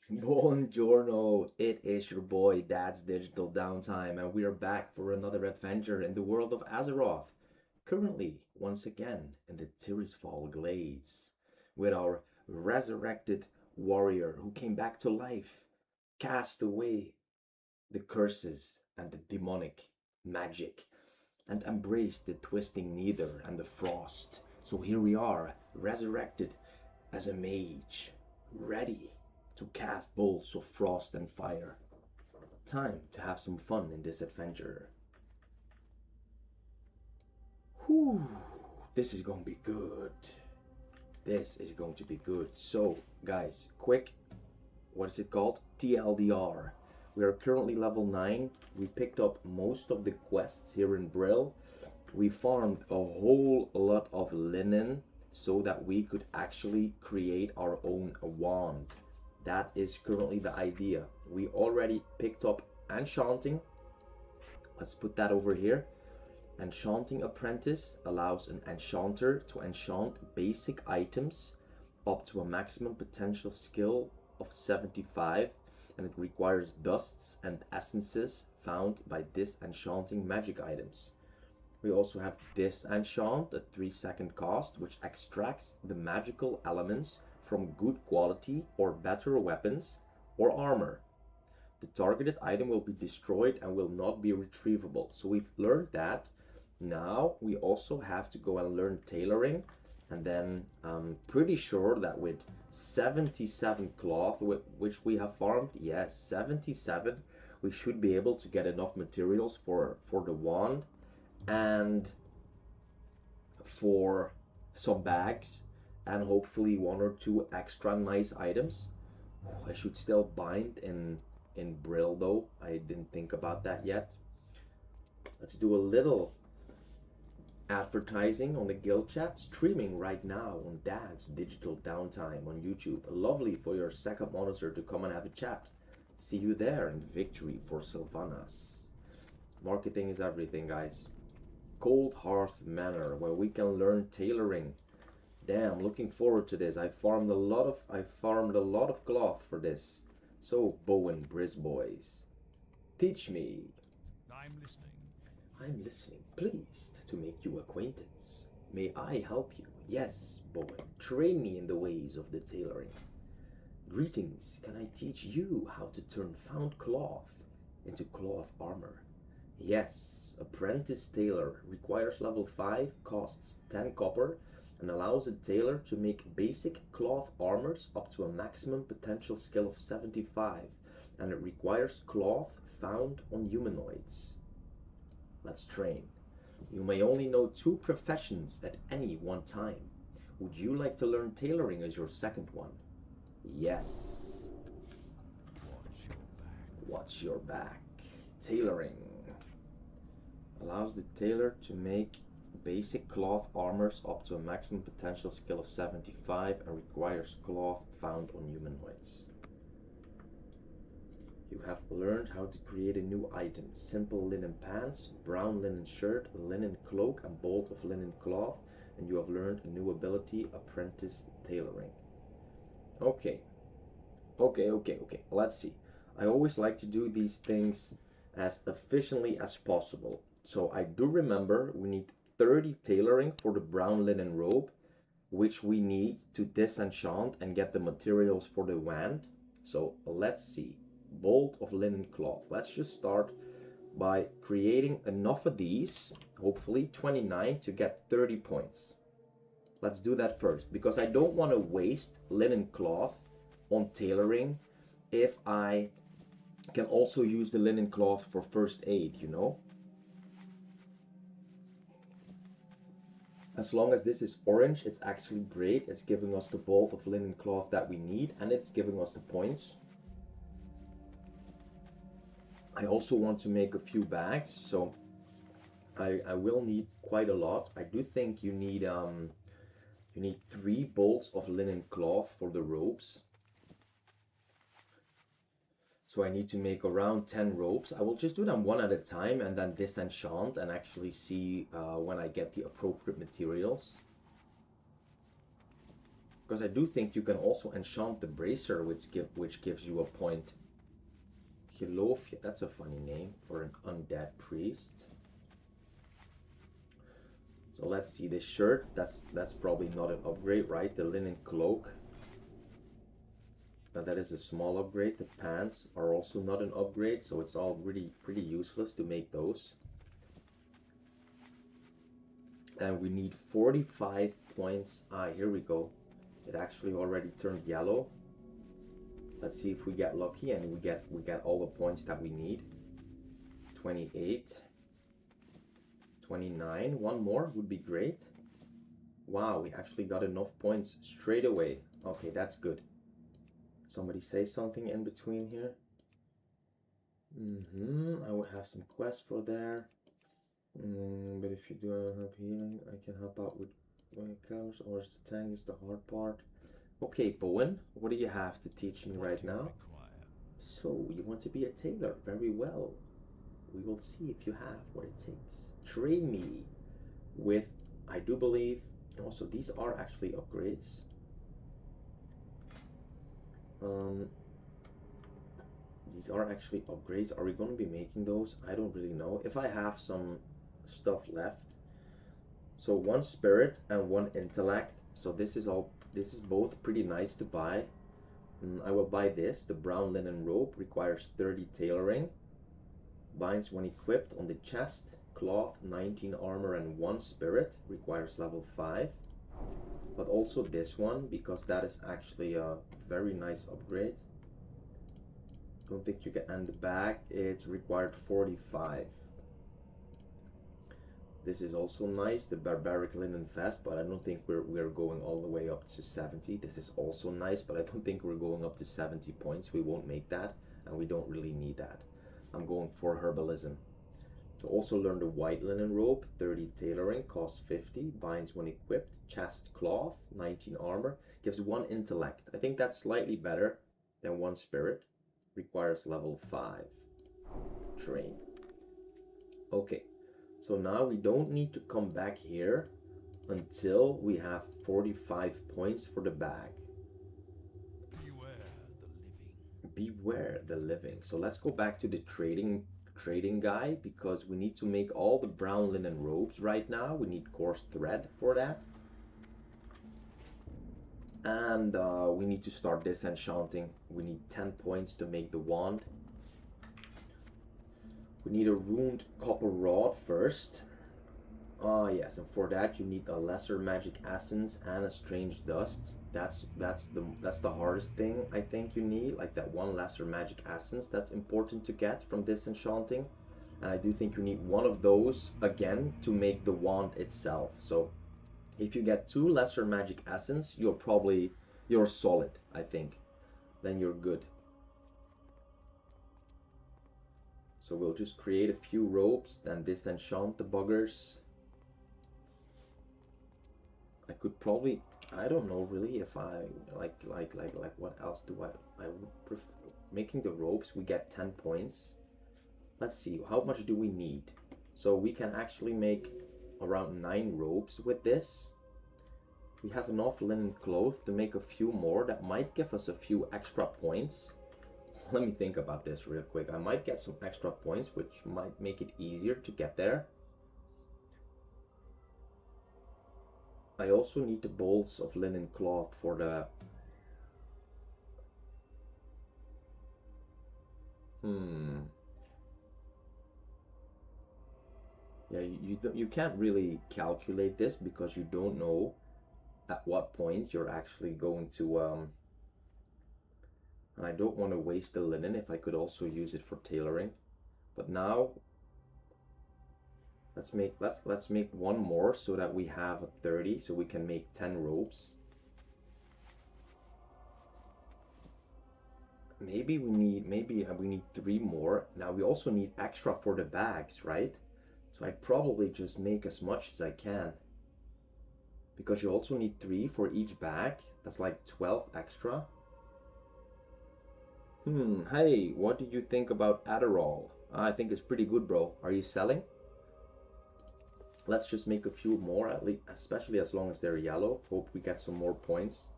Buongiorno, it is your boy Dad's Digital Downtime, and we are back for another adventure in the world of Azeroth. Currently, once again, in the Tirisfal Glades, with our resurrected warrior who came back to life, cast away the curses and the demonic magic, and embraced the twisting nether and the frost. So here we are, resurrected as a mage, ready to cast bolts of frost and fire. Time to have some fun in this adventure. Whew, this is going to be good. This is going to be good. So, guys, quick, what is it called? TLDR. We are currently level 9. We picked up most of the quests here in Brill. We farmed a whole lot of linen so that we could actually create our own wand. That is currently the idea. We already picked up enchanting. Let's put that over here. Enchanting apprentice allows an enchanter to enchant basic items up to a maximum potential skill of 75, and it requires dusts and essences found by disenchanting magic items. We also have disenchant at 3-second cost, which extracts the magical elements from good quality or better weapons or armor. The targeted item will be destroyed and will not be retrievable. So we've learned that. Now we also have to go and learn tailoring, and then I'm pretty sure that with 77 cloth, which we have farmed, yes, 77, we should be able to get enough materials for the wand and for some bags, and hopefully 1 or 2 extra nice items. I should still bind in Brill though. I didn't think about that yet. Let's do a little advertising on the guild chat, streaming right now on Dad's Digital Downtime on YouTube. Lovely for your second monitor to come and have a chat. See you there, and victory for Sylvanas. Marketing is everything, guys. Cold Hearth Manor, where we can learn tailoring. Damn, looking forward to this. I farmed a lot of cloth for this. So, Bowen Briz boys, teach me. I'm listening. I'm listening, pleased to make you acquaintance. May I help you? Yes, Bowen, train me in the ways of the tailoring. Greetings, can I teach you how to turn found cloth into cloth armor? Yes, apprentice tailor, requires level 5, costs 10 copper, and allows a tailor to make basic cloth armors up to a maximum potential skill of 75, and it requires cloth found on humanoids. Let's train. You may only know 2 professions at any one time. Would you like to learn tailoring as your second one? Yes. Watch your back. Tailoring allows the tailor to make basic cloth armors up to a maximum potential skill of 75 and requires cloth found on humanoids. You have learned how to create a new item. Simple linen pants, brown linen shirt, linen cloak, and bolt of linen cloth, and you have learned a new ability, apprentice tailoring. Okay. Let's see. I always like to do these things as efficiently as possible. So I do remember we need 30 tailoring for the brown linen robe, which we need to disenchant and get the materials for the wand. So let's see. Bolt of linen cloth. Let's just start by creating enough of these, hopefully 29, to get 30 points. Let's do that first, because I don't want to waste linen cloth on tailoring if I can also use the linen cloth for first aid, you know? As long as this is orange, it's actually great. It's giving us the bolt of linen cloth that we need, and it's giving us the points. I also want to make a few bags, so I will need quite a lot. I do think you need 3 bolts of linen cloth for the robes. So I need to make around 10 ropes. I will just do them one at a time and then disenchant and actually see when I get the appropriate materials. Because I do think you can also enchant the bracer, which gives you a point. Hilofia, that's a funny name for an undead priest. So let's see, this shirt, that's probably not an upgrade, right? The linen cloak. Now that is a small upgrade. The pants are also not an upgrade, so it's all really pretty useless to make those. And we need 45 points. Ah, here we go. It actually already turned yellow. Let's see if we get lucky and we get all the points that we need. 28. 29. One more would be great. Wow, we actually got enough points straight away. Okay, that's good. Somebody say something in between here. I would have some quests for there. But if you do have healing, I can help out with covers, or is the tank is the hard part. Okay, Bowen, what do you have to teach me right now? So, you want to be a tailor? Very well. We will see if you have what it takes. Train me with, I do believe, also these are actually upgrades. These are actually upgrades. Are we going to be making those? I don't really know. If I have some stuff left. So 1 spirit and 1 intellect. So this is both pretty nice to buy. I will buy this. The brown linen robe requires 30 tailoring. Binds when equipped on the chest. Cloth, 19 armor and 1 spirit. Requires level 5. But also this one, because that is actually a very nice upgrade. Don't think you can. And the bag, it's required 45. This is also nice, the barbaric linen vest, but I don't think we're going all the way up to 70. This is also nice, but I don't think we're going up to 70 points. We won't make that, and we don't really need that. I'm going for herbalism. To also learn the white linen robe, 30 tailoring, costs 50, binds when equipped, chest cloth, 19 armor, gives 1 intellect. I think that's slightly better than 1 spirit. Requires level 5. Train. Okay, so now we don't need to come back here until we have 45 points for the bag. Beware the living. Beware the living. So let's go back to the trading guy, because we need to make all the brown linen robes right now. We need coarse thread for that. And we need to start disenchanting. We need 10 points to make the wand. We need a ruined copper rod first. Ah yes, and for that you need a lesser magic essence and a strange dust. That's the hardest thing I think you need, like that 1 lesser magic essence. That's important to get from disenchanting. And I do think you need 1 of those again to make the wand itself. So if you get 2 lesser magic essence, you're solid, I think. Then you're good. So we'll just create a few robes, then disenchant the buggers. I could probably, I don't know really if I like what else do I would prefer making the robes. We get 10 points. Let's see, how much do we need? So we can actually make around 9 robes with this. We have enough linen cloth to make a few more. That might give us a few extra points. Let me think about this real quick. I might get some extra points, which might make it easier to get there. I also need the bolts of linen cloth for the... Yeah, you can't really calculate this because you don't know at what point you're actually going to... And I don't want to waste the linen if I could also use it for tailoring. But now... Let's make 1 more so that we have a 30, so we can make 10 robes. Maybe we need 3 more. Now we also need extra for the bags, right? So I'd probably just make as much as I can. Because you also need 3 for each bag. That's like 12 extra. Hey, what do you think about Adderall? I think it's pretty good, bro. Are you selling? Let's just make a few more, at least, especially as long as they're yellow. Hope we get some more points.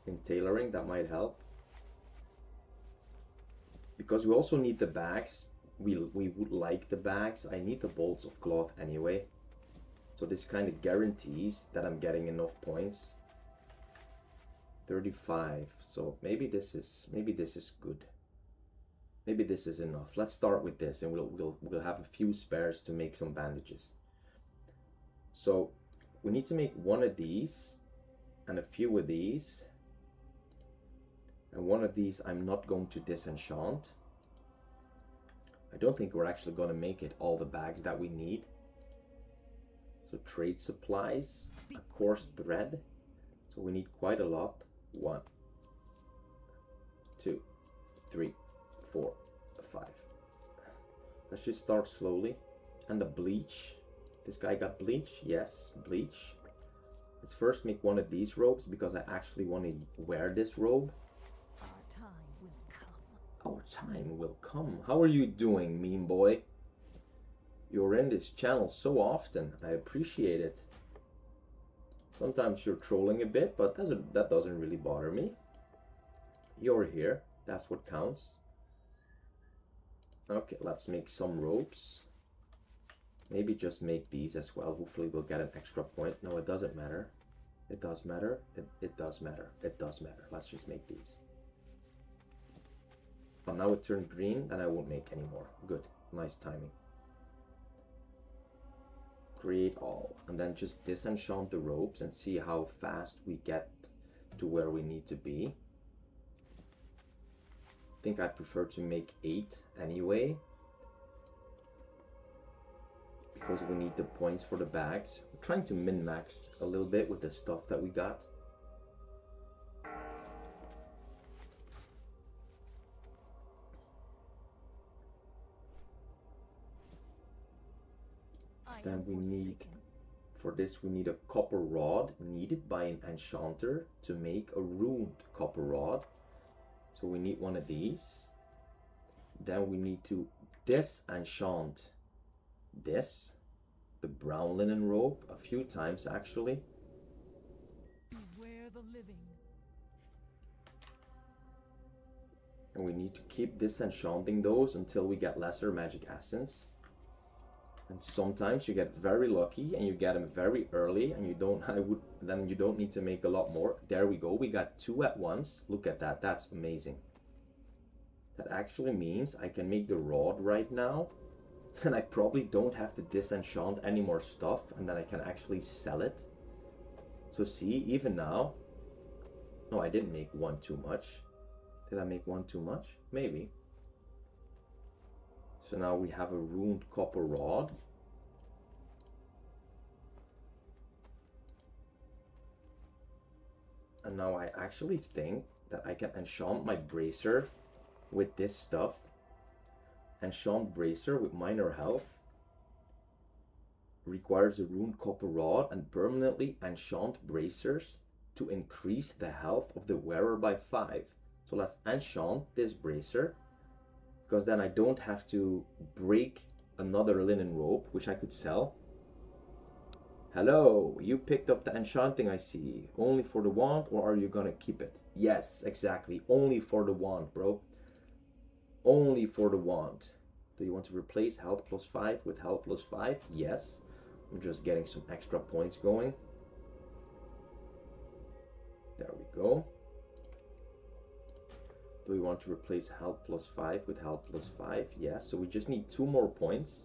in tailoring, that might help. Because we also need the bags. We would like the bags. I need the bolts of cloth anyway. So this kind of guarantees that I'm getting enough points. 35. So maybe this is good. Maybe this is enough. Let's start with this, and we'll have a few spares to make some bandages. So we need to make one of these and a few of these. And one of these I'm not going to disenchant. I don't think we're actually going to make it all the bags that we need. So trade supplies, a coarse thread. So we need quite a lot. 1, 2, 3, 4, 5. Let's just start slowly. And the bleach. This guy got bleach? Yes, bleach. Let's first make one of these robes because I actually want to wear this robe. Our time will come. Our time will come. How are you doing, meme boy? You're in this channel so often. I appreciate it. Sometimes you're trolling a bit, but that doesn't really bother me. You're here. That's what counts. Okay, let's make some ropes. Maybe just make these as well. Hopefully we'll get an extra point. No, it doesn't matter. It does matter. It does matter. It does matter. Let's just make these. Well, now it turned green and I won't make any more. Good. Nice timing. Create all. And then just disenchant the ropes and see how fast we get to where we need to be. I think I prefer to make 8 anyway. Because we need the points for the bags. I'm trying to min-max a little bit with the stuff that we got. Then we need, for this we need a copper rod needed by an enchanter to make a ruined copper rod. So we need one of these. Then we need to disenchant this, the brown linen robe, a few times actually. Beware the living. And we need to keep disenchanting those until we get lesser magic essence. And sometimes you get very lucky and you get them very early and you don't then you don't need to make a lot more. There we go. We got 2 at once. Look at that. That's amazing. That actually means I can make the rod right now. And I probably don't have to disenchant any more stuff, and then I can actually sell it. So see, even now, no, I didn't make one too much. Did I make one too much? Maybe. So now we have a ruined copper rod. And now I actually think that I can enchant my bracer with this stuff. Enchant bracer with minor health. Requires a ruined copper rod and permanently enchant bracers to increase the health of the wearer by 5. So let's enchant this bracer, because then I don't have to break another linen robe, which I could sell. Hello, you picked up the enchanting, I see. Only for the wand, or are you gonna keep it? Yes, exactly. Only for the wand, bro. Only for the wand. Do you want to replace health plus 5 with health plus 5? Yes. I'm just getting some extra points going. There we go. Do we want to replace health plus 5 with health plus 5? Yes. So we just need 2 more points.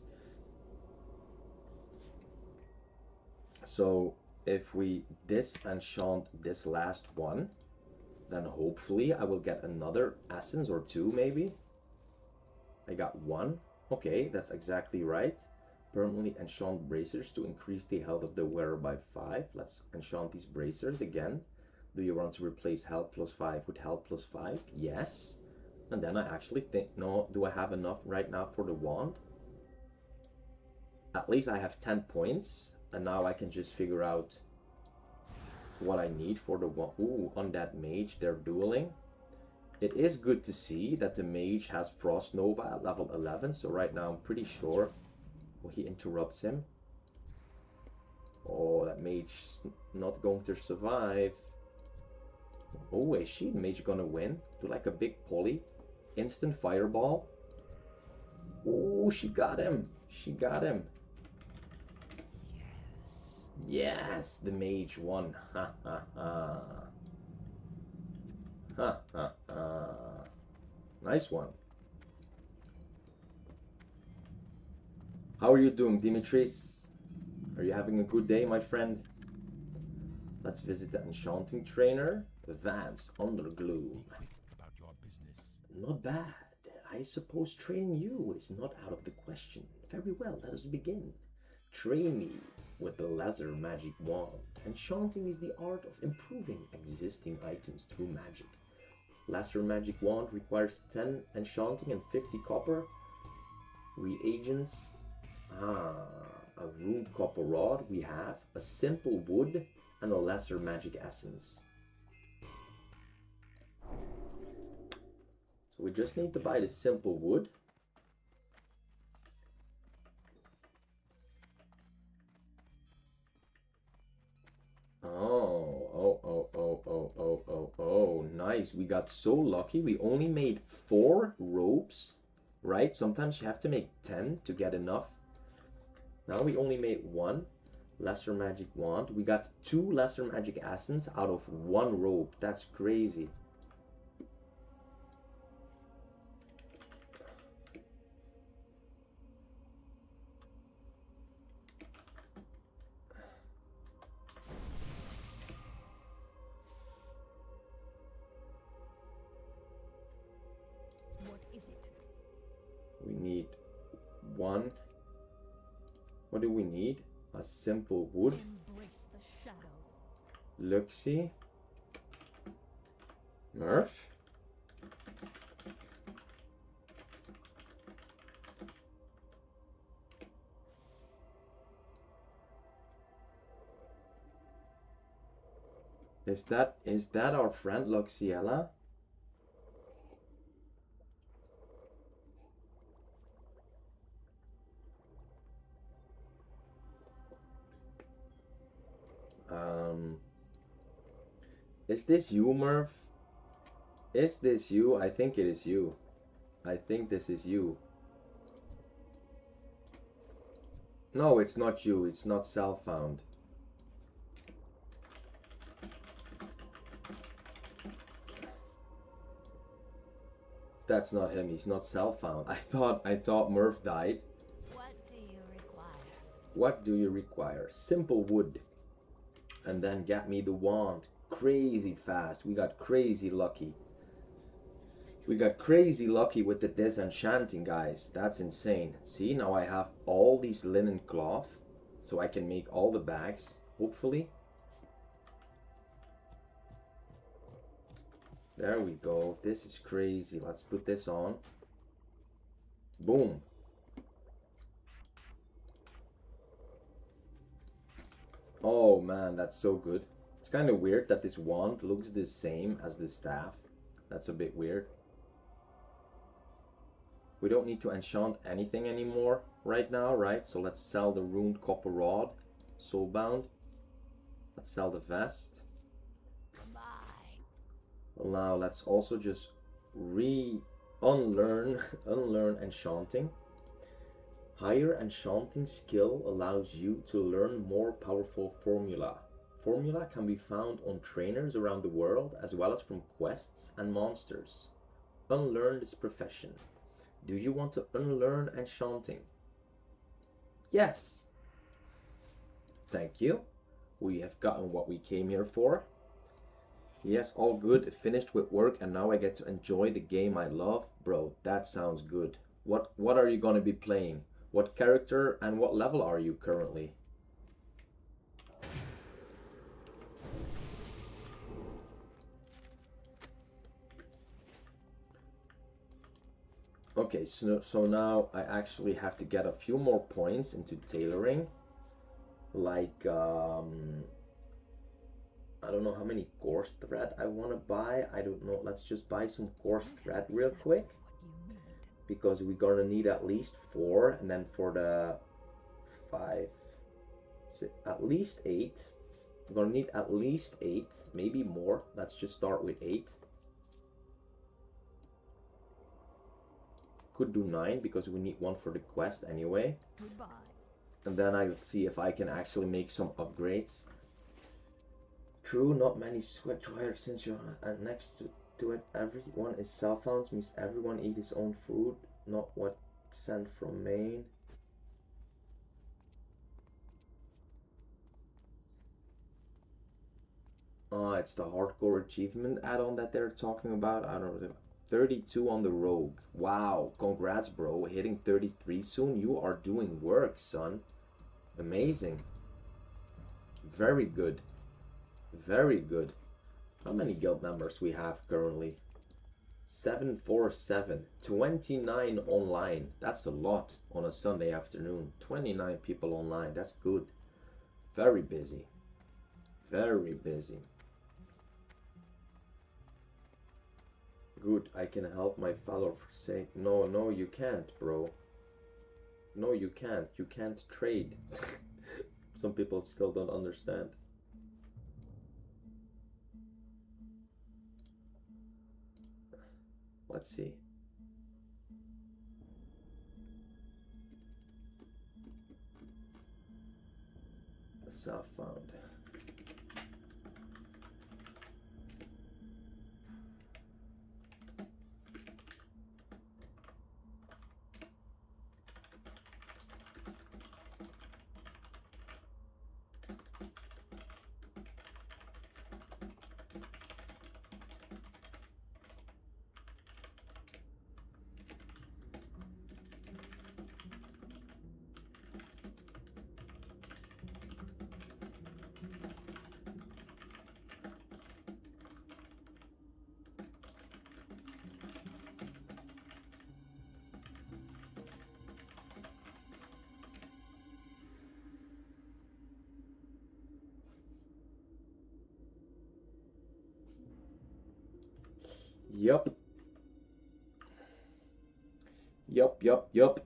So if we disenchant this last one, then hopefully I will get another essence or 2 maybe. I got 1. Okay, that's exactly right. Permanently enchant bracers to increase the health of the wearer by 5. Let's enchant these bracers again. Do you want to replace health plus 5 with health plus 5? Yes. And then I actually think, no, do I have enough right now for the wand? At least I have 10 points. And now I can just figure out what I need for the wand. Ooh, on that mage, they're dueling. It is good to see that the mage has Frost Nova at level 11. So right now I'm pretty sure. Oh, he interrupts him. Oh, that mage is not going to survive. Oh, is she Mage gonna win? Do like a big poly. Instant fireball. Oh, she got him. She got him. Yes. Yes, the Mage won. Ha ha ha. Ha ha ha. Nice one. How are you doing, Dimitris? Are you having a good day, my friend? Let's visit the enchanting trainer. Advance Undergloom. About your business. Not bad. I suppose training you is not out of the question. Very well, let us begin. Train me with the laser magic wand. Enchanting is the art of improving existing items through magic. Laser magic wand requires 10 enchanting and 50 copper. Reagents. A ruined copper rod we have, a simple wood, and a lesser magic essence. So we just need to buy the simple wood. Oh, nice. We got so lucky. We only made 4 robes, right? Sometimes you have to make 10 to get enough. Now we only made 1 lesser magic wand. We got 2 lesser magic essence out of 1 robe. That's crazy. What is it? We need 1. What do we need? A simple wood. Embrace the shadow. Luxie. Murph. Is that our friend Luxiella? Is this you, Murph? Is this you? I think it is you. I think this is you. No, it's not you. It's not self-found. That's not him. He's not self-found. I thought Murph died. What do you require? What do you require? Simple wood. And then get me the wand. Crazy fast. We got crazy lucky. We got crazy lucky with the disenchanting, guys. That's insane. See, now I have all these linen cloth. So I can make all the bags, hopefully. There we go. This is crazy. Let's put this on. Boom. Oh man, that's so good. It's kind of weird that this wand looks the same as the staff. That's a bit weird. We don't need to enchant anything anymore right now, right? So let's sell the ruined copper rod. Soulbound. Let's sell the vest. Goodbye. Well, now let's also just unlearn enchanting. Higher enchanting skill allows you to learn more powerful formula. Formula can be found on trainers around the world as well as from quests and monsters. Unlearn this profession. Do you want to unlearn enchanting? Yes. Thank you. We have gotten what we came here for. Yes, all good. Finished with work and now I get to enjoy the game I love. Bro, that sounds good. What are you going to be playing? What character and what level are you currently? Okay, so now I actually have to get a few more points into tailoring. Like, I don't know how many coarse thread I want to buy. I don't know. Let's just buy some coarse thread real quick. Because we're gonna need at least 4, and then for the 5, 6, at least 8. We're gonna need at least 8, maybe more. Let's just start with 8. Could do 9 because we need one for the quest anyway. Goodbye. And then I'll see if I can actually make some upgrades. True, not many sweat dryer since you're next to it. Everyone is self-found, means everyone eat his own food, not what sent from Maine. It's the hardcore achievement add-on that they're talking about. I don't know. 32 on the rogue. Wow, congrats, bro. Hitting 33 soon. You are doing work, son. Amazing. Very good. Very good. How many guild members we have currently? 747. 29 online. That's a lot on a Sunday afternoon. 29 people online. That's good. Very busy. Very busy. Good, I can help my fellow forsake. No, no, you can't, bro. No, you can't. You can't trade. Some people still don't understand. Let's see. Self-found. Yup. Yup, yup, yup.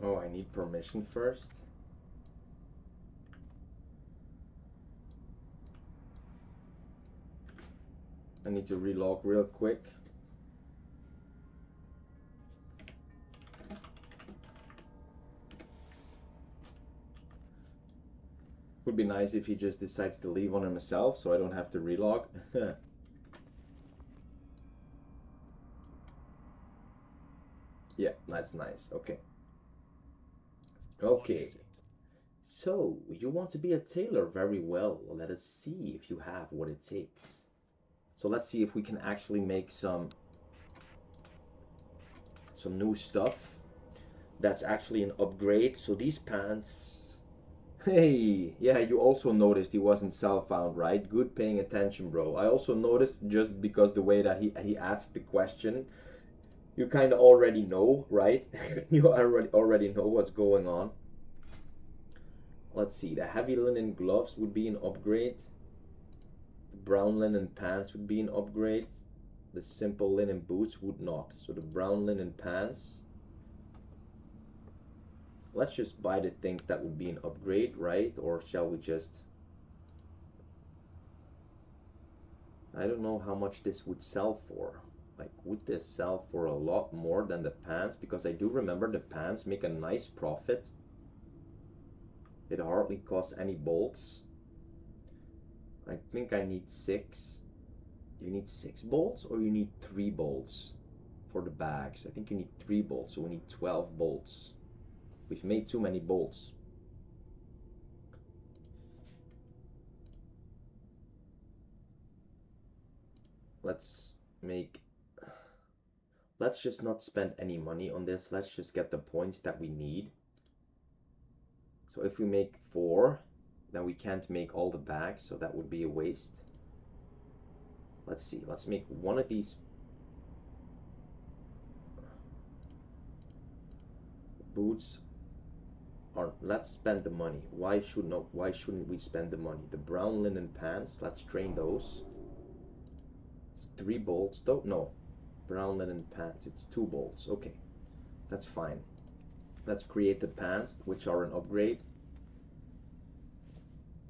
Oh, I need permission first. I need to relog real quick. Would be nice if he just decides to leave on himself so I don't have to relog. Yeah, that's nice. Okay. Okay. So, you want to be a tailor very well. Let us see if you have what it takes. So let's see if we can actually make some new stuff. That's actually an upgrade. So these pants. Hey, yeah, you also noticed he wasn't self-found, right? Good paying attention, bro. I also noticed just because the way that he asked the question, you kind of already know, right? You already know what's going on. Let's see, the heavy linen gloves would be an upgrade. The brown linen pants would be an upgrade. The simple linen boots would not. So the brown linen pants. Let's just buy the things that would be an upgrade, right? Or shall we just... I don't know how much this would sell for. Like, would this sell for a lot more than the pants? Because I do remember the pants make a nice profit. It hardly costs any bolts. I think I need 6. You need 6 bolts or you need 3 bolts for the bags? I think you need 3 bolts, so we need 12 bolts. We've made too many bolts. Let's just not spend any money on this. Let's just get the points that we need. So if we make 4, then we can't make all the bags, so that would be a waste. Let's see, let's make one of these. Boots are, let's spend the money. Why shouldn't we spend the money? The brown linen pants, let's train those. It's 3 bolts though. No. Brown linen pants, it's 2 bolts. Okay. That's fine. Let's create the pants, which are an upgrade.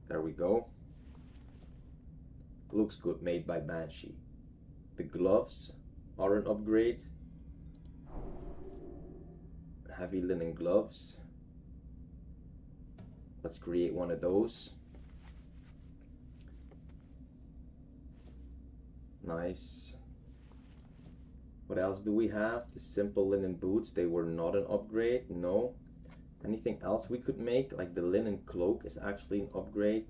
There we go. Looks good, made by Banshee. The gloves are an upgrade. Heavy linen gloves. Let's create one of those. Nice. What else do we have? The simple linen boots, they were not an upgrade. No. Anything else we could make? Like the linen cloak is actually an upgrade.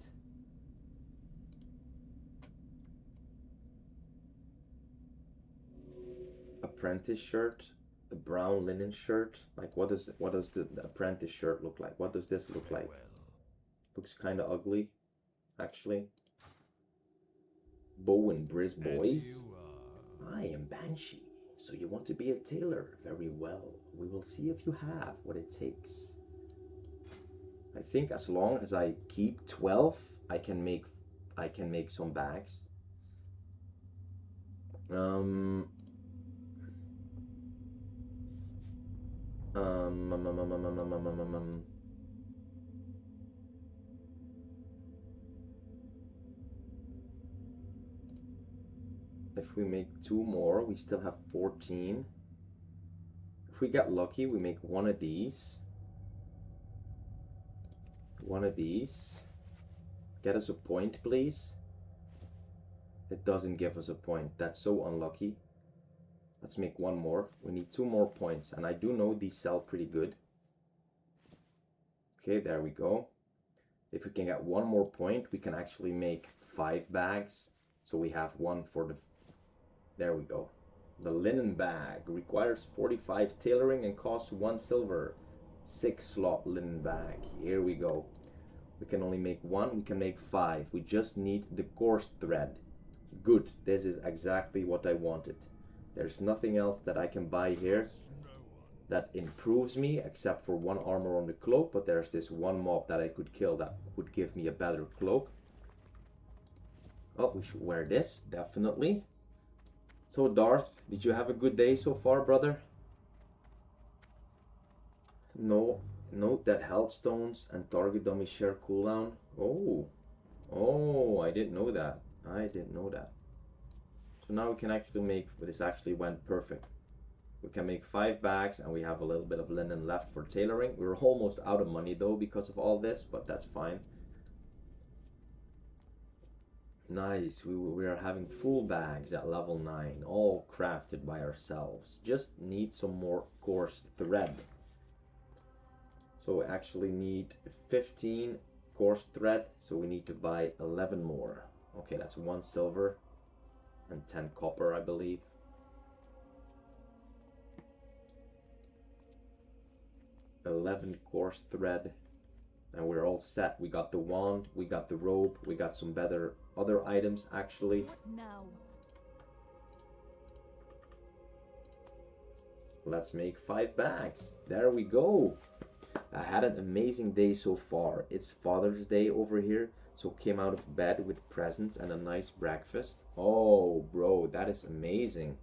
Apprentice shirt, a brown linen shirt. Like what does the apprentice shirt look like? What does this look like? Looks kind of ugly, actually. Bow and Briz boys. I am Banshee. So you want to be a tailor? Very well. We will see if you have what it takes. I think as long as I keep 12, I can make some bags. If we make 2 more, we still have 14. If we get lucky, we make one of these. One of these. Get us a point, please. It doesn't give us a point. That's so unlucky. Let's make one more. We need 2 more points, and I do know these sell pretty good. Okay, there we go. If we can get 1 more point, we can actually make 5 bags. So we have one for the... There we go. The linen bag requires 45 tailoring and costs 1 silver. 6 slot linen bag. Here we go. We can only make 1. We can make 5. We just need the coarse thread. Good. This is exactly what I wanted. There's nothing else that I can buy here that improves me except for 1 armor on the cloak, but there's this 1 mob that I could kill that would give me a better cloak. Oh, we should wear this, definitely. So Darth, did you have a good day so far, brother? No, note that health stones and target dummy share cooldown. Oh, I didn't know that. I didn't know that. So now we can actually make, this actually went perfect. We can make 5 bags and we have a little bit of linen left for tailoring. We're almost out of money though because of all this, but that's fine. Nice, we are having full bags at level 9, all crafted by ourselves. Just need some more coarse thread. So we actually need 15 coarse thread, so we need to buy 11 more. Okay, that's 1 silver and 10 copper, I believe. $11 coarse thread, and we're all set. We got the wand, we got the robe, we got some better other items actually. What now? Let's make 5 bags. There we go. I had an amazing day so far. It's Father's Day over here, so came out of bed with presents and a nice breakfast. Oh, bro, that is amazing.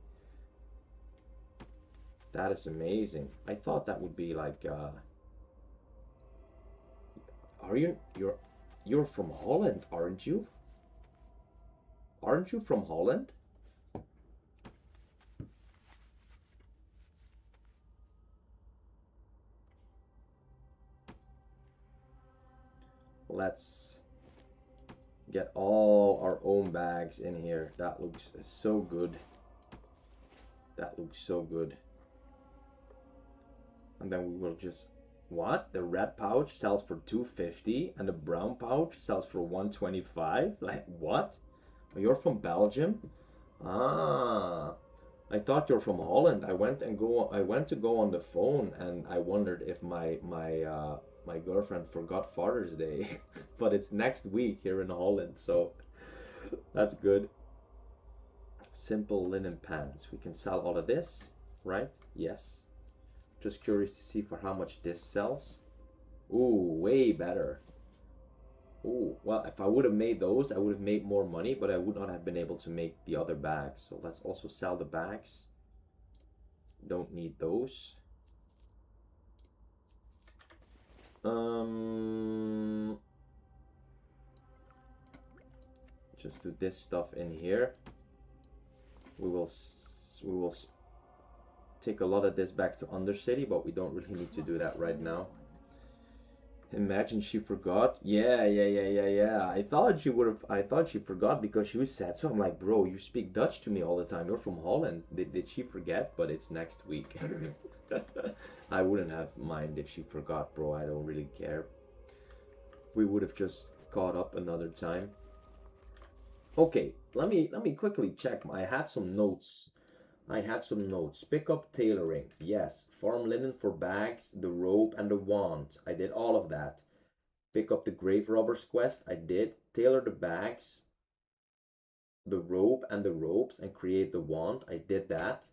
That is amazing. I thought that would be like you're from Holland, aren't you? Aren't you from Holland? Let's get all our own bags in here. That looks so good. That looks so good. And then we will just... What? The red pouch sells for 250 and the brown pouch sells for 125? Like, what? You're from Belgium? Ah, I thought you're from Holland. I went to go on the phone and I wondered if my girlfriend forgot Father's Day. But it's next week here in Holland, so that's good. Simple linen pants. We can sell all of this, right? Yes. Just curious to see for how much this sells. Ooh, way better. Ooh, well, if I would have made those, I would have made more money, but I would not have been able to make the other bags. So let's also sell the bags. Don't need those. Just do this stuff in here. We will take a lot of this back to Undercity, but we don't really need to do that right now. Imagine she forgot. Yeah. I thought she forgot because she was sad. So I'm like, bro, you speak Dutch to me all the time. You're from Holland. Did she forget? But it's next week. I wouldn't have mind if she forgot, bro. I don't really care. We would have just caught up another time. Okay, let me quickly check. I had some notes. Pick up tailoring. Yes. Farm linen for bags, the rope, and the wand. I did all of that. Pick up the grave robbers quest. I did. Tailor the bags, the rope, and the ropes, and create the wand. I did that.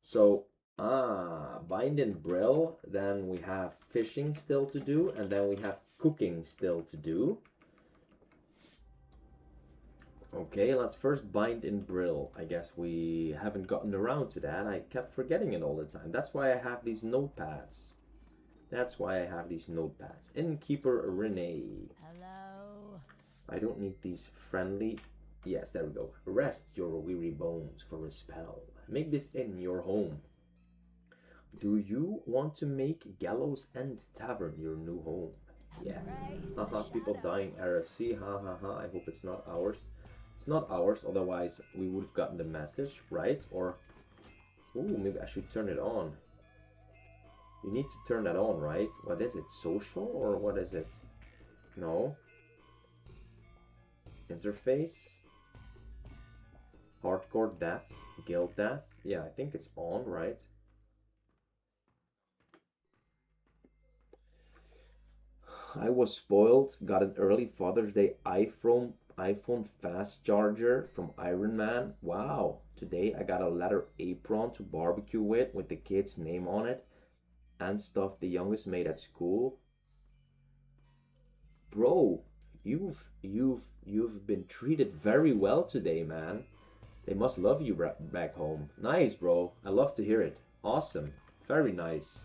So, bind and brill. Then we have fishing still to do, and then we have cooking still to do. Okay, let's first bind and brill. I guess we haven't gotten around to that. I kept forgetting it all the time. That's why I have these notepads. Innkeeper Renee. Hello. I don't need these friendly. Yes, there we go. Rest your weary bones for a spell. Make this inn your home. Do you want to make Gallows End Tavern your new home? Yes. Haha, people dying RFC. Ha. I hope it's not ours. It's not ours, otherwise we would have gotten the message, right? Or, ooh, maybe I should turn it on. You need to turn that on, right? What is it? Social or what is it? No. Interface. Hardcore death. Guild death. Yeah, I think it's on, right? I was spoiled. Got an early Father's Day iPhone fast charger from Iron Man. Wow. Today I got a leather apron to barbecue with the kid's name on it. And stuff the youngest made at school. Bro, you've been treated very well today, man. They must love you back home. Nice, bro. I love to hear it. Awesome. Very nice.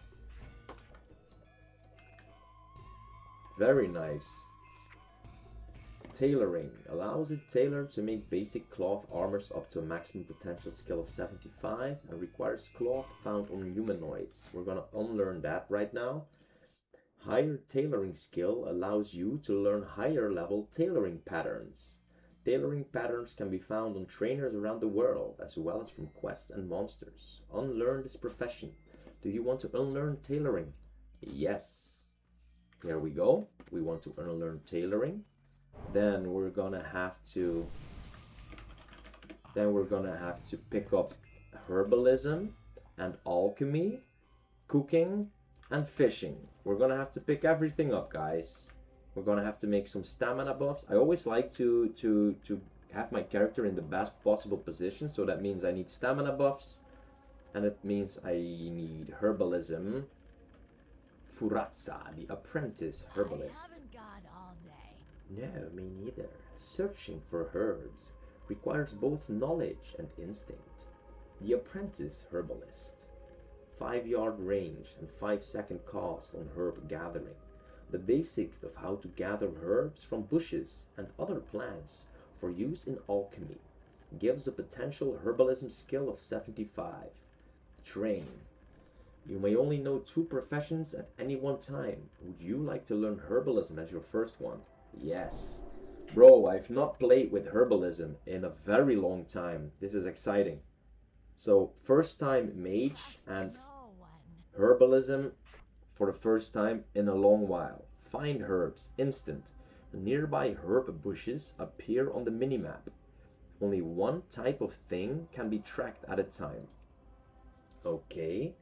Very nice. Tailoring. Allows a tailor to make basic cloth armors up to a maximum potential skill of 75 and requires cloth found on humanoids. We're gonna unlearn that right now. Higher tailoring skill allows you to learn higher level tailoring patterns. Tailoring patterns can be found on trainers around the world as well as from quests and monsters. Unlearn this profession. Do you want to unlearn tailoring? Yes. Here we go. We want to unlearn tailoring. Then we're gonna have to pick up herbalism and alchemy, cooking, and fishing. We're gonna have to pick everything up, guys. We're gonna have to make some stamina buffs. I always like to have my character in the best possible position, so that means I need stamina buffs, and it means I need herbalism. Furazza, the apprentice herbalist. I haven't got all day. No, me neither. Searching for herbs requires both knowledge and instinct. The apprentice herbalist. 5-yard range and 5-second cost on herb gathering. The basics of how to gather herbs from bushes and other plants for use in alchemy. Gives a potential herbalism skill of 75. Train. You may only know 2 professions at any one time. Would you like to learn herbalism as your first one? Yes. Bro, I've not played with herbalism in a very long time. This is exciting. So, first time mage and herbalism for the first time in a long while. Find herbs, instant. Nearby herb bushes appear on the minimap. Only one type of thing can be tracked at a time. Okay.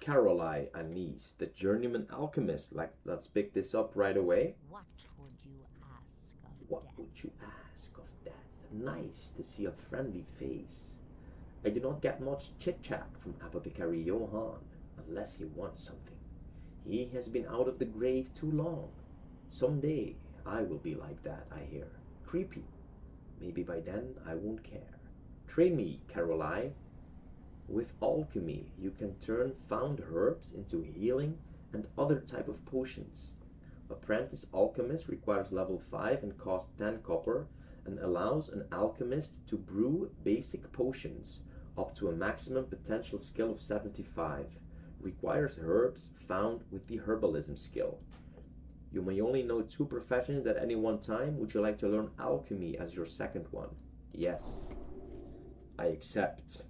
Caroline Anise, the journeyman alchemist. Like, let's pick this up right away. What would you ask of What death? would you ask of death? Nice to see a friendly face. I do not get much chit-chat from Apothecary Johann, unless he wants something. He has been out of the grave too long. Someday I will be like that, I hear. Creepy. Maybe by then I won't care. Train me, Caroline. With alchemy, you can turn found herbs into healing and other type of potions. Apprentice alchemist requires level 5 and costs 10 copper and allows an alchemist to brew basic potions up to a maximum potential skill of 75. Requires herbs found with the herbalism skill. You may only know 2 professions at any one time. Would you like to learn alchemy as your second one? Yes. I accept.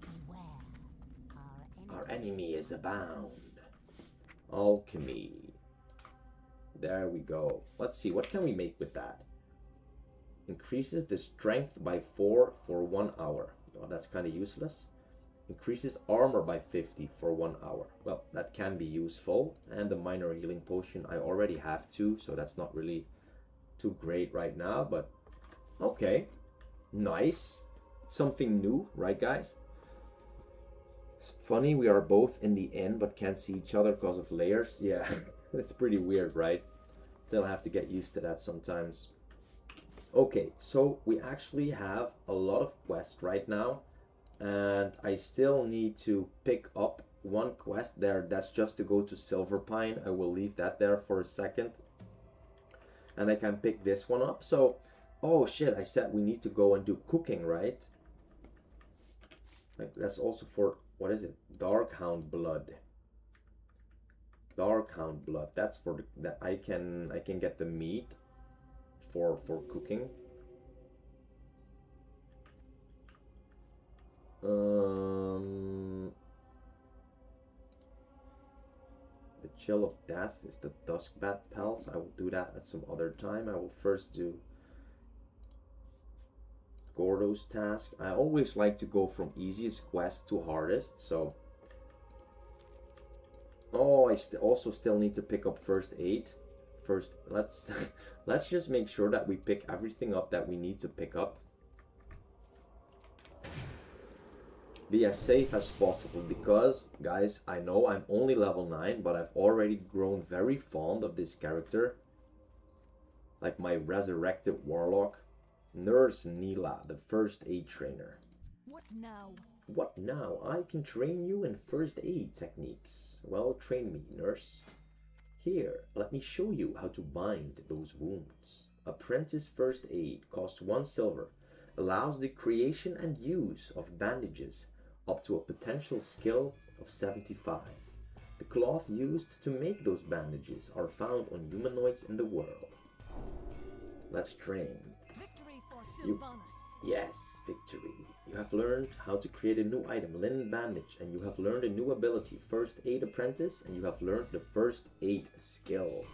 Beware. Our enemy is abound. Alchemy. There we go. Let's see, what can we make with that? Increases the strength by 4 for 1 hour. Well, that's kind of useless. Increases armor by 50 for 1 hour. Well, that can be useful. And the minor healing potion, I already have 2, so that's not really too great right now, but okay. Nice. Something new, right guys? It's funny, we are both in the inn but can't see each other because of layers. Yeah, it's pretty weird, right? Still have to get used to that sometimes. Okay, so we actually have a lot of quests right now, and I still need to pick up one quest there. That's just to go to Silverpine. I will leave that there for a second, and I can pick this one up. So, oh shit, I said we need to go and do cooking, right? Like, that's also for, what is it? Darkhound blood. Darkhound blood. That's for the, that I can get the meat for cooking. The chill of death is the duskbat pelts. I will do that at some other time. I will first do Gordo's task. I always like to go from easiest quest to hardest, so oh, I also still need to pick up first aid. First, let's let's just make sure that we pick everything up that we need to pick up. Be as safe as possible, because guys, I know I'm only level 9, but I've already grown very fond of this character. Like my resurrected warlock, Nurse Neela, the first aid trainer. What now? What now? I can train you in first aid techniques. Well, train me, nurse. Here, let me show you how to bind those wounds. Apprentice first aid costs 1 silver, allows the creation and use of bandages up to a potential skill of 75. The cloth used to make those bandages are found on humanoids in the world. Let's train. Victory for Sylvanus. Yes, victory. You have learned how to create a new item, linen bandage, and you have learned a new ability, first aid apprentice, and you have learned the first aid skill.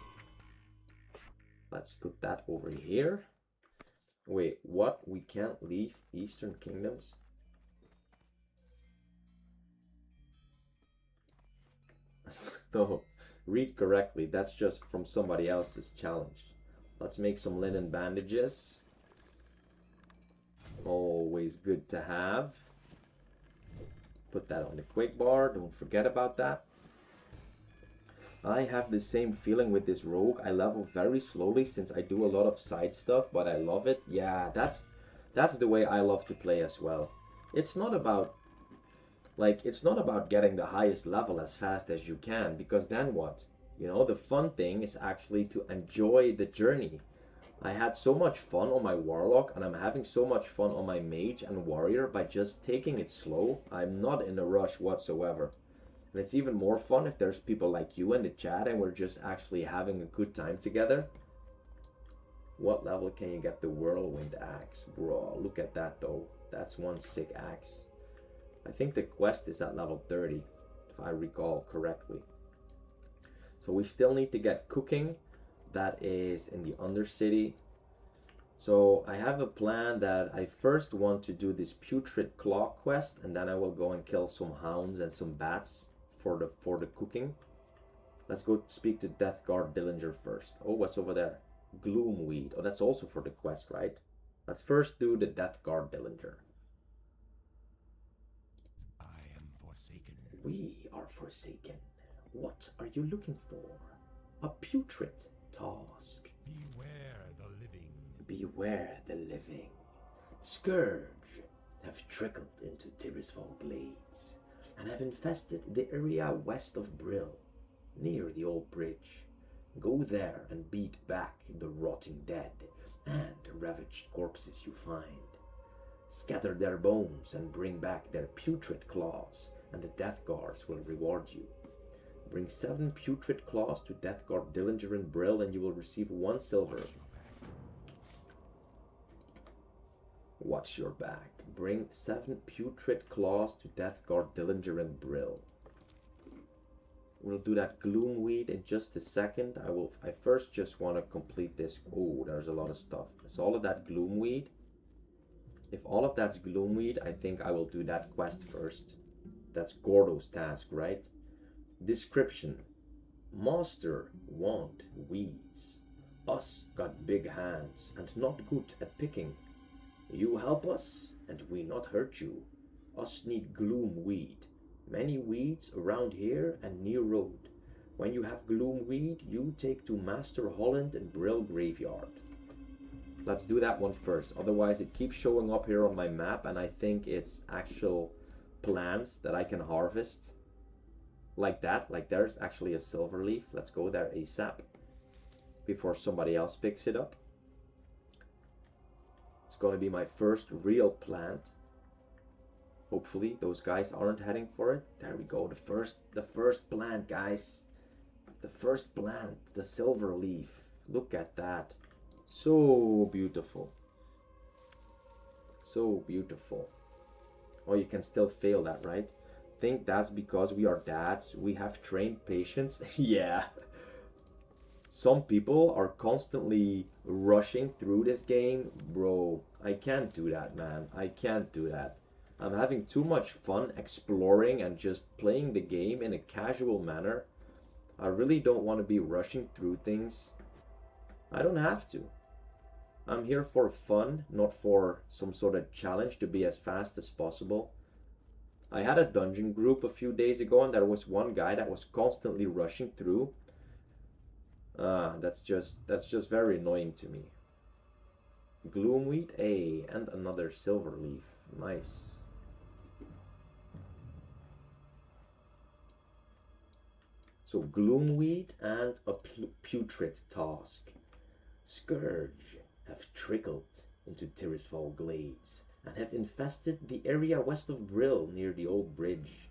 Let's put that over here. Wait, what? We can't leave Eastern Kingdoms? No, read correctly. That's just from somebody else's challenge. Let's make some linen bandages. Always good to have. Put that on the quick bar. Don't forget about that. I have the same feeling with this rogue. I level very slowly since I do a lot of side stuff, but I love it. Yeah, that's the way I love to play as well. It's not about getting the highest level as fast as you can, because then what? You know, the fun thing is actually to enjoy the journey. I had so much fun on my warlock, and I'm having so much fun on my mage and warrior by just taking it slow. I'm not in a rush whatsoever. And it's even more fun if there's people like you in the chat and we're just actually having a good time together. What level can you get the whirlwind axe? Bro, look at that though. That's one sick axe. I think the quest is at level 30, if I recall correctly. So we still need to get cooking. That is in the Undercity. So I have a plan that I first want to do this Putrid Claw quest, and then I will go and kill some hounds and some bats for the cooking. Let's go speak to Deathguard Dillinger first. Oh, what's over there? Gloomweed. Oh, that's also for the quest, right? Let's first do the Deathguard Dillinger. I am forsaken. We are forsaken. What are you looking for? A putrid task. Beware the living. Beware the living. Scourge have trickled into Tirisfal Glades and have infested the area west of Brill, near the old bridge. Go there and beat back the rotting dead and ravaged corpses you find. Scatter their bones and bring back their putrid claws, and the Death Guards will reward you. Bring 7 putrid claws to Deathguard Dillinger in Brill and you will receive 1 silver. Watch your back. Bring 7 putrid claws to Deathguard Dillinger in Brill. We'll do that Gloomweed in just a second. I first just want to complete this. Oh, there's a lot of stuff. Is all of that Gloomweed? If all of that's Gloomweed, I think I will do that quest first. That's Gordo's task, right? Description. Master want weeds. Us got big hands and not good at picking. You help us and we not hurt you. Us need Gloomweed. Many weeds around here and near road. When you have Gloomweed, you take to Master Holland and Brill Graveyard. Let's do that one first. Otherwise it keeps showing up here on my map and I think it's actual plants that I can harvest. Like that, like there's actually a silver leaf. Let's go there ASAP before somebody else picks it up. It's going to be my first real plant. Hopefully those guys aren't heading for it. There we go, the first plant, guys. The first plant, the silver leaf. Look at that. So beautiful. So beautiful. Oh, you can still fail that, right? Think that's because we are dads. We have trained patience. Yeah. Some people are constantly rushing through this game. Bro, I can't do that, man. I can't do that. I'm having too much fun exploring and just playing the game in a casual manner. I really don't want to be rushing through things. I don't have to. I'm here for fun, not for some sort of challenge to be as fast as possible. I had a dungeon group a few days ago and there was one guy that was constantly rushing through. That's just very annoying to me. Gloomweed, and another silver leaf. Nice. So Gloomweed and a putrid task. Scourge have trickled into Tirisfal Glades and have infested the area west of Brill near the old bridge.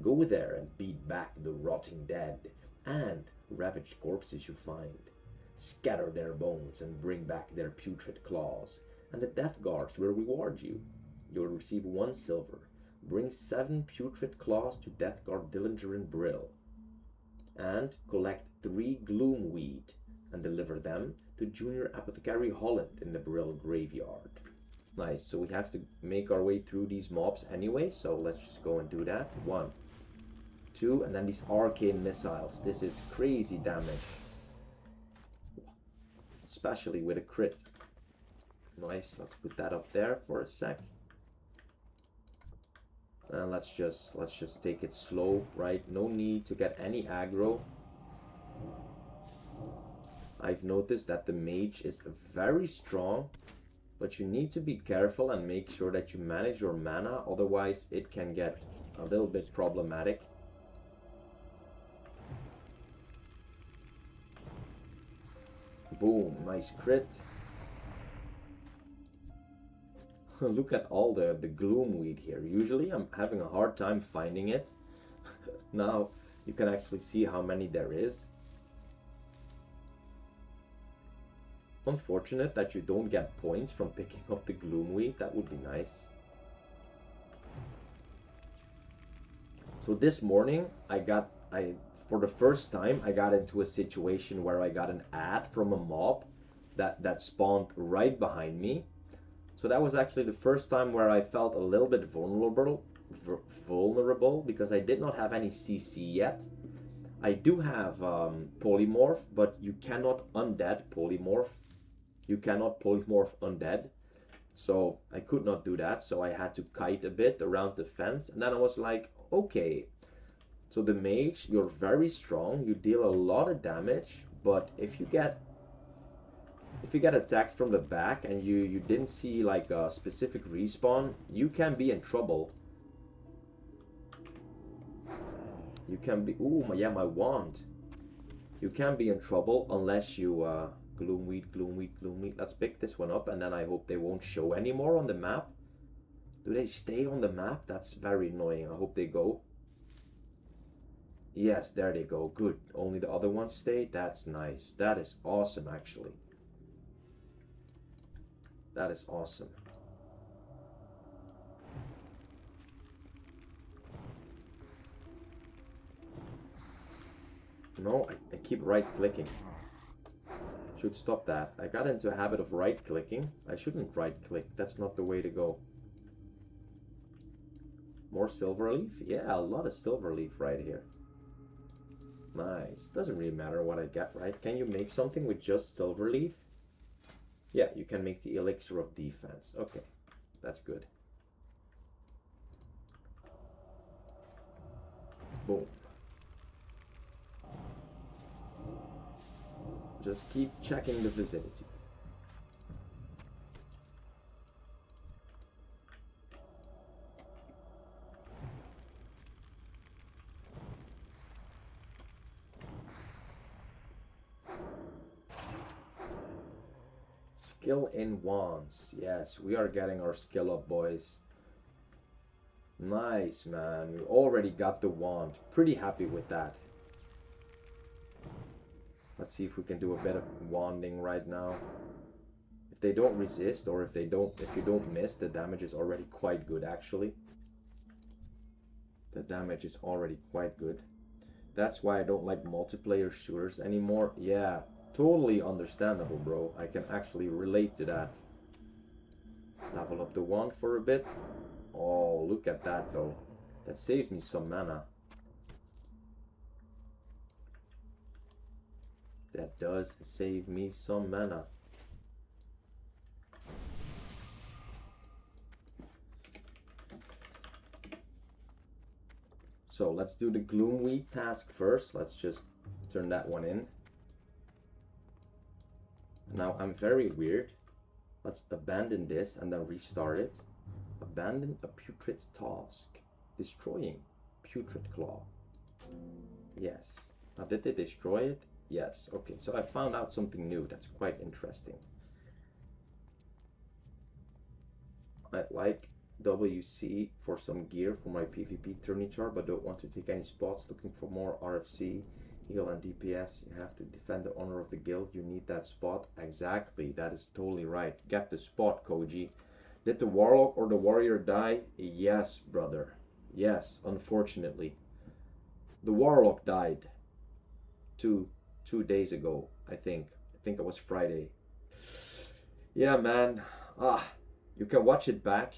Go there and beat back the rotting dead and ravaged corpses you find. Scatter their bones and bring back their putrid claws, and the Death Guards will reward you. You will receive 1 silver. Bring 7 putrid claws to Deathguard Dillinger in Brill, and collect 3 Gloomweed and deliver them to Junior Apothecary Holland in the Brill Graveyard. Nice, so we have to make our way through these mobs anyway, so let's just go and do that. 1, 2, and then these arcane missiles. This is crazy damage. Especially with a crit. Nice, let's put that up there for a sec. And let's just take it slow, right? No need to get any aggro. I've noticed that the mage is very strong, but you need to be careful and make sure that you manage your mana, otherwise it can get a little bit problematic. Boom, nice crit. Look at all the Gloomweed here. Usually I'm having a hard time finding it. Now you can actually see how many there is. Unfortunate that you don't get points from picking up the Gloomweed. That would be nice. So this morning for the first time I got into a situation where I got an ad from a mob that spawned right behind me. So that was actually the first time where I felt a little bit vulnerable vulnerable because I did not have any CC yet. I do have polymorph, but you cannot undead polymorph. You cannot polymorph undead. So I could not do that, so I had to kite a bit around the fence, and then I was like, okay, so the mage, you're very strong, you deal a lot of damage, but if you get attacked from the back and you didn't see like a specific respawn, you can be in trouble. You can be, ooh, yeah, my wand. You can be in trouble unless you, gloomweed. Let's pick this one up, and then I hope they won't show anymore on the map. Do they stay on the map? That's very annoying. I hope they go. Yes, there they go. Good. Only the other ones stay? That's nice. That is awesome, actually. That is awesome. No, I keep right-clicking. Should stop that. I got into a habit of right-clicking. I shouldn't right-click. That's not the way to go. More silverleaf? Yeah, a lot of silverleaf right here. Nice. Doesn't really matter what I get, right? Can you make something with just silverleaf? Yeah, you can make the elixir of defense. Okay, that's good. Boom. Just keep checking the vicinity. Skill in wands. Yes, we are getting our skill up, boys. Nice, man. We already got the wand. Pretty happy with that. Let's see if we can do a bit of wanding right now. If they don't resist, or if you don't miss, the damage is already quite good, actually. The damage is already quite good. That's why I don't like multiplayer shooters anymore. Yeah, totally understandable, bro. I can actually relate to that. Level up the wand for a bit. Oh, look at that, though. That saves me some mana. That does save me some mana. So let's do the Gloomweed task first. Let's just turn that one in. Now I'm very weird. Let's abandon this and then restart it. Abandon a putrid task. Destroying putrid claw. Yes. Now did they destroy it? Yes. Okay, so I found out something new that's quite interesting. I like WC for some gear for my PvP tourney but don't want to take any spots. Looking for more RFC, heal and DPS. You have to defend the honor of the guild. You need that spot. Exactly. That is totally right. Get the spot, Koji. Did the warlock or the warrior die? Yes, brother. Yes, unfortunately. The warlock died two days ago, I think. I think it was Friday. Yeah, man. You can watch it back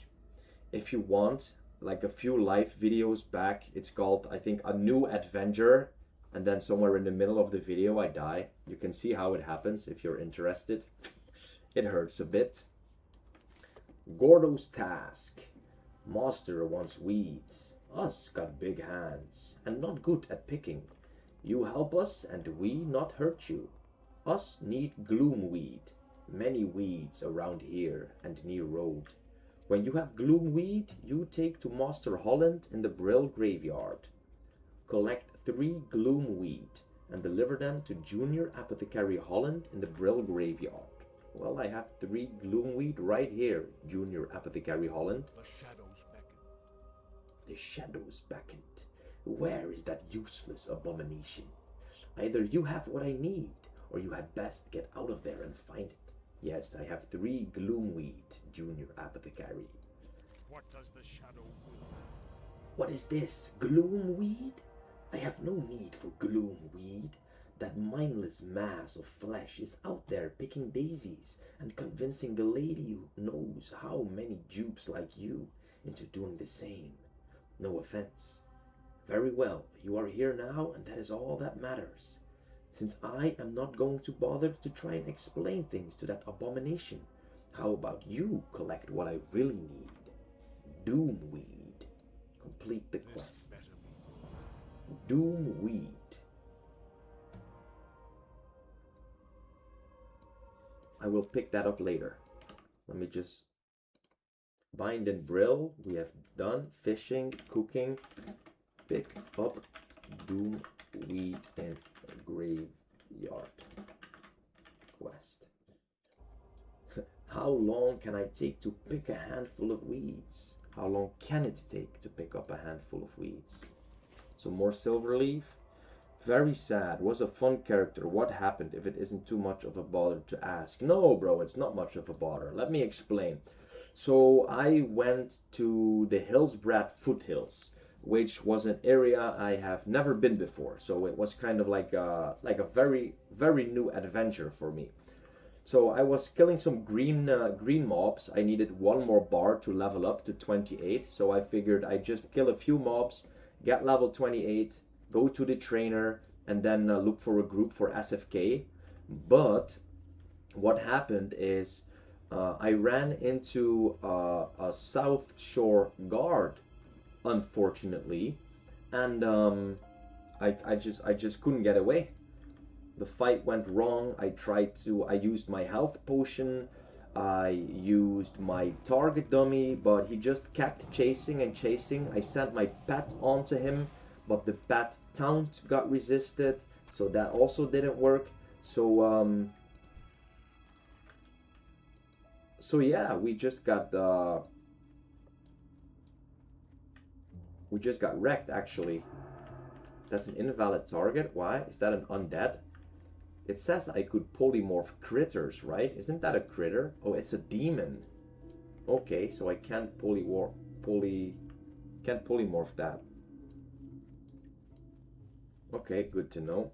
if you want, like a few live videos back. It's called, I think, A New Adventure, and then somewhere in the middle of the video I die. You can see how it happens if you're interested. It hurts a bit. Gordo's task. Master wants weeds. Us got big hands and not good at picking. You help us and we not hurt you. Us need gloomweed. Many weeds around here and near road. When you have gloomweed, you take to Master Holland in the Brill graveyard. Collect 3 gloomweed and deliver them to Junior Apothecary Holland in the Brill graveyard. Well, I have 3 gloomweed right here, Junior Apothecary Holland. The shadows beckon. The shadows beckoned. Where is that useless abomination? Either you have what I need, or you had best get out of there and find it. Yes, I have 3 gloomweed, Junior Apothecary. What does the shadow will? What is this, gloomweed? I have no need for gloomweed. That mindless mass of flesh is out there picking daisies and convincing the lady who knows how many dupes like you into doing the same. No offense. Very well, you are here now, and that is all that matters. Since I am not going to bother to try and explain things to that abomination, how about you collect what I really need? Doomweed. Complete the quest. Doomweed. I will pick that up later. Let me just bind and brill. We have done fishing, cooking. Pick up Doomweed and graveyard quest. How long can I take to pick a handful of weeds? How long can it take to pick up a handful of weeds? So more silverleaf. Very sad. Was a fun character. What happened if it isn't too much of a bother to ask? No, bro, it's not much of a bother. Let me explain. So I went to the Hillsbrad foothills, which was an area I have never been before. So it was kind of like a very, very new adventure for me. So I was killing some green mobs. I needed one more bar to level up to 28. So I figured I'd just kill a few mobs, get level 28, go to the trainer, and then look for a group for SFK. But what happened is I ran into a South Shore guard, unfortunately, and I just couldn't get away. The fight went wrong. I used my health potion, I used my target dummy, but he just kept chasing and chasing. I sent my pet onto him, but the pet taunt got resisted, so that also didn't work. So yeah, we just got wrecked, actually. That's an invalid target. Why? Is that an undead? It says I could polymorph critters, right? Isn't that a critter? Oh, it's a demon. Okay, so I can't polymorph that. Okay, good to know.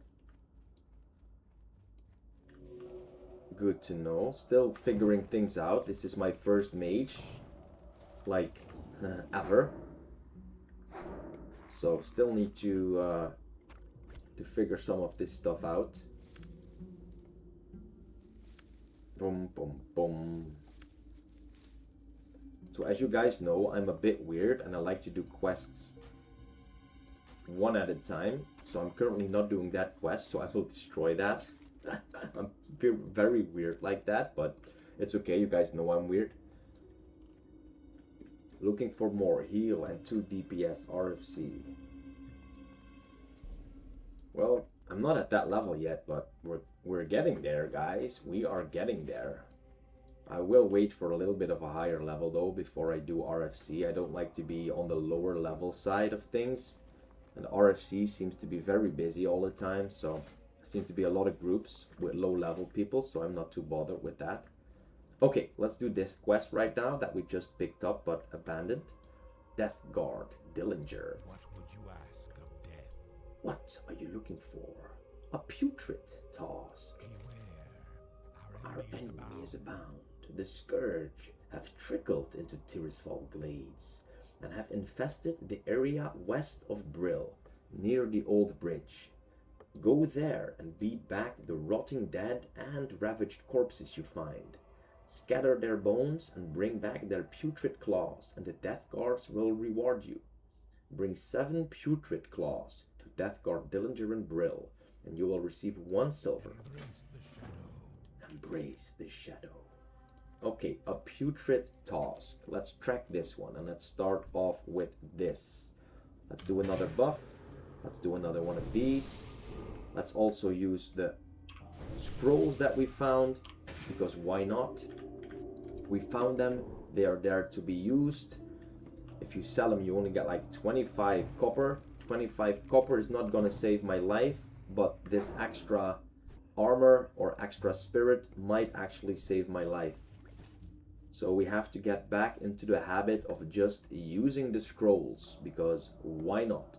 Good to know. Still figuring things out. This is my first mage, like, ever. So still need to figure some of this stuff out. Boom, boom, boom. So as you guys know, I'm a bit weird and I like to do quests one at a time. So I'm currently not doing that quest, so I will destroy that. I'm very weird like that, but it's okay, you guys know I'm weird. Looking for more heal and 2 DPS RFC. Well, I'm not at that level yet, but we're getting there, guys. We are getting there. I will wait for a little bit of a higher level though before I do RFC. I don't like to be on the lower level side of things. And RFC seems to be very busy all the time, so there seems to be a lot of groups with low level people, so I'm not too bothered with that. Okay, let's do this quest right now that we just picked up but abandoned. Death Guard Dillinger. What would you ask of death? What are you looking for? A putrid task. Beware, Our enemy is abound. The Scourge have trickled into Tirisfal Glades and have infested the area west of Brill, near the old bridge. Go there and beat back the rotting dead and ravaged corpses you find. Scatter their bones and bring back their putrid claws, and the Death Guards will reward you. Bring 7 putrid claws to Death Guard Dillinger and Brill, and you will receive 1 silver. Embrace the shadow. Okay, a putrid task. Let's track this one, and let's start off with this. Let's do another buff. Let's do another one of these. Let's also use the scrolls that we found, because why not? We found them, they are there to be used. If you sell them, you only get like 25 copper. 25 copper is not gonna save my life, but this extra armor or extra spirit might actually save my life. So we have to get back into the habit of just using the scrolls, because why not?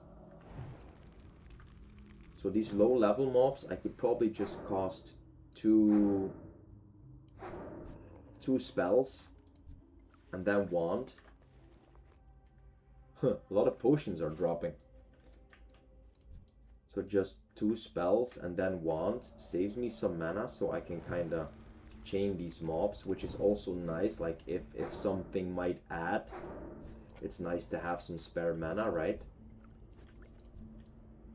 So these low level mobs, I could probably just cast two spells and then wand. A lot of potions are dropping. So just 2 spells and then wand saves me some mana, so I can kind of chain these mobs, which is also nice. Like if something might add, it's nice to have some spare mana, right?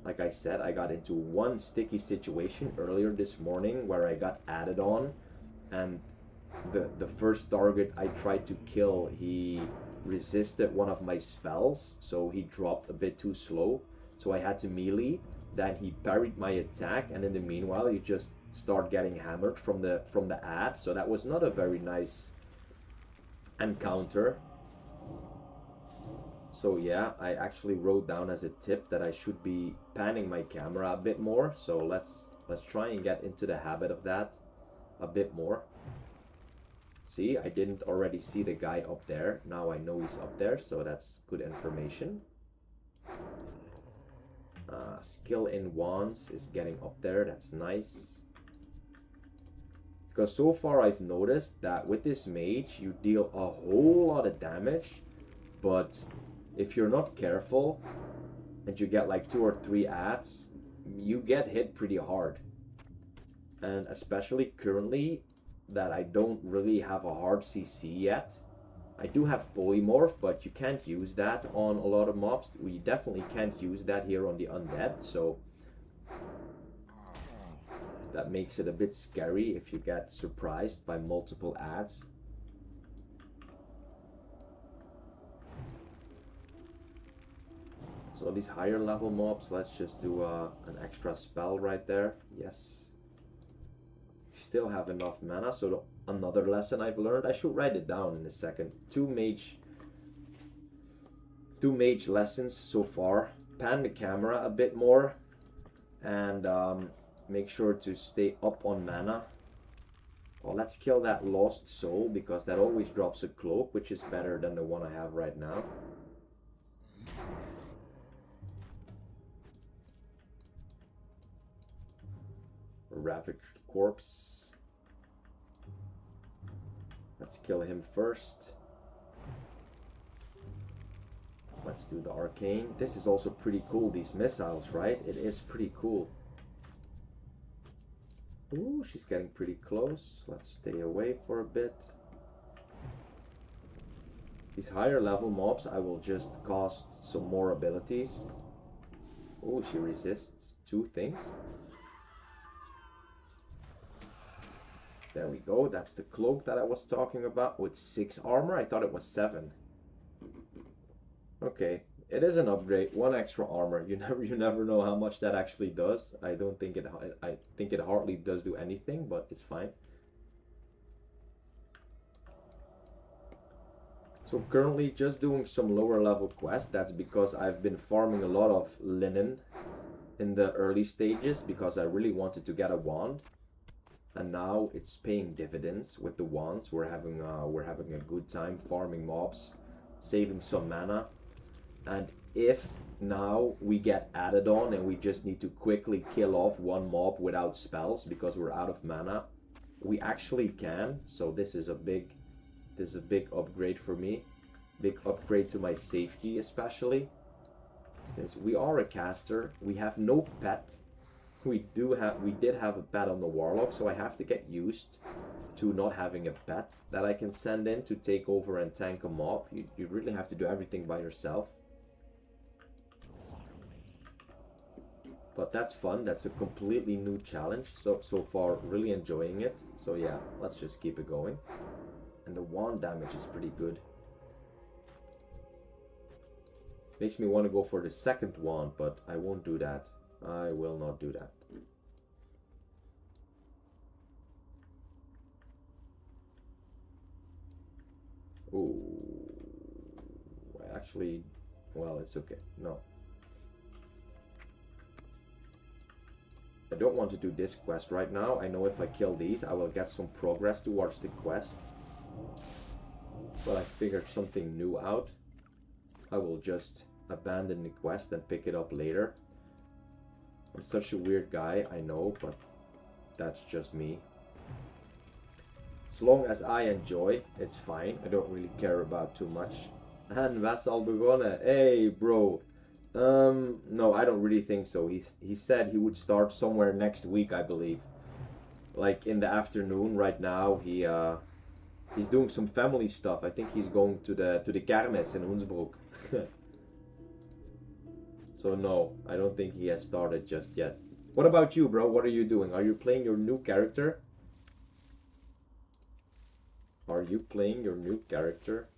Like I said, I got into one sticky situation earlier this morning where I got added on, and the first target I tried to kill, he resisted one of my spells, so he dropped a bit too slow, so I had to melee. Then he parried my attack, and in the meanwhile you just start getting hammered from the ad, so that was not a very nice encounter. So yeah, I actually wrote down as a tip that I should be panning my camera a bit more, so let's try and get into the habit of that a bit more. See, I didn't already see the guy up there. Now I know he's up there, so that's good information. Skill in wands is getting up there, that's nice. Because so far I've noticed that with this mage, you deal a whole lot of damage, but if you're not careful and you get like 2 or 3 adds, you get hit pretty hard. And especially currently that I don't really have a hard CC yet. I do have polymorph, but you can't use that on a lot of mobs. We definitely can't use that here on the undead, so that makes it a bit scary if you get surprised by multiple adds. So these higher level mobs, let's just do an extra spell right there. Yes. Still have enough mana, so another lesson I've learned, I should write it down in a second. Two mage lessons so far. Pan the camera a bit more, and make sure to stay up on mana. Well, let's kill that lost soul, because that always drops a cloak, which is better than the one I have right now. Ravaged corpse. Let's kill him first. Let's do the arcane. This is also pretty cool, these missiles, right? It is pretty cool. Ooh, she's getting pretty close. Let's stay away for a bit. These higher level mobs, I will just cost some more abilities. Ooh, she resists 2 things. There we go, that's the cloak that I was talking about with 6 armor. I thought it was 7. Okay, it is an upgrade, 1 extra armor. You never know how much that actually does. I think it hardly does do anything, but it's fine. So currently just doing some lower level quests. That's because I've been farming a lot of linen in the early stages because I really wanted to get a wand. And now it's paying dividends with the wands. We're having a good time farming mobs, saving some mana. And if now we get added on and we just need to quickly kill off 1 mob without spells because we're out of mana, we actually can. So this is a big upgrade for me. Big upgrade to my safety, especially since we are a caster. We have no pet. We did have a pet on the warlock, so I have to get used to not having a pet that I can send in to take over and tank a mob. You really have to do everything by yourself. But that's fun. That's a completely new challenge. So far, really enjoying it. So yeah, let's just keep it going. And the wand damage is pretty good. Makes me want to go for the second wand, but I won't do that. I will not do that. Ooh, actually, well, it's okay. No, I don't want to do this quest right now. I know if I kill these, I will get some progress towards the quest. But I figured something new out. I will just abandon the quest and pick it up later. I'm such a weird guy, I know, but that's just me. As long as I enjoy, it's fine. I don't really care about too much. En was al begonnen. Hey, bro. No, I don't really think so. He said he would start somewhere next week, I believe. Like in the afternoon. Right now, he's doing some family stuff. I think he's going to the kermis in Hoensbroek. So no, I don't think he has started just yet. What about you, bro? What are you doing? Are you playing your new character? Are you playing your new character?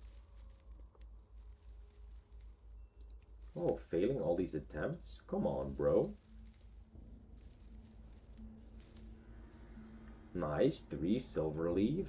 Oh, failing all these attempts? Come on, bro. Nice, 3 silver leaf.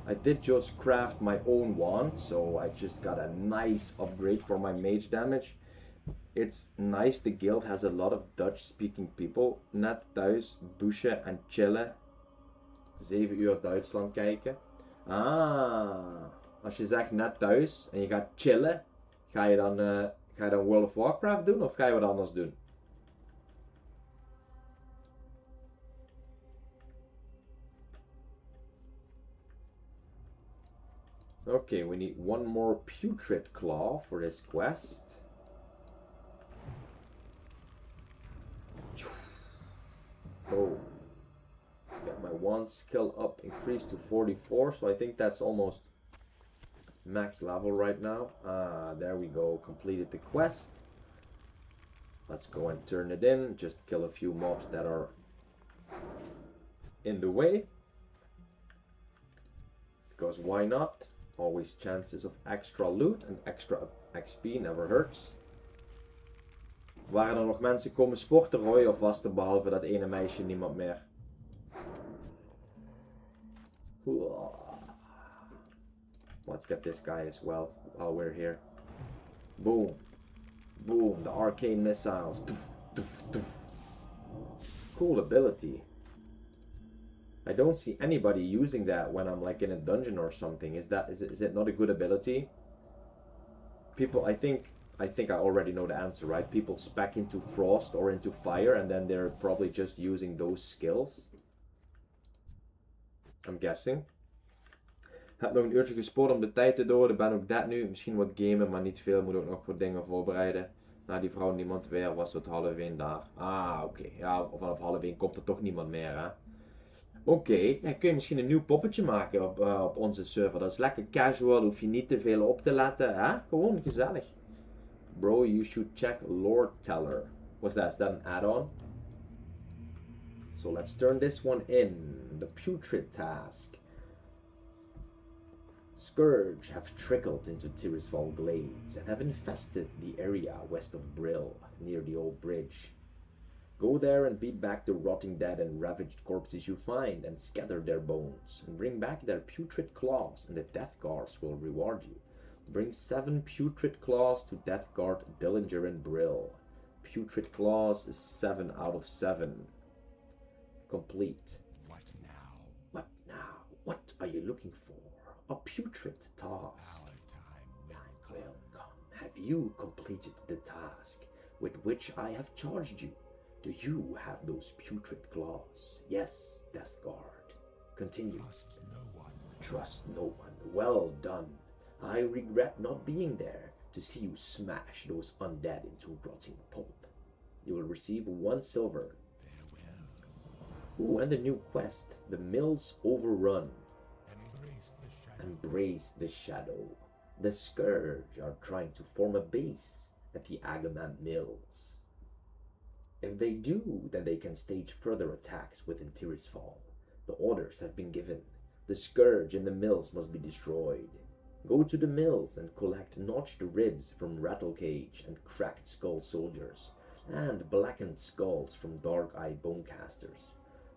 I did just craft my own wand, so I just got a nice upgrade for my mage damage. It's nice, the guild has a lot of Dutch-speaking people. Net thuis, douchen en chillen. 7 uur Duitsland kijken. Ah, als je zegt net thuis en je gaat chillen, ga je dan World of Warcraft doen of ga je wat anders doen? Okay, we need one more putrid claw for this quest. Oh, get my wand skill up increased to 44, so I think that's almost max level right now. There we go, completed the quest. Let's go and turn it in, just kill a few mobs that are in the way. Because why not? Always chances of extra loot and extra XP never hurts. Waren er nog mensen komen sporten, Roy, of was er behalve dat ene meisje niemand meer? Let's get this guy as well while we're here. Boom. Boom, the arcane missiles. Cool ability. I don't see anybody using that when I'm like in a dungeon or something. Is it not a good ability? People, I think I already know the answer, right? People spec into frost or into fire and then they're probably just using those skills. I'm guessing. Heb nog een uurtje gespoord om de tijd te doden. Ben ook dat nu. Misschien wat gamen, maar niet veel. Moet ook nog wat dingen voorbereiden. Na die vrouw niemand weer. Was tot 12:30 daar. Ah, oké. Ja, vanaf 12:30 komt er toch niemand meer, hè? Oké. Ja, kun je misschien een nieuw poppetje maken op onze server. Dat is lekker casual. Hoef je niet te veel op te letten, hè? Gewoon gezellig. Bro, you should check Lord Teller. What's that? Is that an add-on? So let's turn this one in. The putrid task. Scourge have trickled into Tirisfal glades and have infested the area west of Brill, near the old bridge. Go there and beat back the rotting dead and ravaged corpses you find, and scatter their bones, and bring back their putrid claws, and the Death Guards will reward you. Bring 7 putrid claws to Death Guard Dillinger and Brill. Putrid claws is 7 out of 7. Complete. What now? What now? What are you looking for? A putrid task. Our time will come. Have you completed the task with which I have charged you? Do you have those putrid claws? Yes, Death Guard. Continue. Trust no one. Trust no one. Well done. I regret not being there to see you smash those undead into rotting pulp. You will receive 1 silver. Farewell. Ooh, and a new quest. The Mills Overrun. Embrace the shadow. Embrace the shadow. The Scourge are trying to form a base at the Agamand Mills. If they do, then they can stage further attacks within Tirisfal. The orders have been given. The Scourge in the mills must be destroyed. Go to the mills and collect notched ribs from Rattlecage and cracked skull soldiers, and blackened skulls from dark-eye bonecasters.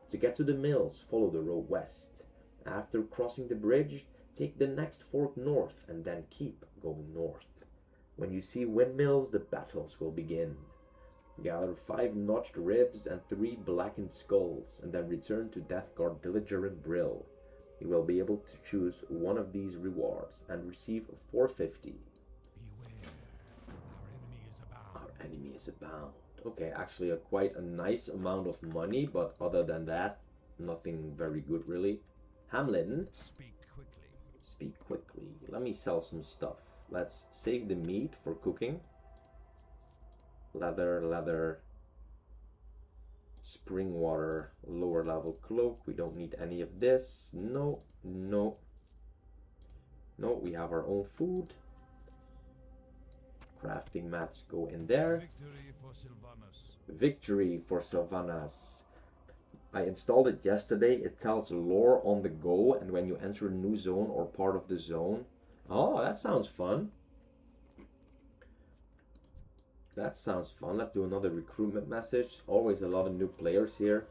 To get to the mills, follow the road west. After crossing the bridge, take the next fork north and then keep going north. When you see windmills, the battles will begin. Gather 5 notched ribs and 3 blackened skulls, and then return to Deathguard Belligerent Brill. You will be able to choose one of these rewards and receive 450. Beware, Our enemy is abound. Okay, actually quite a nice amount of money, but other than that, nothing very good really. Hamlin. Speak quickly. Speak quickly. Let me sell some stuff. Let's save the meat for cooking. Leather, spring water, lower level cloak. We don't need any of this. No, we have our own food. Crafting mats go in there. Victory for Sylvanas. Victory for Sylvanas. I installed it yesterday. It tells lore on the go, and when you enter a new zone or part of the zone. Oh, that sounds fun. That sounds fun. Let's do another recruitment message. Always a lot of new players here.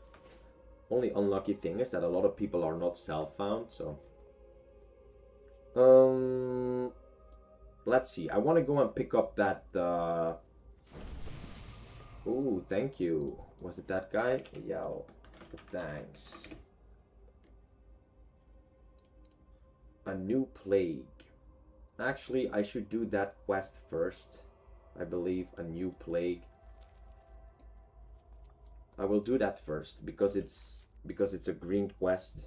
Only unlucky thing is that a lot of people are not self-found, so... Let's see. I want to go and pick up that... Ooh, thank you. Was it that guy? Yeah, thanks. A new plague. Actually, I should do that quest first. I believe a new plague. I will do that first because it's a green quest.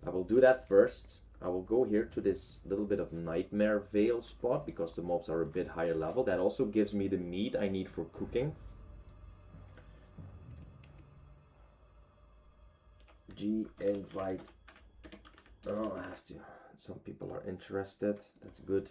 I will do that first. I will go here to this little bit of Nightmare Vale spot because the mobs are a bit higher level. That also gives me the meat I need for cooking. G invite. Oh, I have to. Some people are interested. That's good.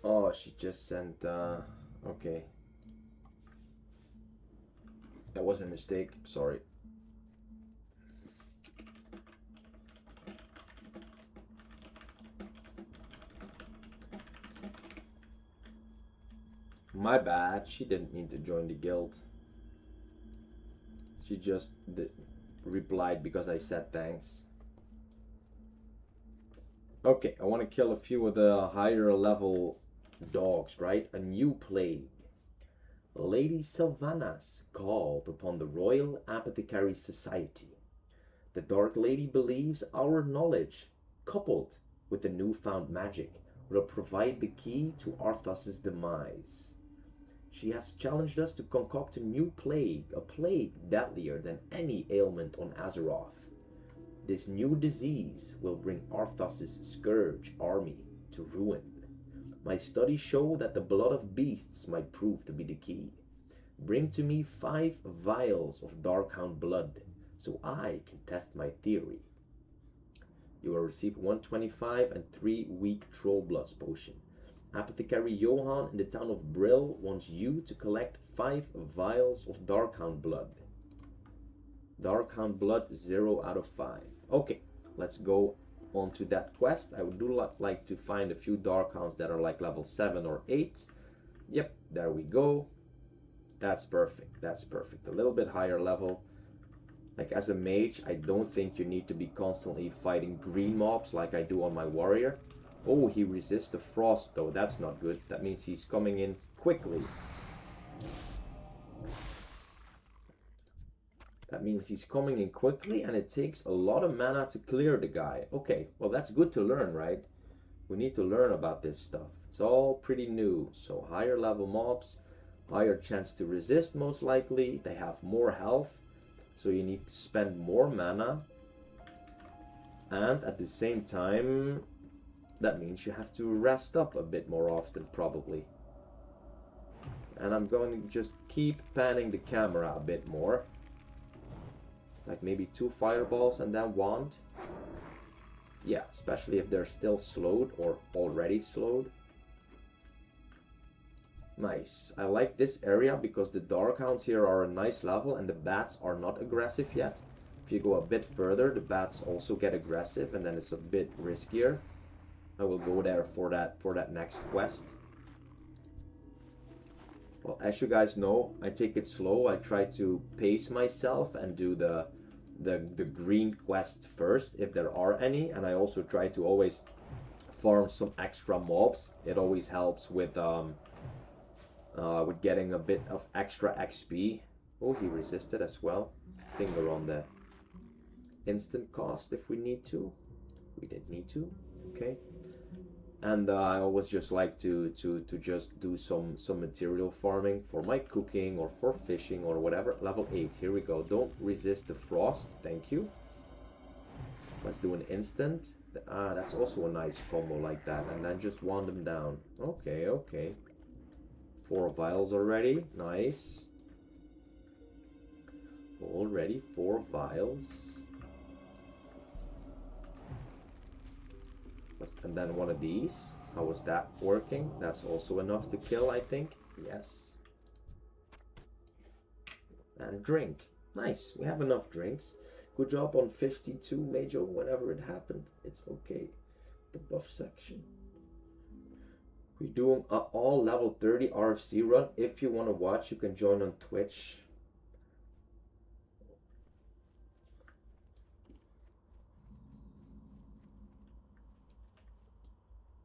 Oh, she just sent, okay. That was a mistake, sorry. My bad, she didn't mean to join the guild. She just replied because I said thanks. Okay, I want to kill a few of the higher level dogs, right? A new plague. Lady Sylvanas called upon the Royal Apothecary Society. The Dark Lady believes our knowledge, coupled with the newfound magic, will provide the key to Arthas's demise. She has challenged us to concoct a new plague, a plague deadlier than any ailment on Azeroth. This new disease will bring Arthas's scourge army to ruin. My studies show that the blood of beasts might prove to be the key. Bring to me 5 vials of Darkhound blood, so I can test my theory. You will receive 125 and 3 weak Troll Bloods potion. Apothecary Johan in the town of Brill wants you to collect 5 vials of Darkhound blood. Darkhound blood 0 out of 5. Okay, let's go on to that quest. I would like to find a few Darkhounds that are like level 7 or 8. Yep, there we go. That's perfect, that's perfect. A little bit higher level. Like as a mage, I don't think you need to be constantly fighting green mobs like I do on my warrior. Oh, he resists the frost though, that's not good. That means he's coming in quickly. That means he's coming in quickly and it takes a lot of mana to clear the guy. Okay, well that's good to learn, right? We need to learn about this stuff. It's all pretty new. So higher level mobs, higher chance to resist most likely. They have more health, so you need to spend more mana. And at the same time, that means you have to rest up a bit more often probably. And I'm going to just keep panning the camera a bit more. Like maybe 2 fireballs and then wand. Yeah, especially if they're still slowed or already slowed. Nice. I like this area because the Darkhounds here are a nice level and the bats are not aggressive yet. If you go a bit further, the bats also get aggressive and then it's a bit riskier. I will go there for that next quest. Well, as you guys know, I take it slow. I try to pace myself and do the green quest first, if there are any, and I also try to always farm some extra mobs. It always helps with getting a bit of extra XP. Oh, he resisted as well. Finger on the instant cost if we need to. We did need to. Okay. And I always just like to just do some material farming for my cooking or for fishing or whatever. Level 8, here we go. Don't resist the frost, thank you. Let's do an instant. Ah, that's also a nice combo like that. And then just wand them down. Okay, okay. 4 vials already, nice. Already 4 vials. And then one of these. How was that working? That's also enough to kill, I think. Yes. And drink. Nice. We have enough drinks. Good job on 52, Major. Whenever it happened, it's okay. The buff section. We're doing an all level 30 RFC run. If you want to watch, you can join on Twitch.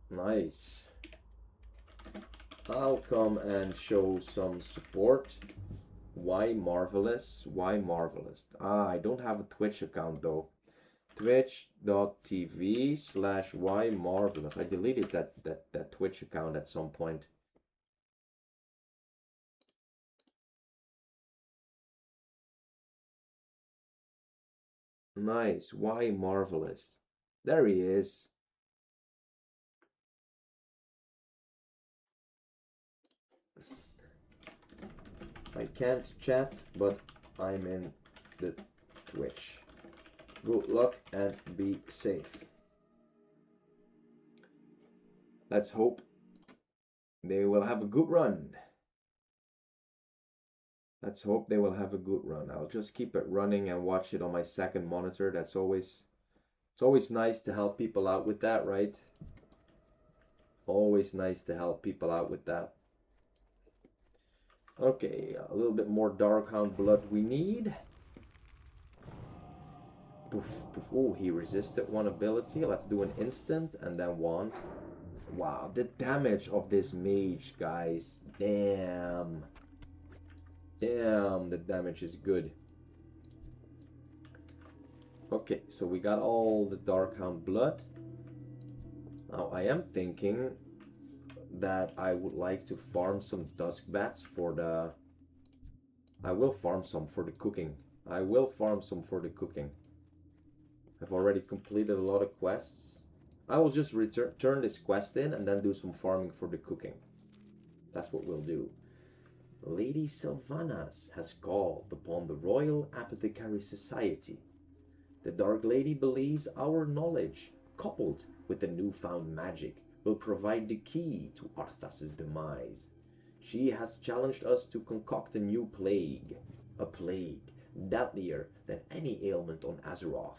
Nice. I'll come and show some support. Why marvelous? Why marvelous? Ah, I don't have a Twitch account though. Twitch.tv/why marvelous. I deleted that Twitch account at some point. Nice. Why marvelous? There he is. I can't chat, but I'm in the Twitch. Good luck and be safe. Let's hope they will have a good run. Let's hope they will have a good run. I'll just keep it running and watch it on my second monitor. It's always nice to help people out with that, right? Always nice to help people out with that. Okay, a little bit more Darkhound blood we need. Poof, poof. Oh, he resisted one ability. Let's do an instant and then wand. Wow, the damage of this mage, guys. Damn. Damn, the damage is good. Okay, so we got all the Darkhound blood. Now I am thinking that I would like to farm some dusk bats for the... I will farm some for the cooking. I will farm some for the cooking. I've already completed a lot of quests. I will just turn this quest in and then do some farming for the cooking. That's what we'll do. Lady Sylvanas has called upon the Royal Apothecary Society. The Dark Lady believes our knowledge, coupled with the newfound magic, will provide the key to Arthas's demise. She has challenged us to concoct a new plague. A plague deadlier than any ailment on Azeroth.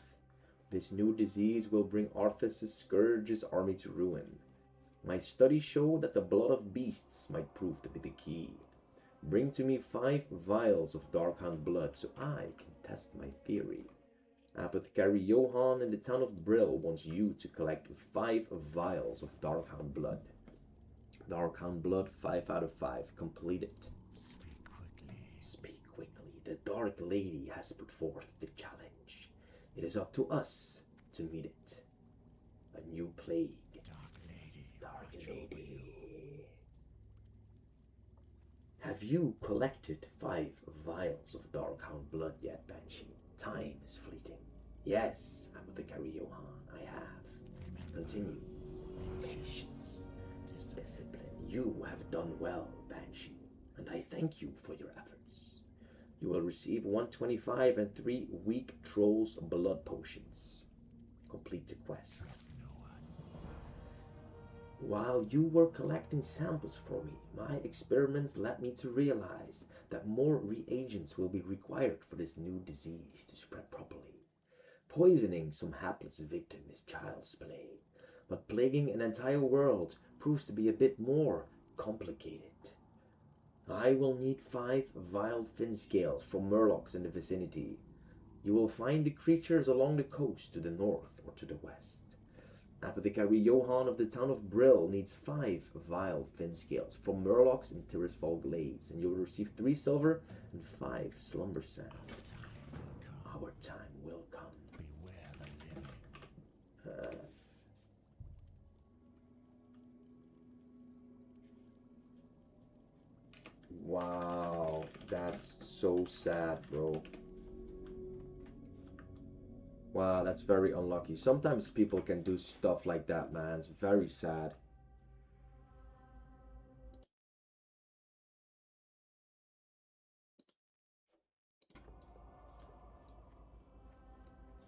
This new disease will bring Arthas's Scourge's army to ruin. My studies show that the blood of beasts might prove to be the key. Bring to me 5 vials of Darkhound blood so I can test my theory. Apothecary Johan in the town of Brill wants you to collect 5 vials of Darkhound blood. Darkhound blood 5 out of 5. Completed. Speak quickly. Speak quickly. The Dark Lady has put forth the challenge. It is up to us to meet it. A new plague. Dark Lady. Dark Lady. Have you collected 5 vials of Darkhound blood yet, Banshee? Time is fleeting. Yes, Apothecary Johan, I have. Continue. Patience. Discipline. You have done well, Banshee, and I thank you for your efforts. You will receive 125 and 3 weak Trolls blood potions. Complete the quest. Trust no one. While you were collecting samples for me, my experiments led me to realize that more reagents will be required for this new disease to spread properly. Poisoning some hapless victim is child's play, but plaguing an entire world proves to be a bit more complicated. I will need 5 wild fin scales from murlocs in the vicinity. You will find the creatures along the coast to the north or to the west. Apothecary Johann of the town of Brill needs 5 vile fin scales from murlocs in Tirisfal Glades, and you will receive 3 silver and 5 slumber sand. Our time will come. Beware the limit. Wow, that's so sad, bro. Wow, that's very unlucky. Sometimes people can do stuff like that, man. It's very sad.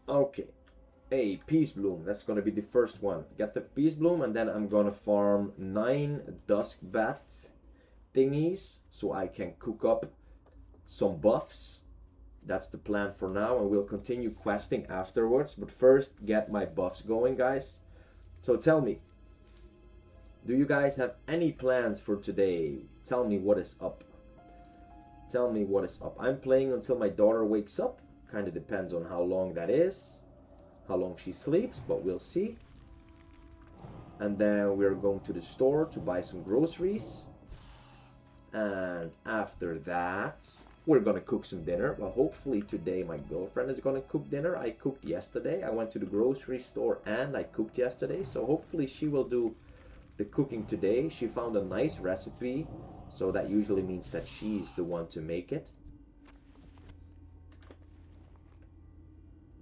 Okay. Hey, Peace Bloom. That's gonna be the first one. Get the Peace Bloom, and then I'm gonna farm 9 Dusk Bat thingies so I can cook up some buffs. That's the plan for now, and we'll continue questing afterwards. But first, get my buffs going, guys. So tell me, do you guys have any plans for today? Tell me what is up. Tell me what is up. I'm playing until my daughter wakes up. Kind of depends on how long that is, how long she sleeps, but we'll see. And then we're going to the store to buy some groceries. And after that, we're gonna cook some dinner. Well, hopefully today my girlfriend is gonna cook dinner. I cooked yesterday. I went to the grocery store and I cooked yesterday. So hopefully she will do the cooking today. She found a nice recipe. So that usually means that she's the one to make it.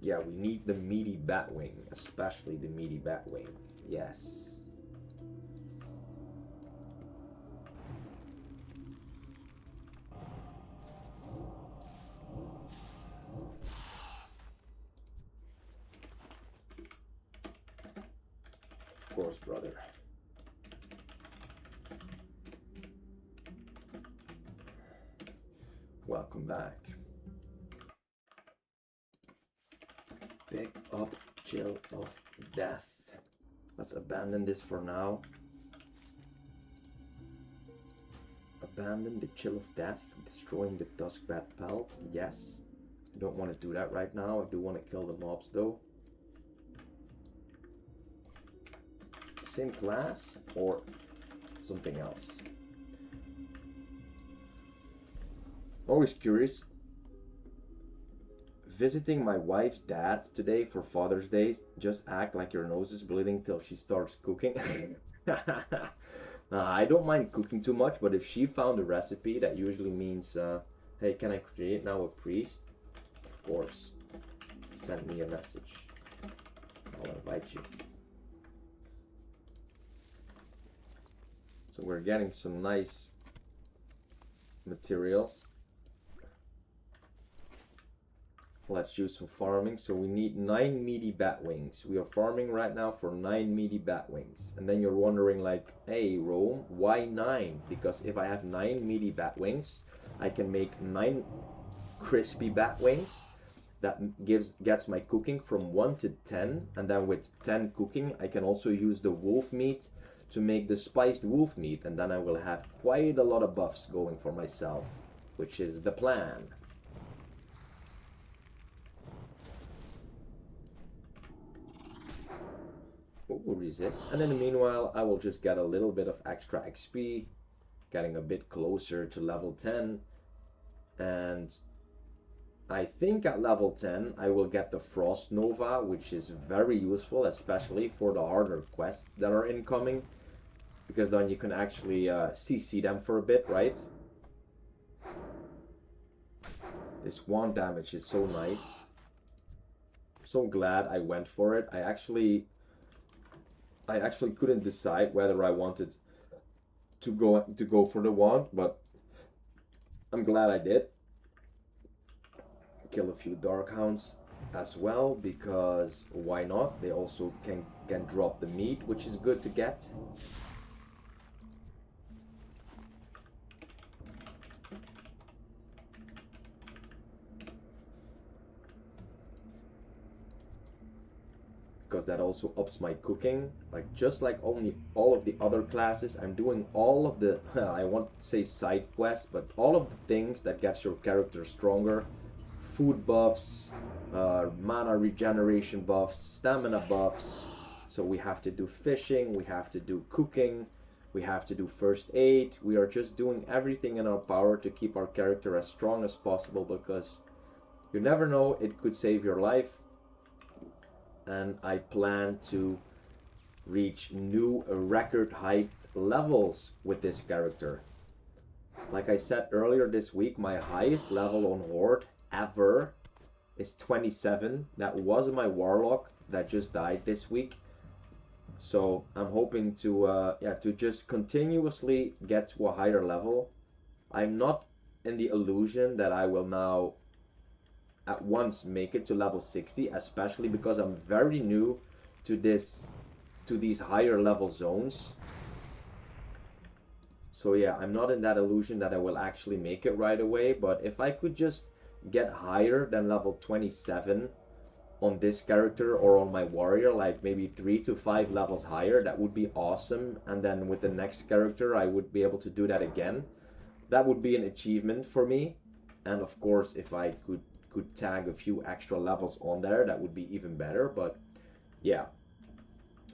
Yeah, we need the meaty batwing, especially the meaty batwing. Yes. Of course, brother. Welcome back. Pick up Chill of Death. Let's abandon this for now. Abandon the Chill of Death, destroying the Duskbat pelt. Yes. I don't want to do that right now. I do want to kill the mobs though. Same class or something else. Always curious. Visiting my wife's dad today for Father's Day. Just act like your nose is bleeding till she starts cooking. I don't mind cooking too much, but if she found a recipe, that usually means, hey, can I create now a priest? Of course. Send me a message. I'll invite you. So we're getting some nice materials. Let's do some farming. So we need 9 meaty bat wings. We are farming right now for 9 meaty bat wings. And then you're wondering like, hey Rome, why 9? Because if I have 9 meaty bat wings, I can make 9 crispy bat wings. That gets my cooking from 1 to 10. And then with 10 cooking, I can also use the wolf meat to make the spiced wolf meat. And then I will have quite a lot of buffs going for myself, which is the plan. Ooh, resist. And in the meanwhile, I will just get a little bit of extra XP, getting a bit closer to level 10. And I think at level 10, I will get the Frost Nova, which is very useful, especially for the harder quests that are incoming. Because then you can actually CC them for a bit, right? This wand damage is so nice. So glad I went for it. I actually couldn't decide whether I wanted to go for the wand, but I'm glad I did. Kill a few Dark Hounds as well, because why not? They also can drop the meat, which is good to get. because that also ups my cooking. Like just like only all of the other classes, I'm doing all of the I won't say side quests, but all of the things that gets your character stronger. Food buffs, mana regeneration buffs, stamina buffs. So we have to do fishing, we have to do cooking, we have to do first aid. We are just doing everything in our power to keep our character as strong as possible, because you never know, it could save your life. And I plan to reach new record height levels with this character. Like I said earlier this week, my highest level on Horde ever is 27. That was my Warlock that just died this week. So I'm hoping to to just continuously get to a higher level. I'm not in the illusion that I will now at once make it to level 60, especially because I'm very new to these higher level zones. So yeah, I'm not in that illusion that I will actually make it right away, but if I could just get higher than level 27 on this character or on my warrior, like maybe 3 to 5 levels higher, that would be awesome. And then with the next character I would be able to do that again. That would be an achievement for me. And of course, if I could tag a few extra levels on there, that would be even better. But yeah,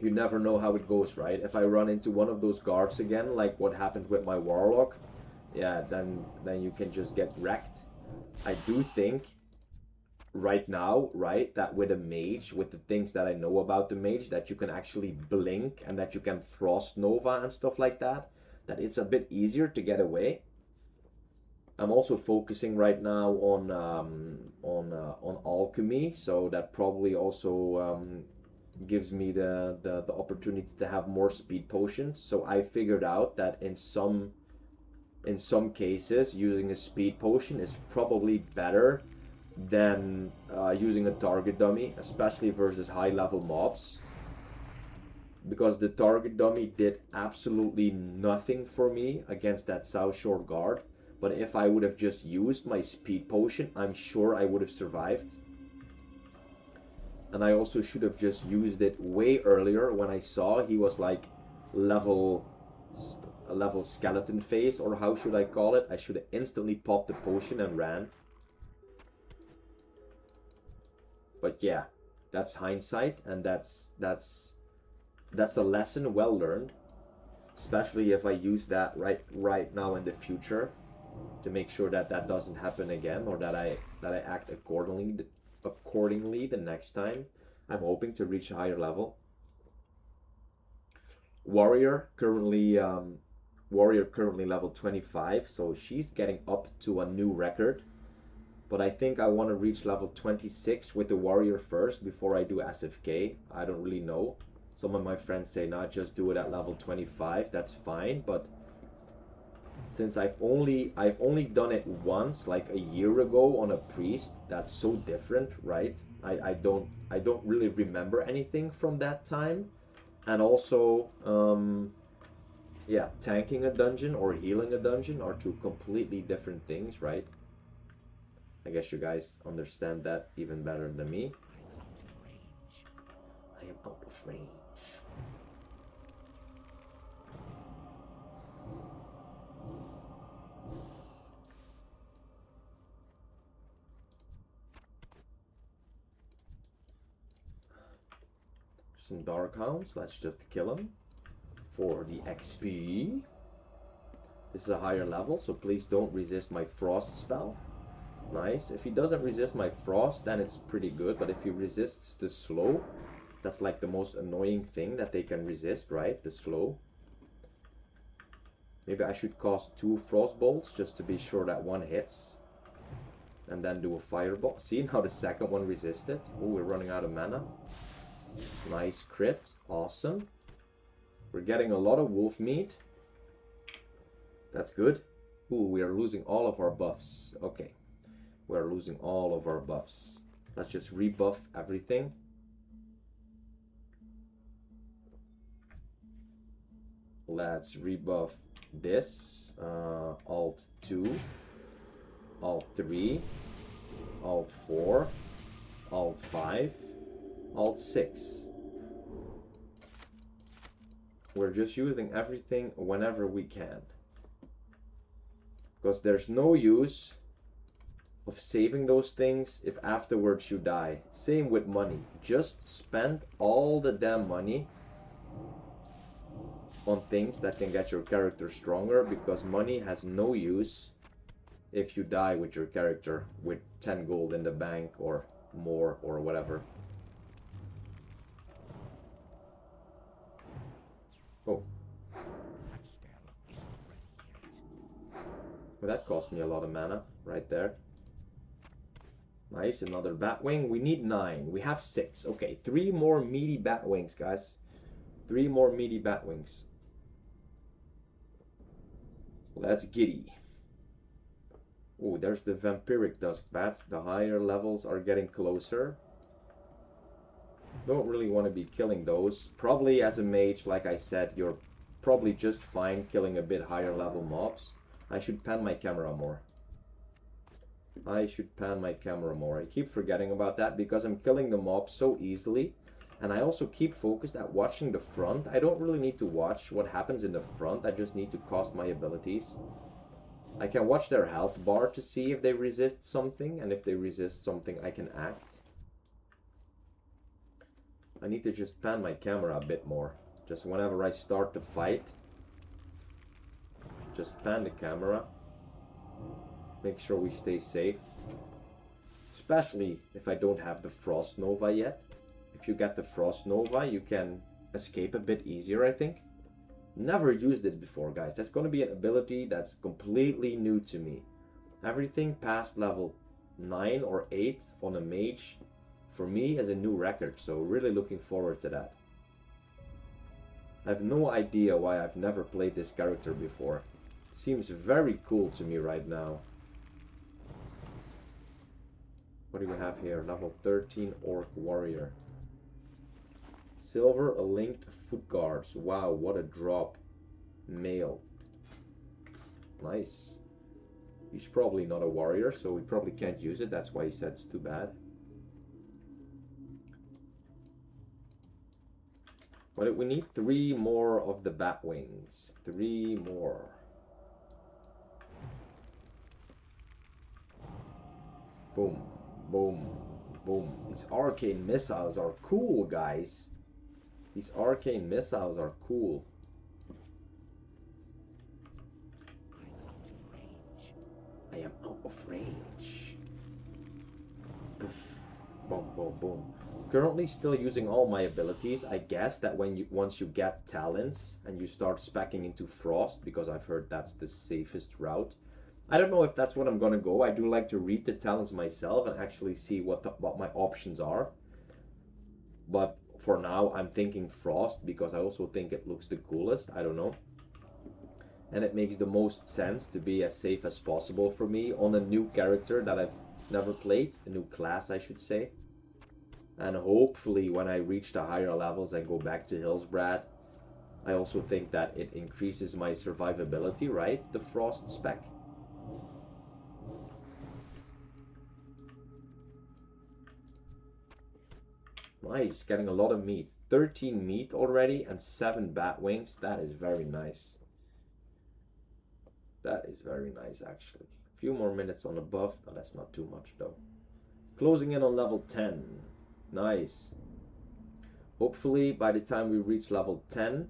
you never know how it goes, right? If I run into one of those guards again, like what happened with my warlock, yeah, then you can just get wrecked. I do think right now, right, that with a mage, with the things that I know about the mage, that you can actually blink and that you can frost nova and stuff like that, that it's a bit easier to get away. I'm also focusing right now on alchemy, so that probably also gives me the opportunity to have more speed potions. So I figured out that in some cases using a speed potion is probably better than using a target dummy, especially versus high level mobs, because the target dummy did absolutely nothing for me against that South Shore guard. But if I would have just used my speed potion, I'm sure I would have survived. And I also should have just used it way earlier when I saw he was like level skeleton phase, or how should I call it. I should have instantly popped the potion and ran. But yeah, that's hindsight, and that's a lesson well learned, especially if I use that right now in the future, to make sure that that doesn't happen again, or that I act accordingly the next time. I'm hoping to reach a higher level. Warrior currently level 25, so she's getting up to a new record. But I think I want to reach level 26 with the warrior first before I do SFK. I don't really know. Some of my friends say, nah, just do it at level 25. That's fine, but since I've only done it once, like a year ago on a priest, that's so different, right? I don't really remember anything from that time. And also, yeah, tanking a dungeon or healing a dungeon are two completely different things, right? I guess you guys understand that even better than me. I am out of range. Some dark hounds, let's just kill them for the XP. This is a higher level, so please don't resist my frost spell. Nice. If he doesn't resist my frost, then it's pretty good, but if he resists the slow, that's like the most annoying thing that they can resist, right? The slow. Maybe I should cast 2 frost bolts just to be sure that one hits, and then do a fireball. See, now the second one resisted. Oh, we're running out of mana. Nice crit. Awesome. We're getting a lot of wolf meat. That's good. Ooh, we are losing all of our buffs. Okay. We are losing all of our buffs. Let's just rebuff everything. Let's rebuff this. Alt 2. Alt 3. Alt 4. Alt 5. Alt 6. We're just using everything whenever we can. Because there's no use of saving those things if afterwards you die. Same with money. Just spend all the damn money on things that can get your character stronger, because money has no use if you die with your character with 10 gold in the bank or more or whatever. Oh. Well, that cost me a lot of mana right there. Nice, another Batwing. We need 9. We have 6. Okay, 3 more meaty Batwings, guys. 3 more meaty Batwings. Let's giddy. Oh, there's the Vampiric Dusk Bats. The higher levels are getting closer. Don't really want to be killing those. Probably as a mage, like I said, you're probably just fine killing a bit higher level mobs. I should pan my camera more. I should pan my camera more. I keep forgetting about that because I'm killing the mobs so easily. And I also keep focused at watching the front. I don't really need to watch what happens in the front. I just need to cast my abilities. I can watch their health bar to see if they resist something. And if they resist something, I can act. I need to just pan my camera a bit more. Just whenever I start the fight, just pan the camera. Make sure we stay safe. Especially if I don't have the Frost Nova yet. If you get the Frost Nova, you can escape a bit easier, I think. Never used it before, guys. That's going to be an ability that's completely new to me. Everything past level 9 or 8 on a mage, for me, is a new record. So really looking forward to that. I have no idea why I've never played this character before. It seems very cool to me right now. What do we have here? Level 13 Orc Warrior. Silver linked foot guards. Wow, what a drop. Male. Nice. He's probably not a warrior, so we probably can't use it. That's why he said it's too bad. But we need 3 more of the Batwings. 3 more. Boom. Boom. Boom. These arcane missiles are cool, guys. These arcane missiles are cool. I am out of range. Poof. Boom, boom, boom. Currently still using all my abilities. I guess that once you get talents and you start speccing into Frost, because I've heard that's the safest route. I don't know if that's what I'm gonna go. I do like to read the talents myself and actually see what my options are. But for now, I'm thinking Frost because I also think it looks the coolest. I don't know. And it makes the most sense to be as safe as possible for me on a new character that I've never played. A new class, I should say. And hopefully when I reach the higher levels and go back to Hillsbrad, I also think that it increases my survivability, right? The Frost spec. Nice, getting a lot of meat. 13 meat already and 7 Batwings. That is very nice. That is very nice, actually. A few more minutes on the buff. Oh, that's not too much, though. Closing in on level 10. Nice. Hopefully, by the time we reach level 10,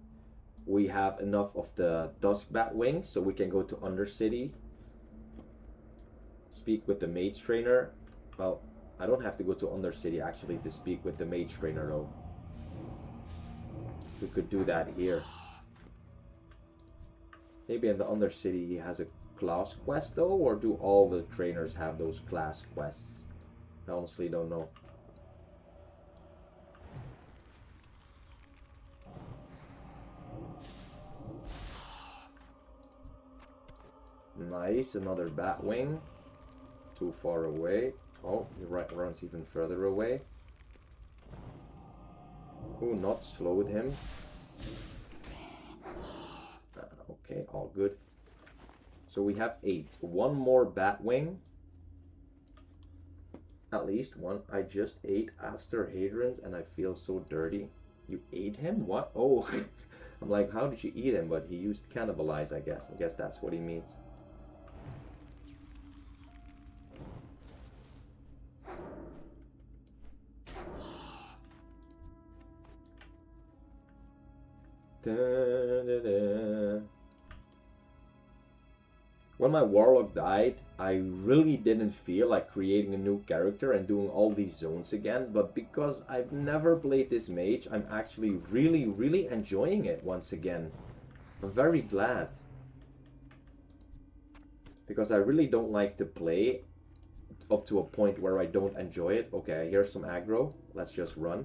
we have enough of the Dusk Batwings so we can go to Undercity. Speak with the Mage Trainer. Well, I don't have to go to Undercity actually to speak with the Mage Trainer though. We could do that here. Maybe in the Undercity he has a class quest though, or do all the trainers have those class quests? I honestly don't know. Nice, another Batwing. Too far away. Oh, he runs even further away. Oh, not slowed him. Okay, all good. So we have 8. One more Batwing. At least one. I just ate Aster Hadrons and I feel so dirty. You ate him? What? Oh, I'm like, how did you eat him? But he used cannibalize, I guess. I guess that's what he means. Da, da, da. When my warlock died, I really didn't feel like creating a new character and doing all these zones again, but because I've never played this mage, I'm actually really enjoying it once again. I'm very glad. Because I really don't like to play up to a point where I don't enjoy it. Okay, here's some aggro. Let's just run.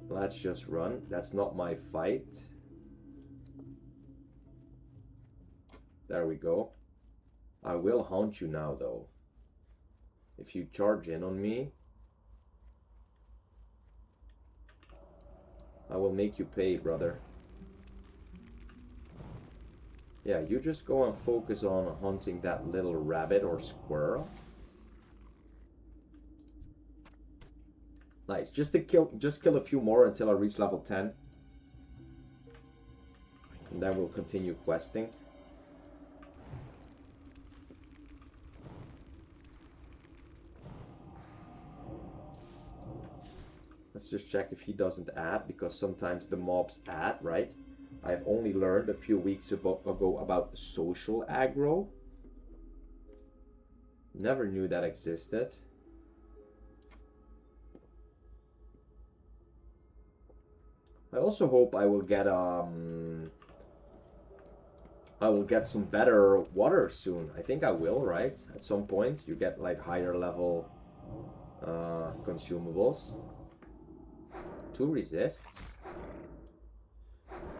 Let's just run. That's not my fight. There we go. I will haunt you now, though. If you charge in on me, I will make you pay, brother. Yeah, you just go and focus on hunting that little rabbit or squirrel. Nice. Just kill a few more until I reach level 10. And then we'll continue questing. Let's just check if he doesn't add, because sometimes the mobs add, right? I've only learned a few weeks ago about social aggro. Never knew that existed. I also hope I will get some better water soon. I think I will, right? At some point you get like higher level consumables. 2 resists.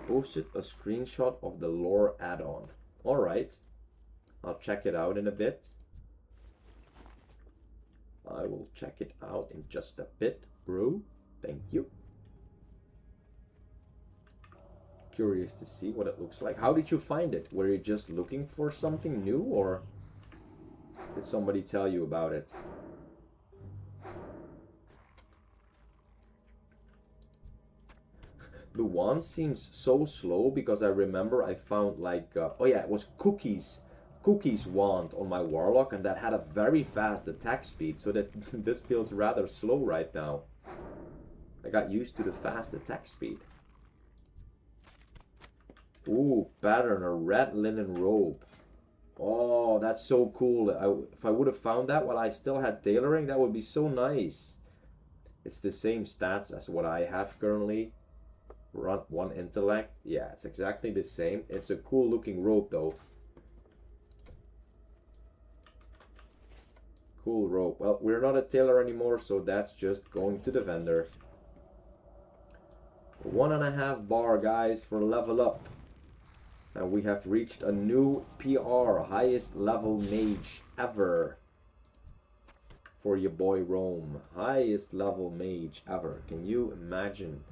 Posted a screenshot of the lore add-on. Alright. I'll check it out in a bit. I will check it out in just a bit, bro. Thank you. Curious to see what it looks like. How did you find it? Were you just looking for something new, or did somebody tell you about it? The wand seems so slow because I remember I found like oh yeah, it was Cookie's wand on my warlock, and that had a very fast attack speed, so that this feels rather slow right now. I got used to the fast attack speed. Ooh, pattern, a red linen robe. Oh, that's so cool. If I would have found that while I still had tailoring, that would be so nice. It's the same stats as what I have currently. Run 1 intellect. Yeah, it's exactly the same. It's a cool looking robe though. Cool robe. Well, we're not a tailor anymore, so that's just going to the vendor. 1.5 bar, guys, for level up. And we have reached a new PR, highest level mage ever. For your boy Rome. Highest level mage ever. Can you imagine?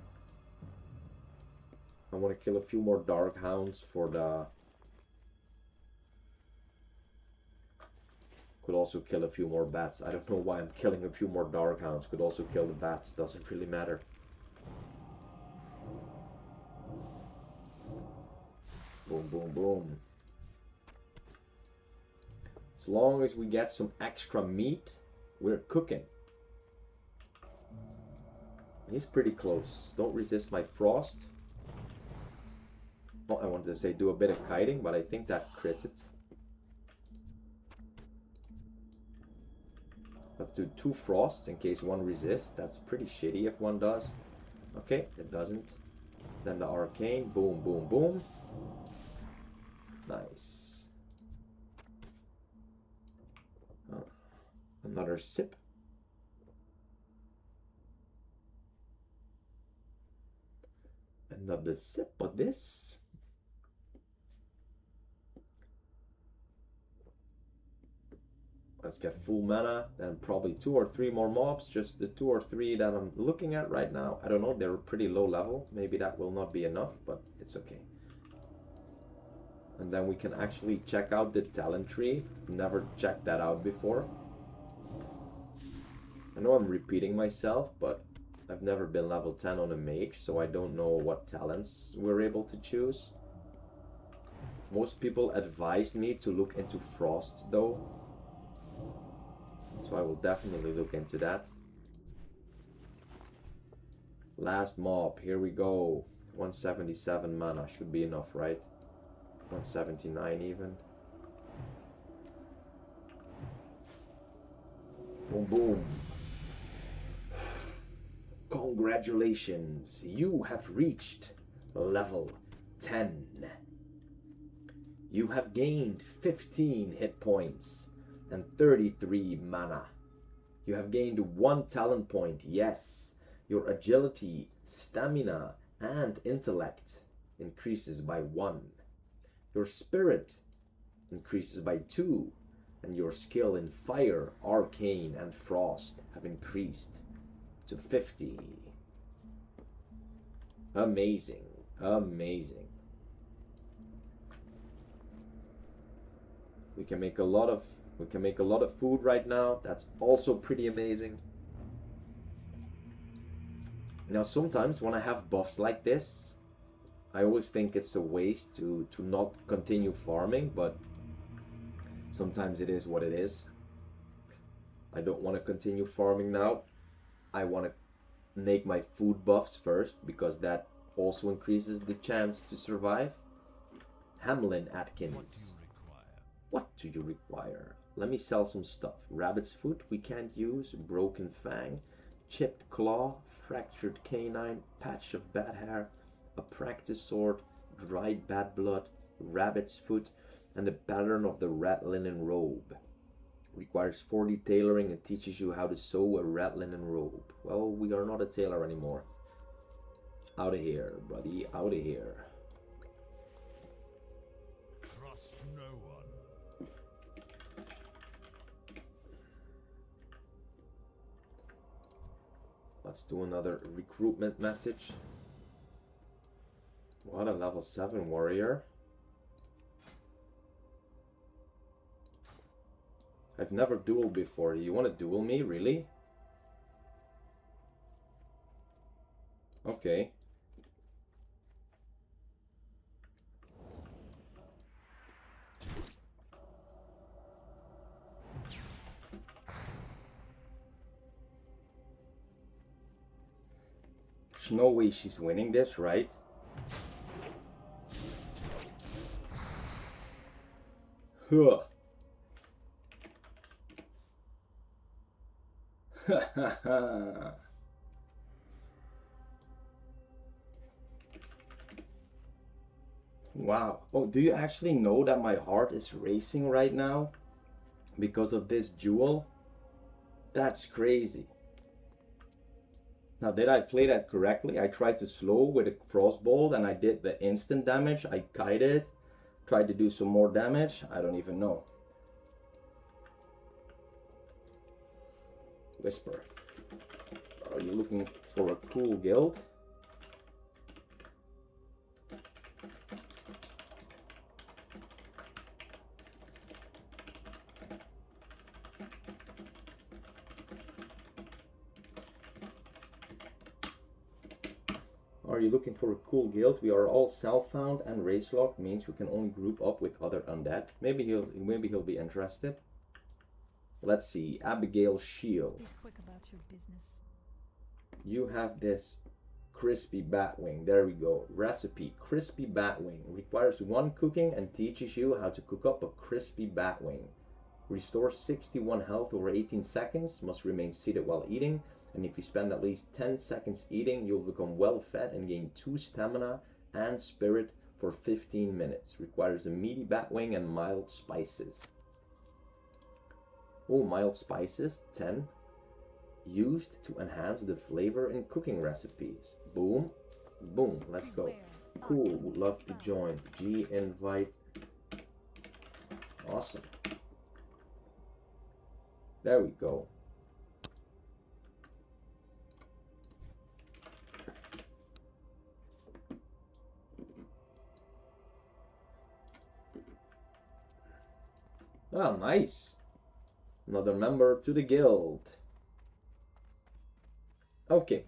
I want to kill a few more dark hounds for the... Could also kill a few more bats. I don't know why I'm killing a few more dark hounds. Could also kill the bats. Doesn't really matter. Boom, boom, boom. As long as we get some extra meat, we're cooking. He's pretty close. Don't resist my frost. Oh, I wanted to say do a bit of kiting, but I think that critted. Let's do 2 frosts in case one resists. That's pretty shitty if one does. Okay, it doesn't. Then the arcane. Boom, boom, boom. Nice. Oh, another sip. Another sip of this. Let's get full mana, then probably 2 or 3 more mobs, just the 2 or 3 that I'm looking at right now. I don't know, they're pretty low level. Maybe that will not be enough, but it's okay. And then we can actually check out the talent tree. Never checked that out before. I know I'm repeating myself, but I've never been level 10 on a mage, so I don't know what talents we're able to choose. Most people advised me to look into frost though, so I will definitely look into that. Last mob, here we go. 177 mana should be enough, right? 179 even. Boom boom. Congratulations, you have reached level 10. You have gained 15 hit points and 33 mana. You have gained 1 talent point, yes. Your agility, stamina, and intellect increases by 1. Your spirit increases by 2. And your skill in fire, arcane, and frost have increased to 50. Amazing, amazing. We can make a lot of food right now. That's also pretty amazing. Now sometimes when I have buffs like this, I always think it's a waste to not continue farming, but sometimes it is what it is. I don't want to continue farming now. I want to make my food buffs first, because that also increases the chance to survive. Hamlin Atkins. What do you require? Let me sell some stuff. Rabbit's foot we can't use. Broken fang. Chipped claw. Fractured canine. Patch of bad hair. A practice sword. Dried bad blood. Rabbit's foot. And the pattern of the red linen robe. Requires 40 tailoring and teaches you how to sew a red linen robe. Well, we are not a tailor anymore. Out of here, buddy. Out of here. Trust no one. Let's do another recruitment message. What a level 7 warrior. I've never dueled before. You want to duel me? Really? Okay. There's no way she's winning this, right? Huh. Wow. Oh, do you actually know that my heart is racing right now because of this duel? That's crazy. Now, did I play that correctly? I tried to slow with a crossbow and I did the instant damage. I kited, tried to do some more damage. I don't even know. Whisper. Are you looking for a cool guild? Are you looking for a cool guild? We are all self-found and race locked, means we can only group up with other undead. Maybe he'll be interested. Let's see, Abigail Shield. Be quick about your business. You have this crispy batwing. There we go. Recipe, crispy batwing. Requires 1 cooking and teaches you how to cook up a crispy batwing. Restores 61 health over 18 seconds. Must remain seated while eating. And if you spend at least 10 seconds eating, you'll become well fed and gain 2 stamina and spirit for 15 minutes. Requires a meaty batwing and mild spices. Oh, mild spices, 10. Used to enhance the flavor in cooking recipes. Boom, boom, let's go. Cool, would love to join. G invite. Awesome. There we go. Oh, nice. Another member to the guild. Okay,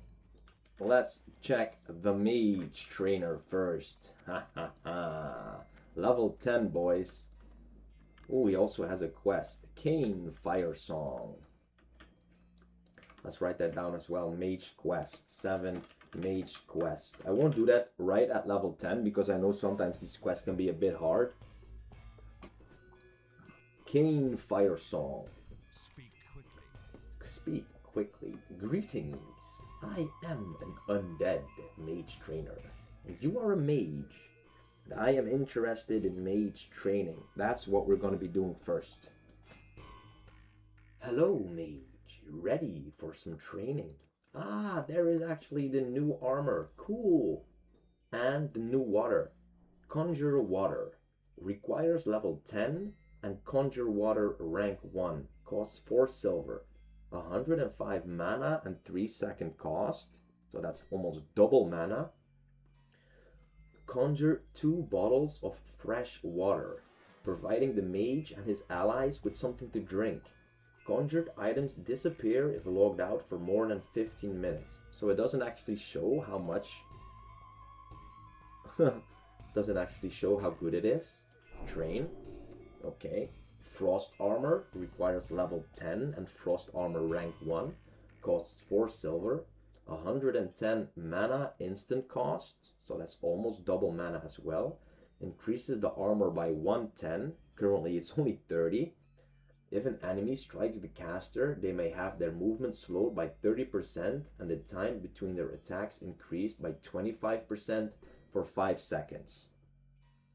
let's check the Mage trainer first. Ha ha ha. Level 10, boys. Ooh, he also has a quest. Cain Fire Song. Let's write that down as well. Mage quest. 7 Mage quest. I won't do that right at level 10 because I know sometimes these quests can be a bit hard. Cain Fire Song. Speak quickly. Speak quickly. Greetings. I am an undead mage trainer, and you are a mage. And I am interested in mage training. That's what we're going to be doing first. Hello, mage. Ready for some training? Ah, there is actually the new armor. Cool. And the new water. Conjure water. Requires level 10 and conjure water rank 1. Costs 4 silver. 105 mana and 3-second cost. So that's almost double mana. Conjure 2 bottles of fresh water, providing the mage and his allies with something to drink. Conjured items disappear if logged out for more than 15 minutes. So it doesn't actually show how much. Doesn't actually show how good it is. Train. Okay. Frost armor requires level 10 and frost armor rank 1. Costs 4 silver. 110 mana instant cost. So that's almost double mana as well. Increases the armor by 110. Currently it's only 30. If an enemy strikes the caster, they may have their movement slowed by 30% and the time between their attacks increased by 25% for 5 seconds.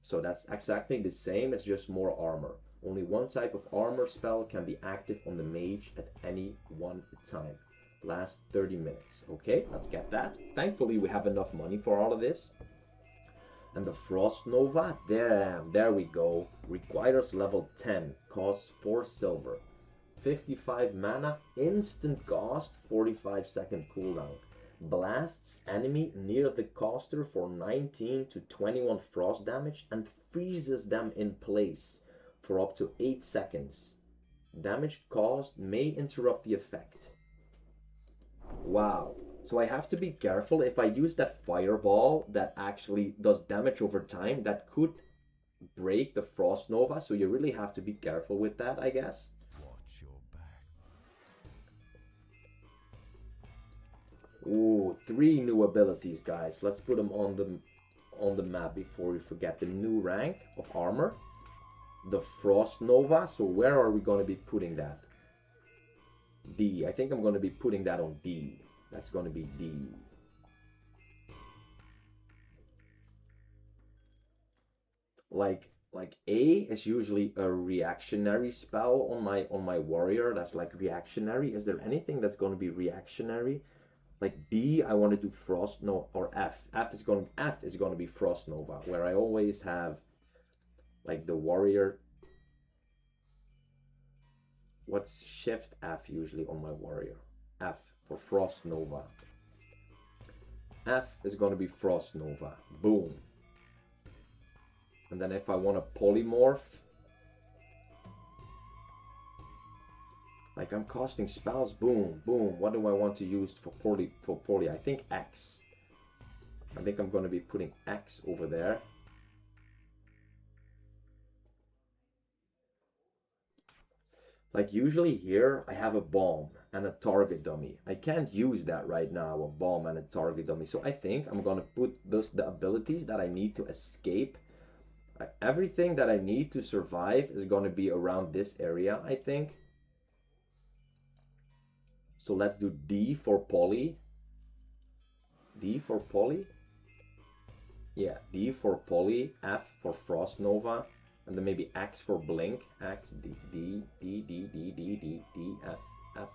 So that's exactly the same, it's just more armor. Only one type of armor spell can be active on the mage at any one time. Last 30 minutes. Okay, let's get that. Thankfully we have enough money for all of this. And the Frost Nova, there we go. Requires level 10, costs 4 silver. 55 mana, instant cost, 45-second cooldown. Blasts enemy near the caster for 19 to 21 frost damage and freezes them in place for up to 8 seconds. Damage caused may interrupt the effect. Wow. So I have to be careful if I use that fireball that actually does damage over time. That could break the Frost Nova, so you really have to be careful with that, I guess. Watch your back. Ooh, 3 new abilities, guys. Let's put them on the map before we forget. The new rank of armor. The Frost Nova. So where are we going to be putting that? D. I think I'm going to be putting that on D. That's going to be D. Like A is usually a reactionary spell on my warrior. That's like reactionary. Is there anything that's going to be reactionary? Like D, I want to do Frost Nova, or F. F is going to be Frost Nova, where I always have like the warrior. What's Shift F usually on my warrior? F for Frost Nova. F is going to be Frost Nova. Boom. And then if I want to polymorph, like I'm casting spells, boom, boom. What do I want to use for poly? I think X. I think I'm going to be putting X over there. Like usually here I have a bomb and a target dummy. I can't use that right now, a bomb and a target dummy. So I think I'm gonna put the abilities that I need to escape. Everything that I need to survive is gonna be around this area, I think. So let's do D for poly. D for poly? Yeah, D for poly, F for Frost Nova. And then maybe X for blink. X, D, D, D, D, D, D, D, D, F, F.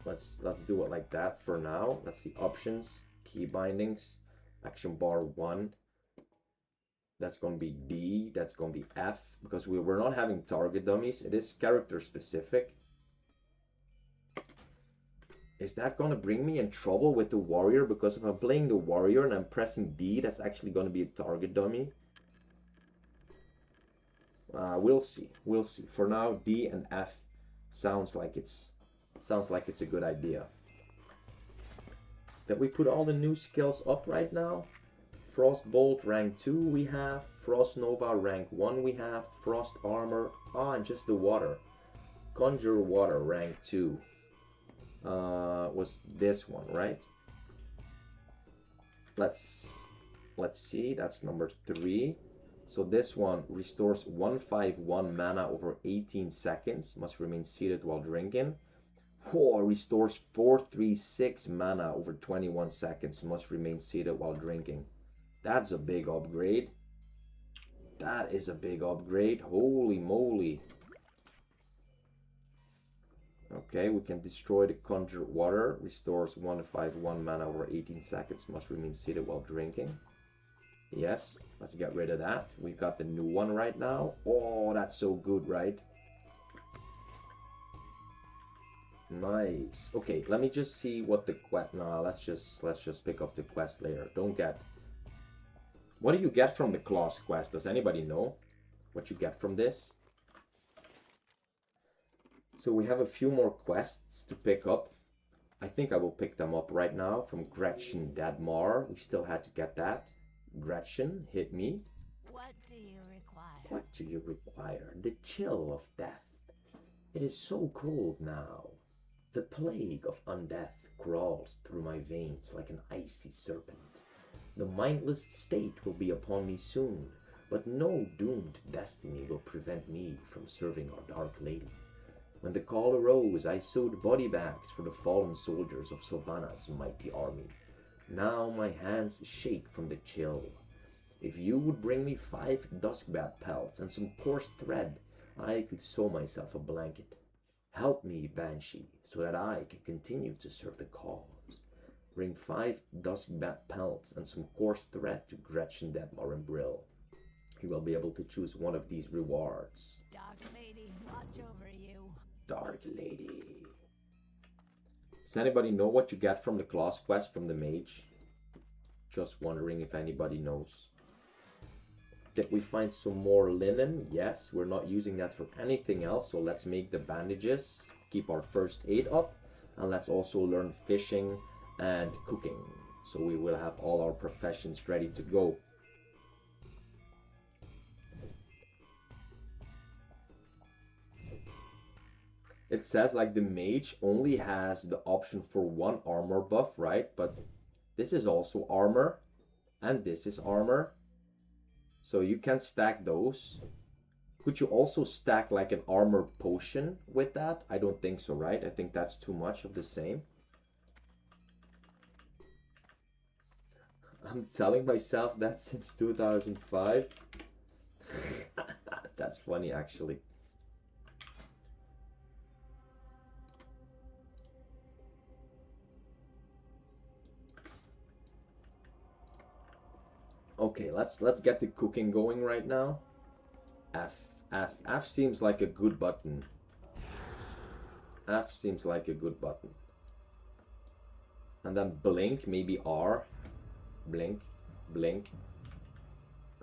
Let's do it like that for now. Let's see options, key bindings, action bar 1. That's going to be D. That's going to be F because we're not having target dummies. It is character specific. Is that going to bring me in trouble with the warrior? Because if I'm playing the warrior and I'm pressing D, that's actually going to be a target dummy. We'll see. We'll see. For now, D and F sounds like it's a good idea. That we put all the new skills up right now. Frostbolt rank 2 we have. Frost Nova rank 1 we have. Frost Armor. And just the water. Conjure Water rank 2. Was this one, right? Let's see. That's number 3. So this one restores 151 mana over 18 seconds. Must remain seated while drinking. Restores 436 mana over 21 seconds. Must remain seated while drinking. That's a big upgrade. That is a big upgrade. Holy moly. Okay, we can destroy the Conjure Water. Restores 151 mana over 18 seconds. Must remain seated while drinking. Yes, let's get rid of that. We've got the new one right now. Oh, that's so good, right? Nice. Okay, let me just see what the quest. No, let's just pick up the quest later. Don't get. What do you get from the Claws quest? Does anybody know what you get from this? So we have a few more quests to pick up. I think I will pick them up right now from Gretchen Dadmar. We still had to get that. Gretchen, hit me. What do you require? What do you require? The chill of death. It is so cold now. The plague of undeath crawls through my veins like an icy serpent. The mindless state will be upon me soon, but no doomed destiny will prevent me from serving our Dark Lady. When the call arose, I sewed body bags for the fallen soldiers of Sylvanas' mighty army. Now my hands shake from the chill. If you would bring me 5 duskbat pelts and some coarse thread, I could sew myself a blanket. Help me, Banshee, so that I can continue to serve the cause. Bring 5 duskbat pelts and some coarse thread to Gretchen Detmar and Brill. You will be able to choose one of these rewards. Dark Lady, watch over you. Dark Lady. Does anybody know what you get from the Claws quest from the Mage? Just wondering if anybody knows. Did we find some more linen? Yes, we're not using that for anything else, so let's make the bandages, keep our first aid up, and let's also learn fishing and cooking. So we will have all our professions ready to go. It says like the Mage only has the option for 1 armor buff, right? But this is also armor, and this is armor. So you can stack those. Could you also stack like an armor potion with that? I don't think so, right? I think that's too much of the same. I'm telling myself that since 2005. That's funny, actually. Okay, let's get the cooking going right now. F seems like a good button. F seems like a good button. And then blink, maybe R. Blink, blink.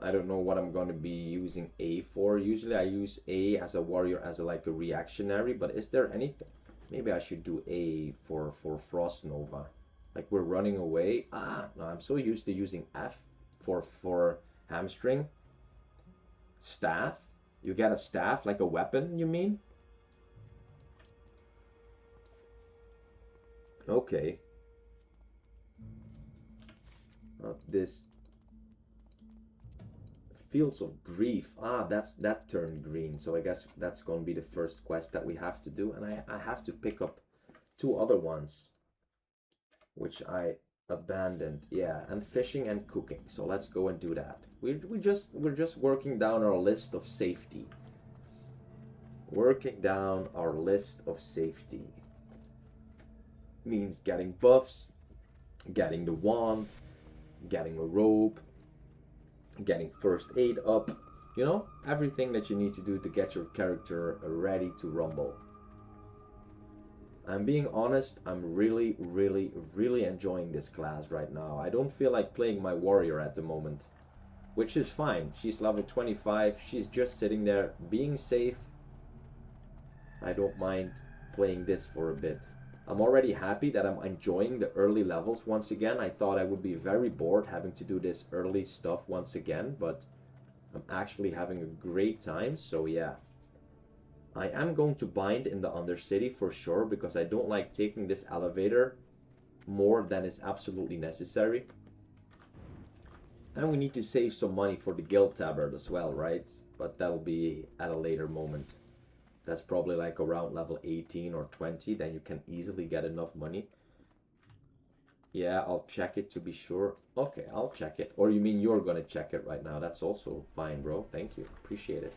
I don't know what I'm gonna be using A for. Usually I use A as a warrior as like a reactionary, but is there anything? Maybe I should do A for Frost Nova. Like we're running away. No, I'm so used to using F for hamstring. Staff? You get a staff like a weapon, you mean? Okay. This Fields of Grief. That turned green. So I guess that's gonna be the first quest that we have to do, and I have to pick up 2 other ones, which I abandoned. Yeah, and fishing and cooking. So let's go and do that. We're just working down our list of safety. Working down our list of safety means getting buffs, getting the wand, getting a robe, getting first aid up, you know, everything that you need to do to get your character ready to rumble. I'm being honest, I'm really enjoying this class right now. I don't feel like playing my warrior at the moment. which is fine. She's level 25. She's just sitting there being safe. I don't mind playing this for a bit. I'm already happy that I'm enjoying the early levels once again. I thought I would be very bored having to do this early stuff once again, but I'm actually having a great time, so yeah. I am going to bind in the Undercity for sure, because I don't like taking this elevator more than is absolutely necessary. And we need to save some money for the guild tabard as well, right? But that'll be at a later moment. That's probably like around level 18 or 20, then you can easily get enough money. Yeah, I'll check it to be sure. Okay, I'll check it. Or you mean you're gonna check it right now? That's also fine, bro. Thank you. Appreciate it.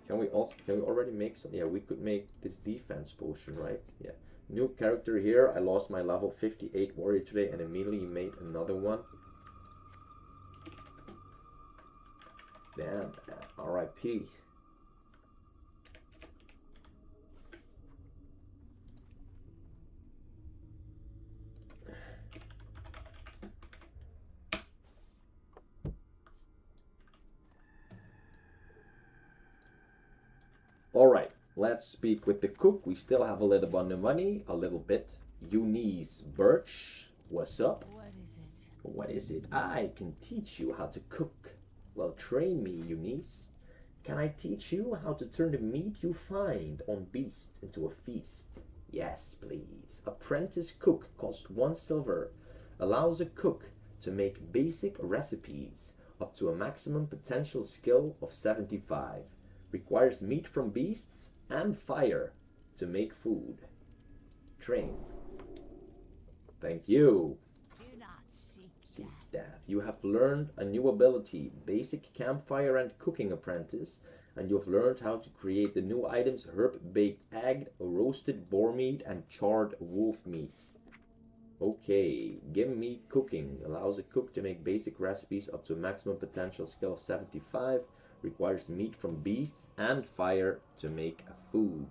Can we already make some? Yeah, we could make this defense potion, right? Yeah. New character here. I lost my level 58 warrior today and immediately made another one. Damn, RIP. Alright, let's speak with the cook. We still have a little bit of money, a little bit. Eunice Birch, what's up? What is it? What is it? I can teach you how to cook. Well, train me, Eunice. Can I teach you how to turn the meat you find on beasts into a feast? Yes, please. Apprentice cook costs 1 silver. Allows a cook to make basic recipes up to a maximum potential skill of 75. Requires meat from beasts and fire to make food. Train. Thank you. Do not seek Death. You have learned a new ability, basic campfire and cooking apprentice, and you have learned how to create the new items herb baked egg, roasted boar meat, and charred wolf meat. Okay, give me cooking. Allows a cook to make basic recipes up to a maximum potential skill of 75. Requires meat from beasts and fire to make a food.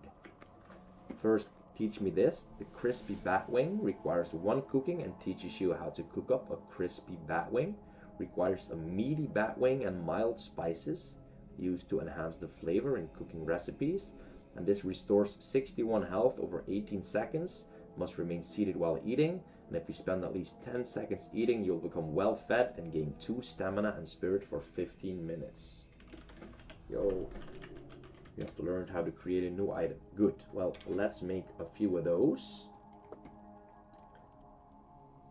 First, teach me this. The crispy batwing requires 1 cooking and teaches you how to cook up a crispy batwing. Requires a meaty batwing and mild spices used to enhance the flavor in cooking recipes. And this restores 61 health over 18 seconds. Must remain seated while eating. And if you spend at least 10 seconds eating, you'll become well fed and gain 2 stamina and spirit for 15 minutes. Yo, you have to learn how to create a new item. Good. Well, let's make a few of those.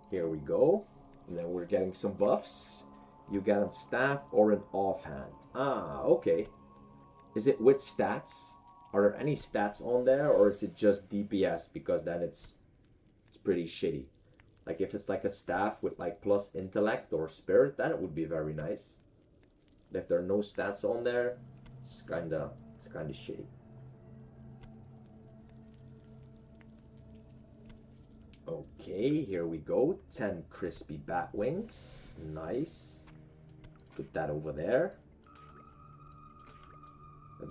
Here we go. And then we're getting some buffs. You get a staff or an offhand. Ah, okay. Is it with stats? Are there any stats on there, or is it just DPS? Because then it's pretty shitty. Like if it's like a staff with like plus intellect or spirit, then it would be very nice. If there are no stats on there, it's kinda shitty. Okay, here we go. 10 crispy bat wings. Nice. Put that over there.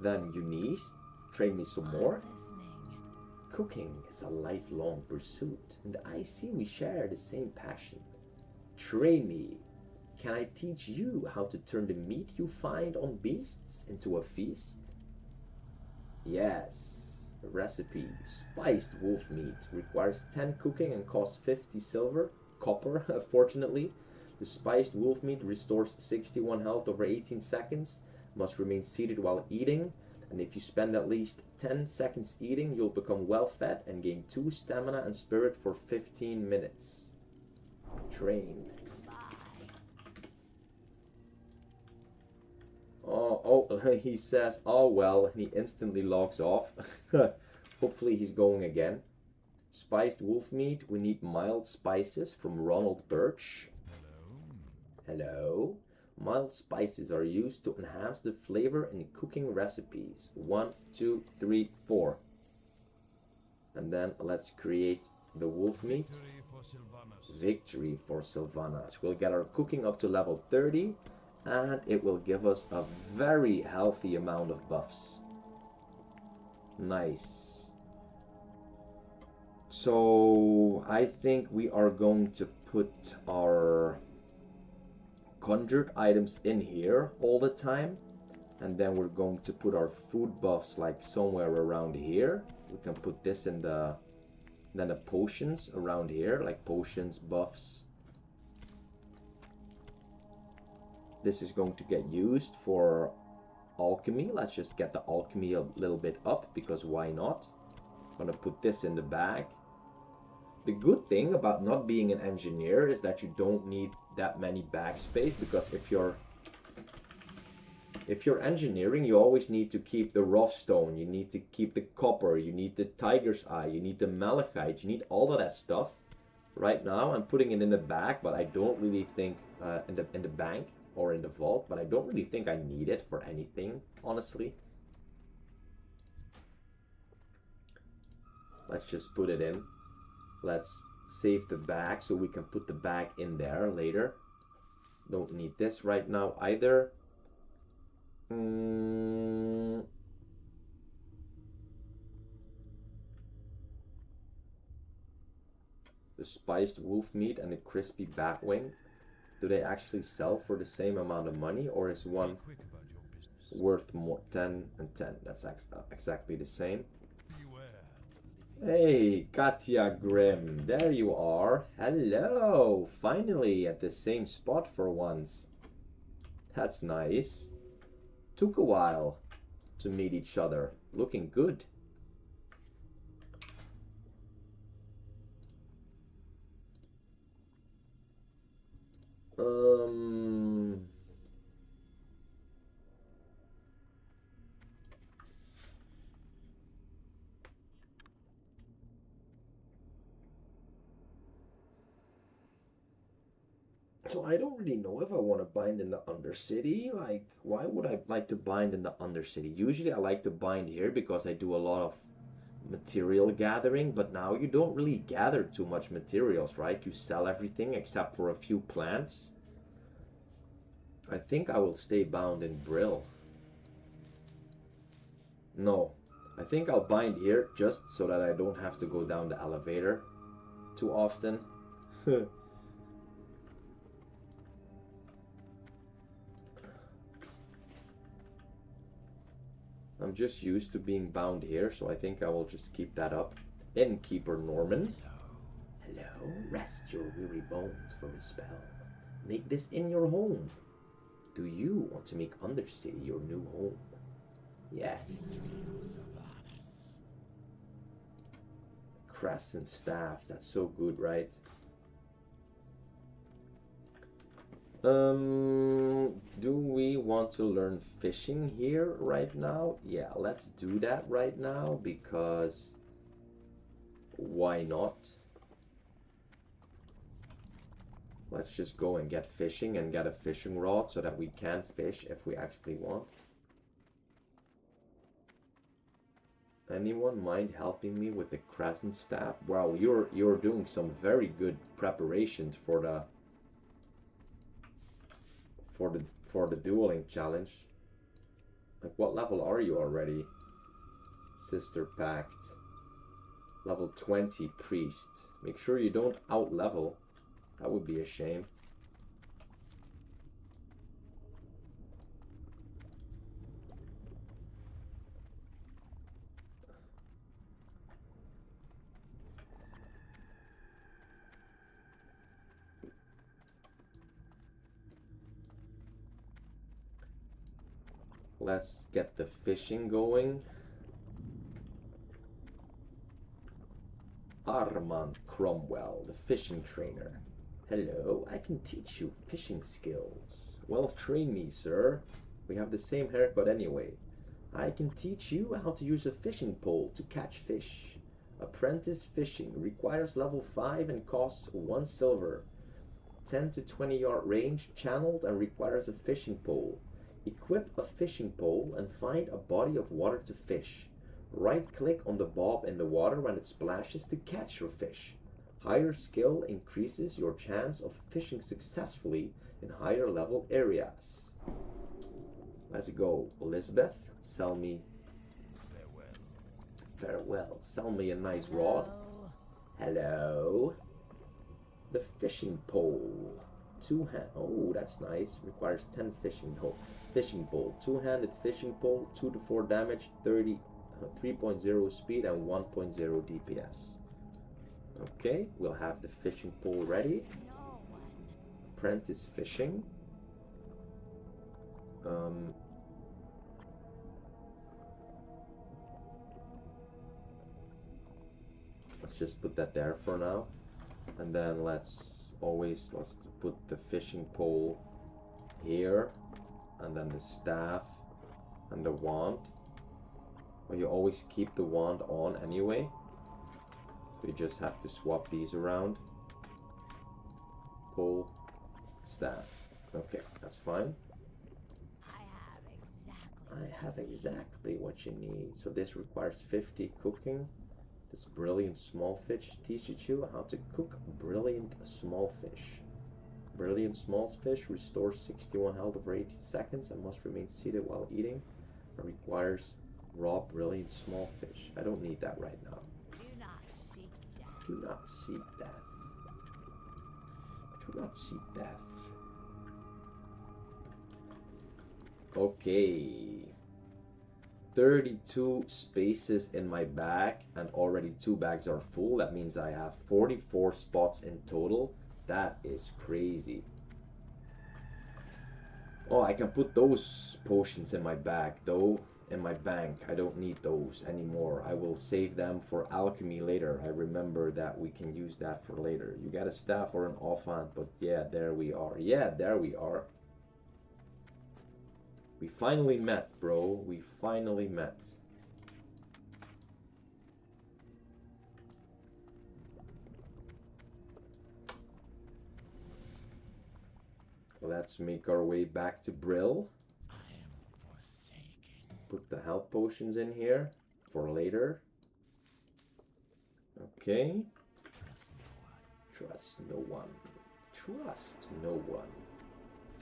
Then Eunice, train me some more. Cooking is a lifelong pursuit, and I see we share the same passion. Train me. Can I teach you how to turn the meat you find on beasts into a feast? Yes. Recipe. Spiced wolf meat. Requires 10 cooking and costs 50 silver. Copper, fortunately. The spiced wolf meat restores 61 health over 18 seconds. Must remain seated while eating. And if you spend at least 10 seconds eating, you'll become well fed and gain 2 stamina and spirit for 15 minutes. Train. Oh, he says, oh well, and he instantly logs off. Hopefully he's going again. Spiced wolf meat, we need mild spices from Ronald Birch. Hello. Mild spices are used to enhance the flavor in cooking recipes. 1, 2, 3, 4. And then let's create the wolf meat. Victory for Sylvanas. We'll get our cooking up to level 30. And it will give us a very healthy amount of buffs. Nice. So I think we are going to put our conjured items in here all the time, and then we're going to put our food buffs like somewhere around here. We can put this in the potions around here, like potions, buffs. This is going to get used for alchemy. Let's just get the alchemy a little bit up, because why not? I'm gonna put this in the bag. The good thing about not being an engineer is that you don't need that many bag space, because if you're engineering, you always need to keep the rough stone, you need to keep the copper, you need the tiger's eye, you need the malachite, you need all of that stuff. Right now I'm putting it in the bag, but I don't really think in the bank or in the vault, but I don't really think I need it for anything, honestly. Let's just put it in. Let's save the bag so we can put the bag in there later. Don't need this right now either. The spiced wolf meat and the crispy bat wing, do they actually sell for the same amount of money, or is one worth more? 10 and 10. That's exactly the same. Hey, Katya Grimm, there you are. Hello, finally at the same spot for once. That's nice. Took a while to meet each other. Looking good. So I don't really know if I want to bind in the Undercity. Like, why would I like to bind in the Undercity? Usually I like to bind here because I do a lot of material gathering, but now you don't really gather too much materials, right? You sell everything except for a few plants. I think I will stay bound in Brill. No, I think I'll bind here just so that I don't have to go down the elevator too often. I'm just used to being bound here, so I think I will just keep that up. Innkeeper Norman. Hello. Rest your weary bones from a spell. Make this in your home. Do you want to make Undercity your new home? Yes. Crescent staff. That's so good, right? Do we want to learn fishing here right now? Yeah, let's do that right now, because why not? Let's just go and get fishing and get a fishing rod so that we can fish if we actually want. Anyone mind helping me with the crescent staff? Wow, you're doing some very good preparations for the dueling challenge. Like, what level are you already? Sister Pact. Level 20 priest. Make sure you don't out level. That would be a shame. Let's get the fishing going. Armand Cromwell, the fishing trainer. Hello, I can teach you fishing skills. Well, train me, sir. We have the same haircut anyway. I can teach you how to use a fishing pole to catch fish. Apprentice fishing requires level 5 and costs 1 silver. 10 to 20 yard range, channeled, and requires a fishing pole. Equip a fishing pole and find a body of water to fish. Right-click on the bob in the water when it splashes to catch your fish. Higher skill increases your chance of fishing successfully in higher level areas. Let's go, Elizabeth. Sell me... Farewell. Sell me a nice rod. Hello. The fishing pole. Two-hand. Oh, that's nice. Requires 10 fishing pole. Two-handed fishing pole. 2 to 4 damage. 3.0 speed and 1.0 DPS. Okay, we'll have the fishing pole ready. No one. Apprentice fishing. Let's just put that there for now, and then let's put the fishing pole here, and then the staff and the wand. Well, you always keep the wand on anyway, so you just have to swap these around. Pole, staff. Okay, that's fine. I have exactly what you need. So this requires 50 cooking. This brilliant small fish teaches you how to cook brilliant small fish. Brilliant small fish restores 61 health over 18 seconds and must remain seated while eating. It requires raw brilliant small fish. I don't need that right now. Do not seek death. Do not seek death. Do not seek death. Okay. 32 spaces in my bag, and already 2 bags are full. That means I have 44 spots in total. That is crazy. Oh, I can put those potions in my bag though, in my bank. I don't need those anymore. I will save them for alchemy later. I remember that we can use that for later. You got a staff or an offhand, but yeah, there we are. Yeah, there we are. We finally met, bro. We finally met. Let's make our way back to Brill. I am forsaken. Put the health potions in here for later. Okay. Trust no one. Trust no one. Trust no one.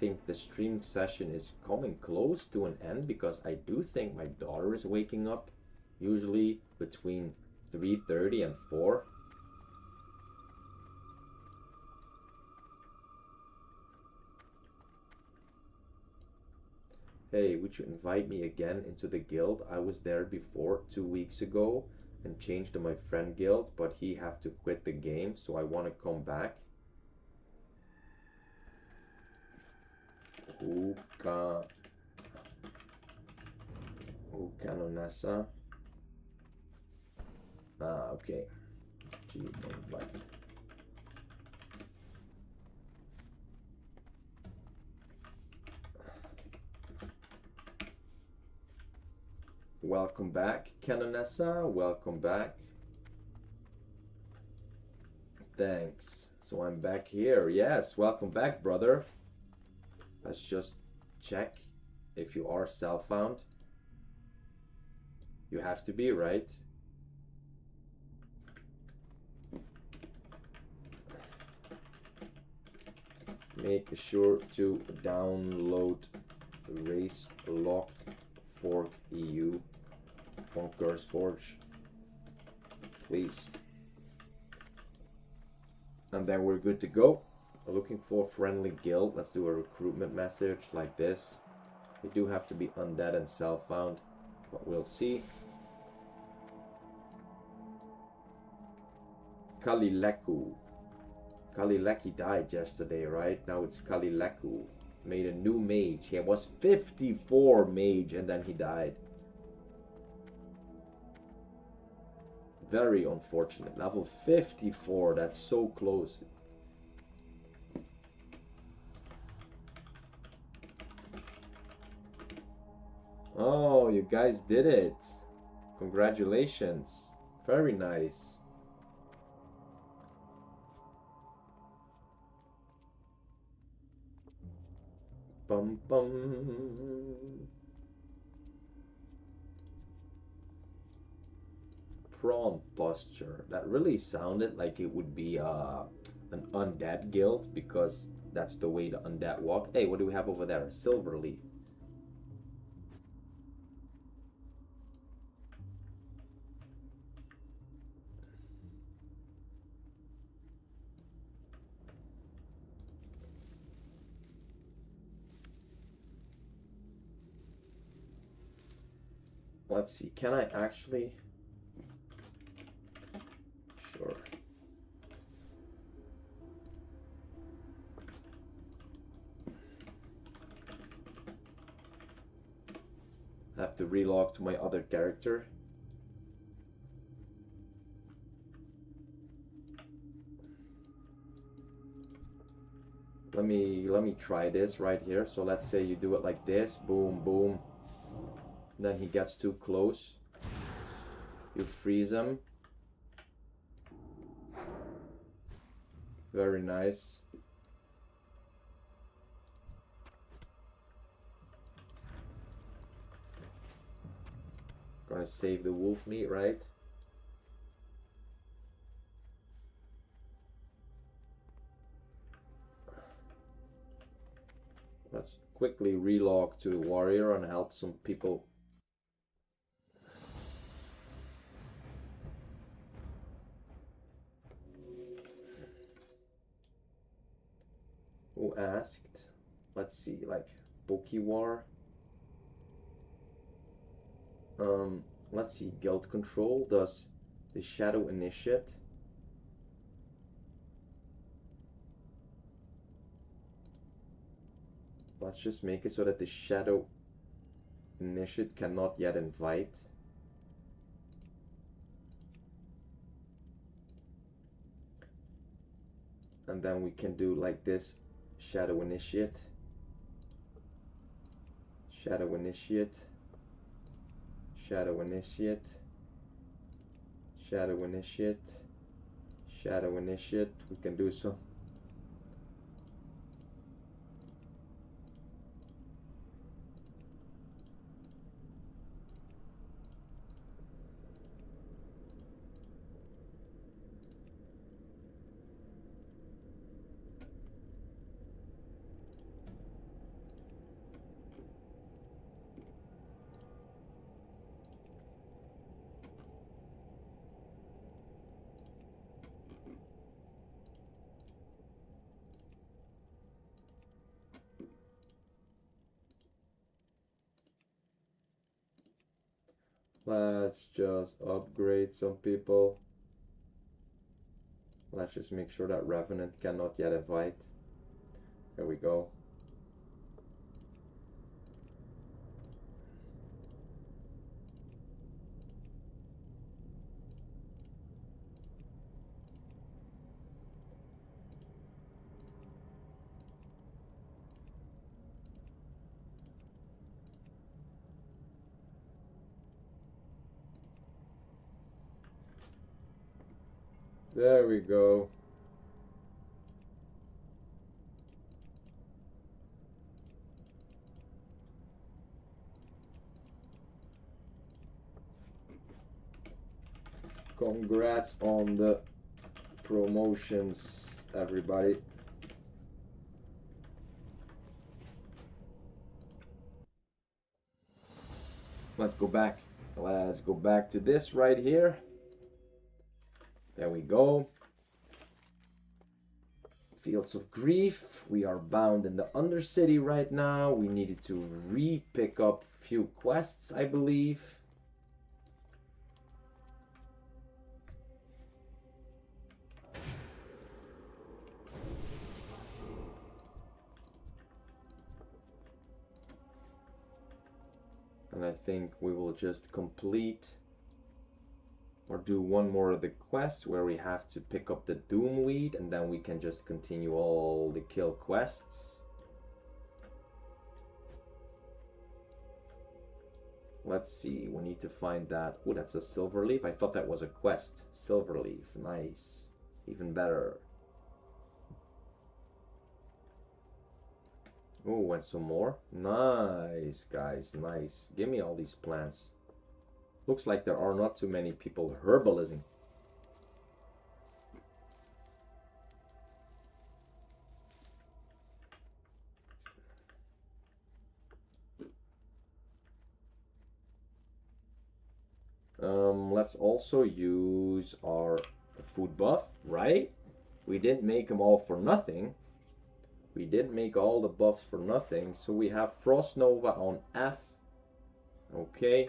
Think the stream session is coming close to an end, because I do think my daughter is waking up usually between 3:30 and 4. Hey, would you invite me again into the guild? I was there before 2 weeks ago and changed to my friend guild, but he have to quit the game, so I want to come back. Ukanonasa. Ah, okay. Gee, invite. Welcome back, Kanonessa. Welcome back. Thanks. So I'm back here. Yes, welcome back, brother. Let's just check if you are self-found. You have to be, right? Make sure to download Race Lock Fork EU Conqueror's Forge, please. And then we're good to go. Looking for a friendly guild. Let's do a recruitment message like this. We do have to be undead and self-found, but we'll see. Kalileku. Kalileki died yesterday, right? Now it's Kalileku. Made a new mage. He was 54 mage and then he died. Very unfortunate. Level 54. That's so close. Oh, you guys did it. Congratulations. Very nice. Bum bum. Prawn posture. That really sounded like it would be an undead guild, because that's the way the undead walk. Hey, what do we have over there? A silver leaf. Let's see, can I actually? Sure. I have to relog to my other character. Let me try this right here. So let's say you do it like this, boom, boom. Then he gets too close. You freeze him. Very nice. Gonna save the wolf meat, right? Let's quickly relog to the warrior and help some people. Who asked? Let's see, like Pokewar. Let's see, guild control does the shadow initiate. Let's just make it so that the shadow initiate cannot yet invite. And then we can do like this, shadow initiate, shadow initiate, shadow initiate, shadow initiate, shadow initiate. We can do so. Let's just upgrade some people. Let's just make sure that Revenant cannot yet invite. There we go. There we go. Congrats on the promotions, everybody. Let's go back. Let's go back to this right here. There we go. Fields of Grief. We are bound in the Undercity right now. We needed to re-pick up a few quests, I believe. And I think we will just complete or do one more of the quests where we have to pick up the Doomweed, and then we can just continue all the kill quests. Let's see, we need to find that. Oh, that's a Silverleaf. I thought that was a quest. Silverleaf, nice. Even better. Oh, and some more. Nice, guys, nice. Give me all these plants. Looks like there are not too many people herbalising. Let's also use our food buff, right? We didn't make them all for nothing. We didn't make all the buffs for nothing. So we have Frost Nova on F. Okay.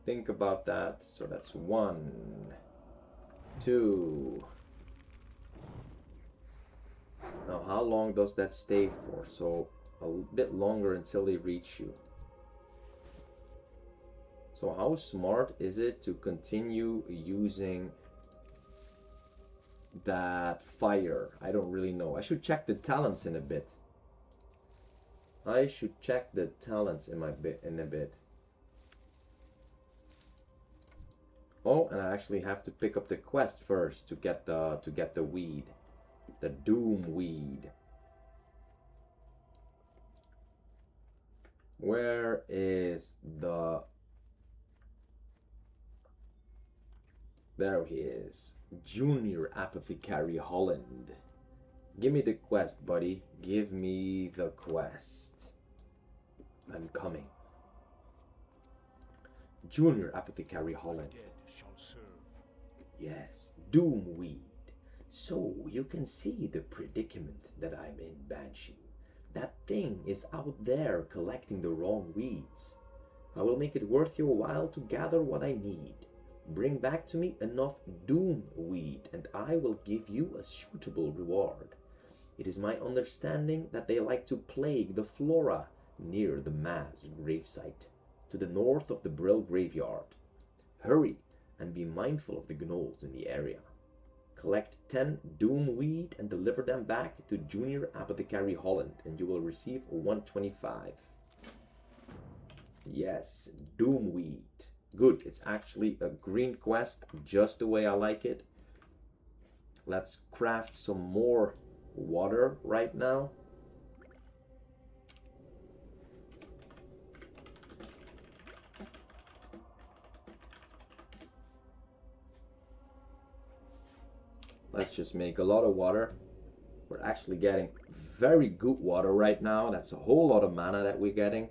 Think about that. So that's 1, 2. Now how long does that stay for? So a bit longer until they reach you. So how smart is it to continue using that fire? I don't really know. I should check the talents in a bit. I should check the talents in a bit. Oh, and I actually have to pick up the quest first to get the weed, the doom weed. Where is the? There he is, Junior Apothecary Holland. Give me the quest, buddy. Give me the quest. I'm coming. Junior Apothecary Holland. Yes, Doomweed. So you can see the predicament that I'm in, Banshee. That thing is out there collecting the wrong weeds. I will make it worth your while to gather what I need. Bring back to me enough Doomweed, and I will give you a suitable reward. It is my understanding that they like to plague the flora near the Maz gravesite, to the north of the Brill graveyard. Hurry, and be mindful of the gnolls in the area. Collect 10 Doomweed and deliver them back to Junior Apothecary Holland, and you will receive 125. Yes, Doomweed. Good, it's actually a green quest, just the way I like it. Let's craft some more water right now. Let's just make a lot of water. We're actually getting very good water right now. That's a whole lot of mana that we're getting.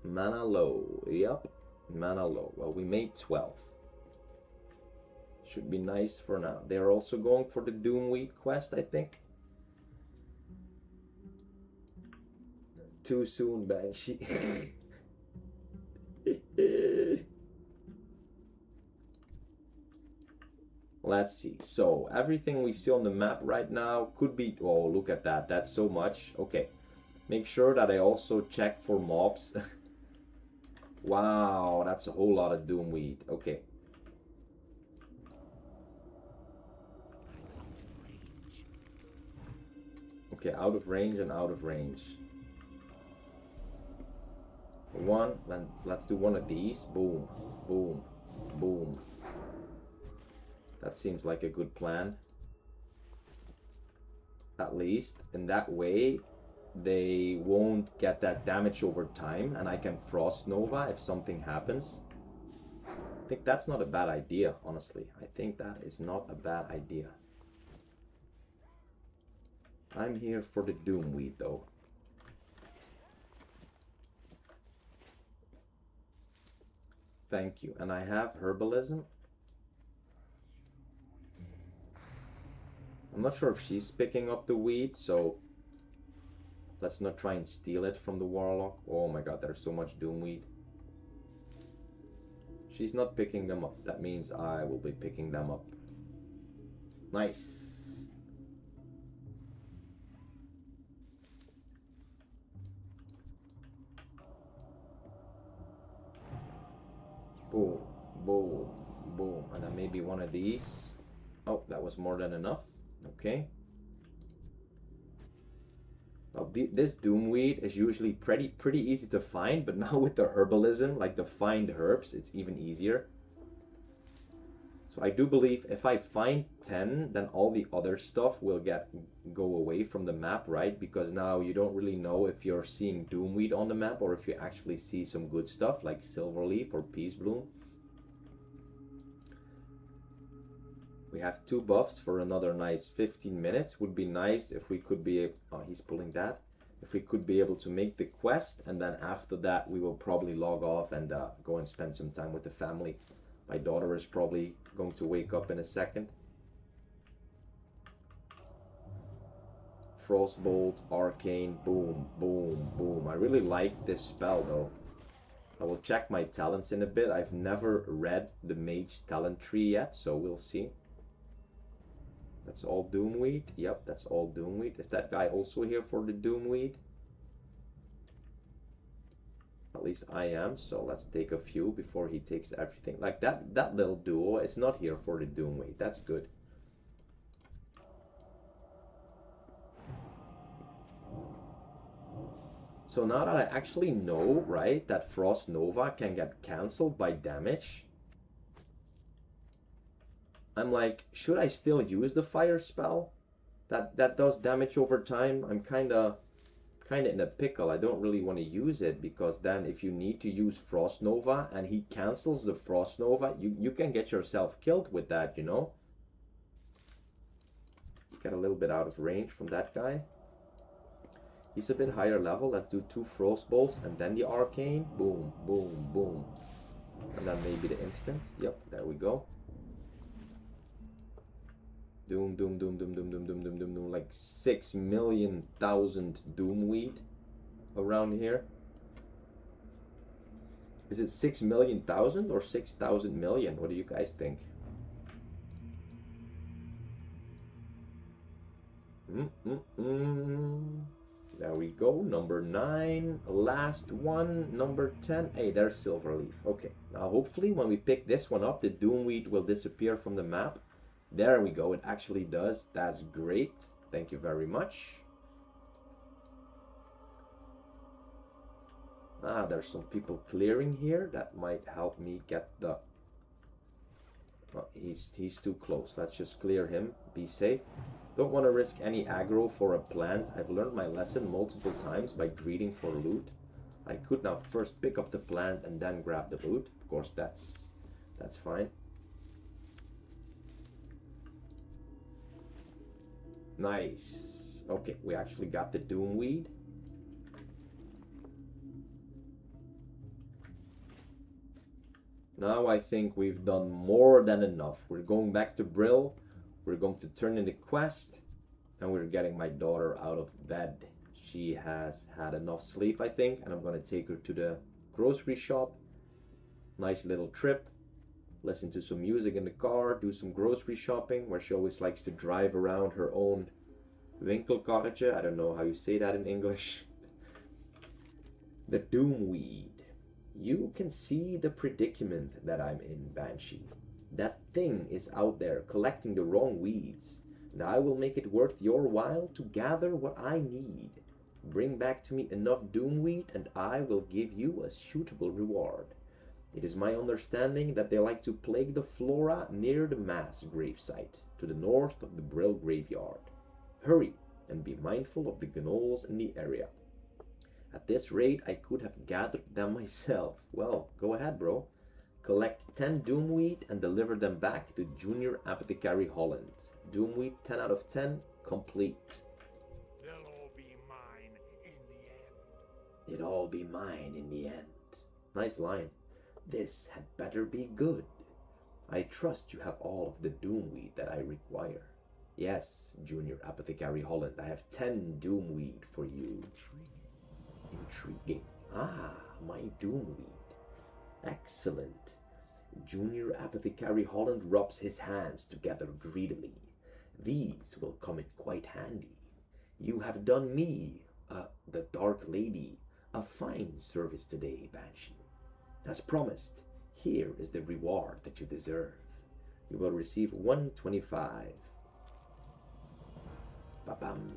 Mana low. Yep. Mana low. Well, we made 12. Should be nice for now. They're also going for the Doomweed quest, I think. Too soon, Banshee. Let's see. So everything we see on the map right now could be... Oh, look at that. That's so much. Okay. Make sure that I also check for mobs. Wow, that's a whole lot of Doomweed. Okay. Okay, out of range and out of range. One, let's do one of these. Boom, boom, boom. That seems like a good plan. At least, in that way, they won't get that damage over time, and I can Frost Nova if something happens. I think that's not a bad idea, honestly. I think that is not a bad idea. I'm here for the Doomweed, though. Thank you. And I have Herbalism. I'm not sure if she's picking up the weed, so let's not try and steal it from the Warlock. Oh my god, there's so much Doomweed. She's not picking them up. That means I will be picking them up. Nice. Boom, boom, boom. And then maybe one of these. Oh, that was more than enough. Okay. Well, this Doomweed is usually pretty easy to find, but now with the Herbalism, like the find herbs, it's even easier. So I do believe if I find 10, then all the other stuff will go away from the map, right? Because now you don't really know if you're seeing Doomweed on the map or if you actually see some good stuff like Silverleaf or Peace Bloom. We have 2 buffs for another nice 15 minutes. Would be nice if we could be... Oh, he's pulling that. If we could be able to make the quest, and then after that we will probably log off and go and spend some time with the family. My daughter is probably going to wake up in a second. Frostbolt, Arcane, boom, boom, boom. I really like this spell though. I will check my talents in a bit. I've never read the Mage talent tree yet, so we'll see. That's all Doomweed. Yep, that's all Doomweed. Is that guy also here for the Doomweed? At least I am, so let's take a few before he takes everything. Like that little duo is not here for the Doomweed. That's good. So now that I actually know, right, that Frost Nova can get cancelled by damage, I'm like, should I still use the fire spell? That does damage over time. I'm kinda in a pickle. I don't really want to use it, because then if you need to use Frost Nova and he cancels the Frost Nova, you can get yourself killed with that, you know? Let's get a little bit out of range from that guy. He's a bit higher level. Let's do 2 Frost Bolts and then the Arcane. Boom, boom, boom. And then maybe the instant. Yep, there we go. Doom, doom, doom, doom, doom, doom, doom, doom, doom, doom. Like 6,000,000 Doomweed around here. Is it 6,000,000 or 6,000 million? What do you guys think? There we go. Number 9. Last one. Number 10. Hey, there's Silverleaf. Okay. Now, hopefully, when we pick this one up, the Doomweed will disappear from the map. There we go. It actually does. That's great. Thank you very much. Ah, there's some people clearing here. That might help me get the... Oh, he's too close. Let's just clear him. Be safe. Don't want to risk any aggro for a plant. I've learned my lesson multiple times by greeting for loot. I could now first pick up the plant and then grab the loot. Of course, that's fine. Nice. Okay, we actually got the Doomweed. Now I think we've done more than enough. We're going back to Brill. We're going to turn in the quest. And we're getting my daughter out of bed. She has had enough sleep, I think. And I'm going to take her to the grocery shop. Nice little trip. Listen to some music in the car. Do some grocery shopping. Where she always likes to drive around her own winkelkarretje. I don't know how you say that in English. The Doomweed. You can see the predicament that I'm in, Banshee. That thing is out there collecting the wrong weeds, and I will make it worth your while to gather what I need. Bring back to me enough Doomweed, and I will give you a suitable reward. It is my understanding that they like to plague the flora near the mass gravesite, to the north of the Brill graveyard. Hurry, and be mindful of the gnolls in the area. At this rate, I could have gathered them myself. Well, go ahead, bro. Collect 10 Doomweed and deliver them back to Junior Apothecary Holland. Doomweed 10 out of 10, complete. They'll all be mine in the end. It'll all be mine in the end. Nice line. This had better be good. I trust you have all of the Doomweed that I require. Yes, Junior Apothecary Holland, I have 10 Doomweed for you. Intriguing. Ah, my Doomweed. Excellent. Junior Apothecary Holland rubs his hands together greedily. These will come in quite handy. You have done me, the Dark Lady, a fine service today, Banshee. As promised, here is the reward that you deserve. You will receive 125. Ba-bam.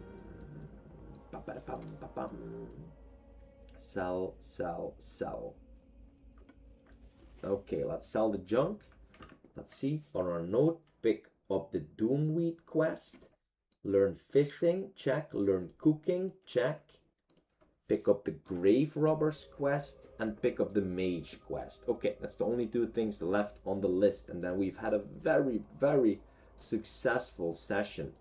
Ba-ba-da-bam, ba-bam. Sell, sell, sell. Okay, let's sell the junk. Let's see. On our note, pick up the Doomweed quest. Learn fishing, check. Learn cooking, check. Pick up the Grave Robbers quest and pick up the Mage quest. Okay, that's the only 2 things left on the list. And then we've had a very, very successful session.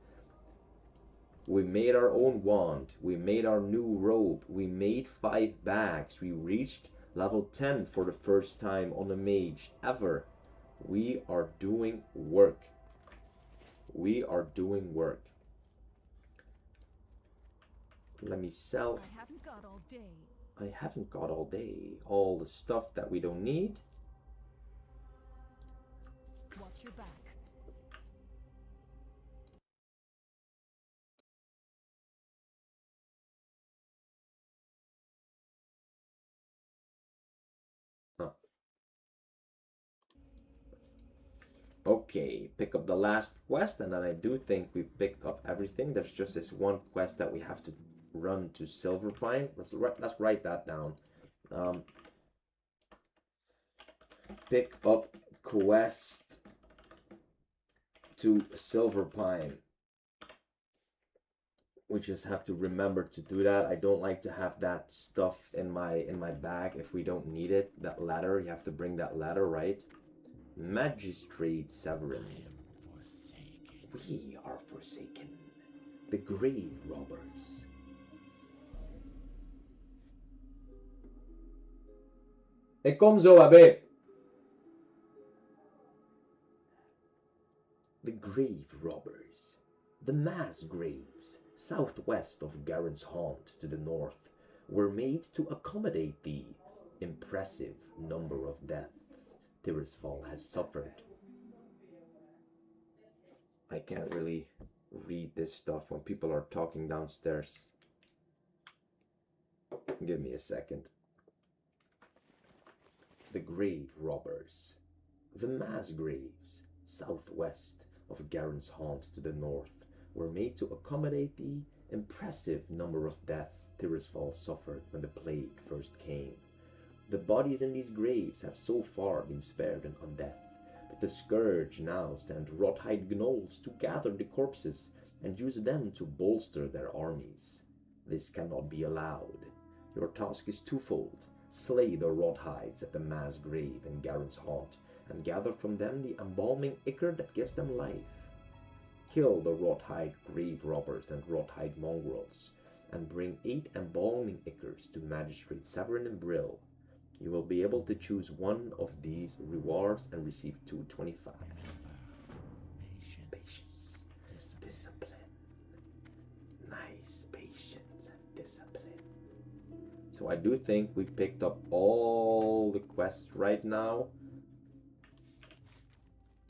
We made our own wand. We made our new robe. We made 5 bags. We reached level 10 for the first time on a mage ever. We are doing work. We are doing work. Let me sell. I haven't got all day. I haven't got all day. All the stuff that we don't need. Watch your back. Huh. Okay, pick up the last quest, and then I do think we picked up everything. There's just this one quest that we have to run to Silverpine. Let's write that down. Pick up quest to Silverpine. We just have to remember to do that. I don't like to have that stuff in my bag if we don't need it. That ladder, you have to bring that ladder, right? Magistrate Severin. We are forsaken. The grave robbers. Ik kom zo, babe. The grave robbers. The mass graves, southwest of Garen's haunt to the north, were made to accommodate the impressive number of deaths Tirisfal has suffered. I can't really read this stuff when people are talking downstairs. Give me a second. The grave robbers. The mass graves, southwest of Garen's haunt to the north, were made to accommodate the impressive number of deaths Tirisfal suffered when the plague first came. The bodies in these graves have so far been spared an undeath, but the Scourge now send rot-hide gnolls to gather the corpses and use them to bolster their armies. This cannot be allowed. Your task is twofold. Slay the rot-hides at the mass grave in Garen's haunt, and gather from them the embalming ichor that gives them life. Kill the rot-hide grave robbers and rot-hide mongrels, and bring 8 embalming ichors to Magistrate Severin and Brill. You will be able to choose one of these rewards and receive 225. Patience. Discipline. Nice patience and discipline. So I do think we picked up all the quests right now.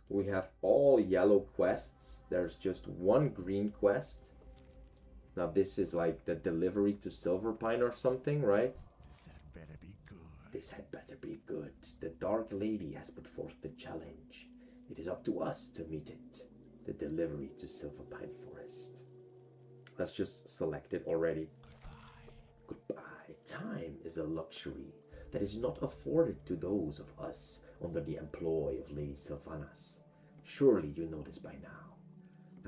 We have all yellow quests. There's just one green quest. Now this is like the delivery to Silverpine or something, right? This had better be good. This had better be good. The Dark Lady has put forth the challenge. It is up to us to meet it. The delivery to Silverpine Forest. Let's just select it already. Goodbye. Time is a luxury that is not afforded to those of us under the employ of Lady Sylvanas. Surely you know this by now.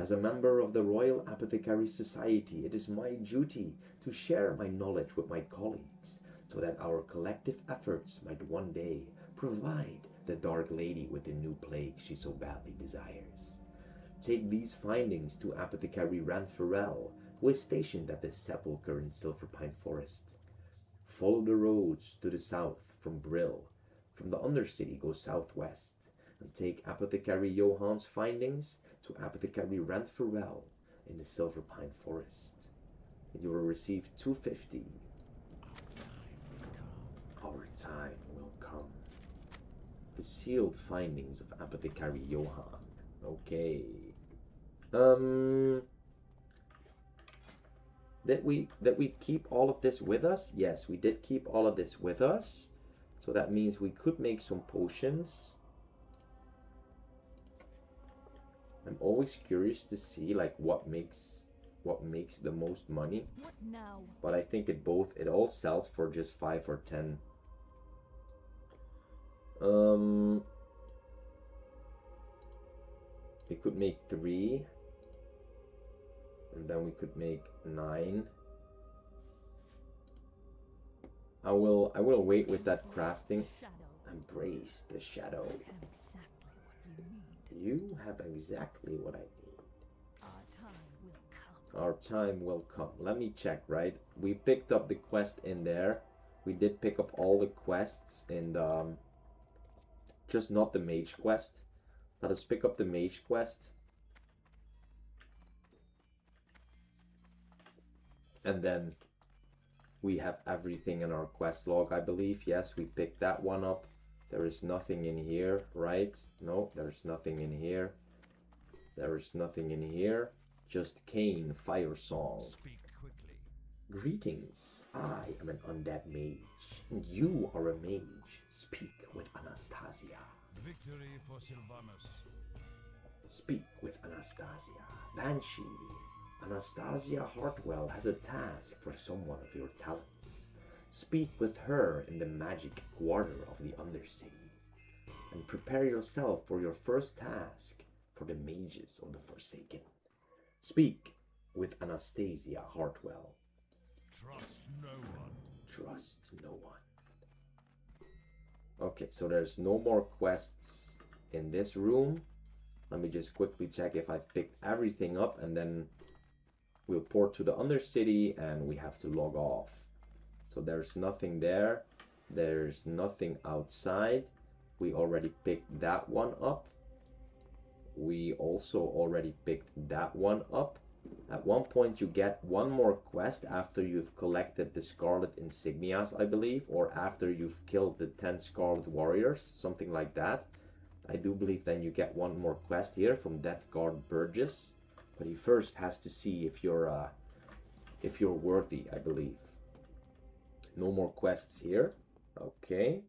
As a member of the Royal Apothecary Society, it is my duty to share my knowledge with my colleagues, so that our collective efforts might one day provide the Dark Lady with the new plague she so badly desires. Take these findings to Apothecary Ranfarel, who is stationed at the sepulchre in Silverpine Forest. Follow the roads to the south from Brill. From the Undercity go southwest, and take Apothecary Johann's findings to Apothecary Ranfarel in the Silverpine Forest. And you will receive 250. Our time will come. The sealed findings of Apothecary Johann. Okay. Did we keep all of this with us? Yes, we did keep all of this with us. So that means we could make some potions. I'm always curious to see like what makes the most money. What now? But I think it all sells for just 5 or 10. We could make 3. And then we could make 9. I will wait with that crafting. Embrace the shadow. You have exactly what you need. Our time will come. Our time will come. Let me check, right? We picked up the quest in there. We did pick up all the quests in the... just not the mage quest. Let us pick up the mage quest. And then We have everything in our quest log, I believe. Yes, we picked that one up. There is nothing in here, right? No, there's nothing in here. There is nothing in here. Just Cain, Fire Song. Speak quickly. Greetings. I am an undead mage, and you are a mage. Speak with Anastasia. Victory for Sylvanus. Speak with Anastasia. Banshee. Anastasia Hartwell has a task for someone of your talents. Speak with her in the magic quarter of the Undercity, and prepare yourself for your first task for the mages of the Forsaken. Speak with Anastasia Hartwell. Trust no one. Trust no one. Okay, so there's no more quests in this room. Let me just quickly check if I've picked everything up, and then we'll port to the Undercity and we have to log off. So there's nothing there. There's nothing outside. We already picked that one up. We also already picked that one up. At one point you get one more quest after you've collected the Scarlet Insignias, I believe, or after you've killed the 10 Scarlet Warriors, something like that. I do believe then you get one more quest here from Deathguard Burgess, but he first has to see if you're worthy, I believe. No more quests here. Okay.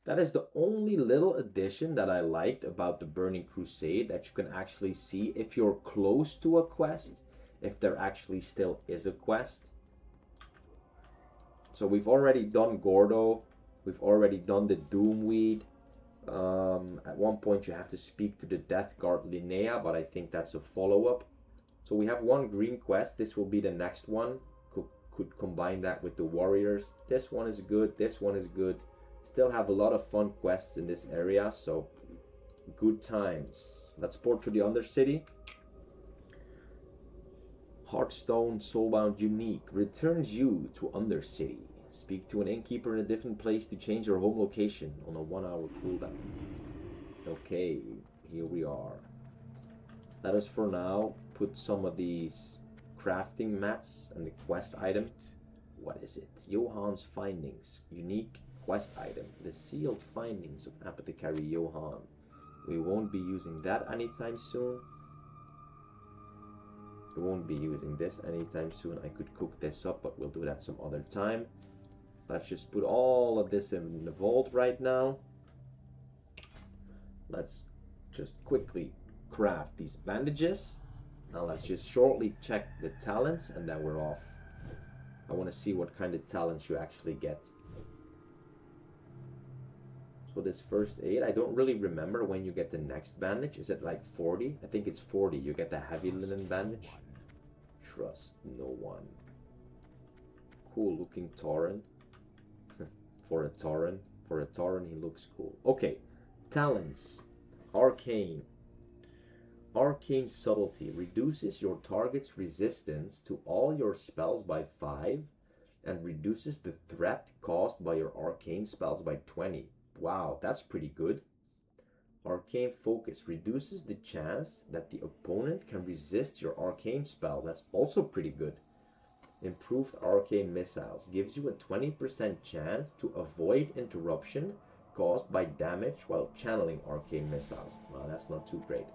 That is the only little addition that I liked about the Burning Crusade, that you can actually see if you're close to a quest, if there actually still is a quest. So we've already done Gordo. We've already done the Doomweed. At one point you have to speak to the Deathguard Linnea, but I think that's a follow-up. So we have one green quest. This will be the next one. Could combine that with the warriors. This one is good. This one is good. Still have a lot of fun quests in this area, so good times. Let's port to the Undercity. Heartstone Soulbound Unique returns you to Undercity. Speak to an innkeeper in a different place to change your home location on a 1-hour cooldown. Okay, here we are. Let us for now put some of these crafting mats and the quest item. What is it? Johann's Findings. Unique quest item. The sealed findings of Apothecary Johann. We won't be using that anytime soon. We won't be using this anytime soon. I could cook this up, but we'll do that some other time. Let's just put all of this in the vault right now. Let's just quickly craft these bandages. Now let's just shortly check the talents and then we're off. I want to see what kind of talents you actually get. So this first aid, I don't really remember when you get the next bandage. Is it like 40? I think it's 40. You get the heavy linen bandage. Trust no one. Cool looking Tauren. For a Tauren, he looks cool. Okay, talents. Arcane. Arcane Subtlety reduces your target's resistance to all your spells by 5 and reduces the threat caused by your arcane spells by 20. Wow, that's pretty good. Arcane Focus reduces the chance that the opponent can resist your arcane spell. That's also pretty good. Improved Arcane Missiles gives you a 20% chance to avoid interruption caused by damage while channeling Arcane Missiles. Wow, that's not too great.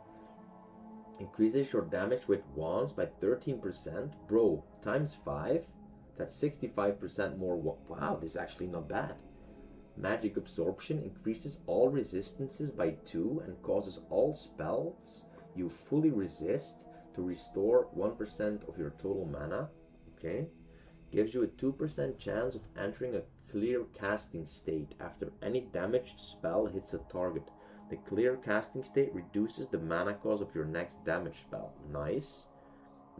Increases your damage with wands by 13%. Bro, times 5? That's 65% more. Wow, this is actually not bad. Magic Absorption increases all resistances by 2 and causes all spells you fully resist to restore 1% of your total mana. Okay. Gives you a 2% chance of entering a clear casting state after any damaged spell hits a target. The clear casting state reduces the mana cost of your next damage spell. Nice.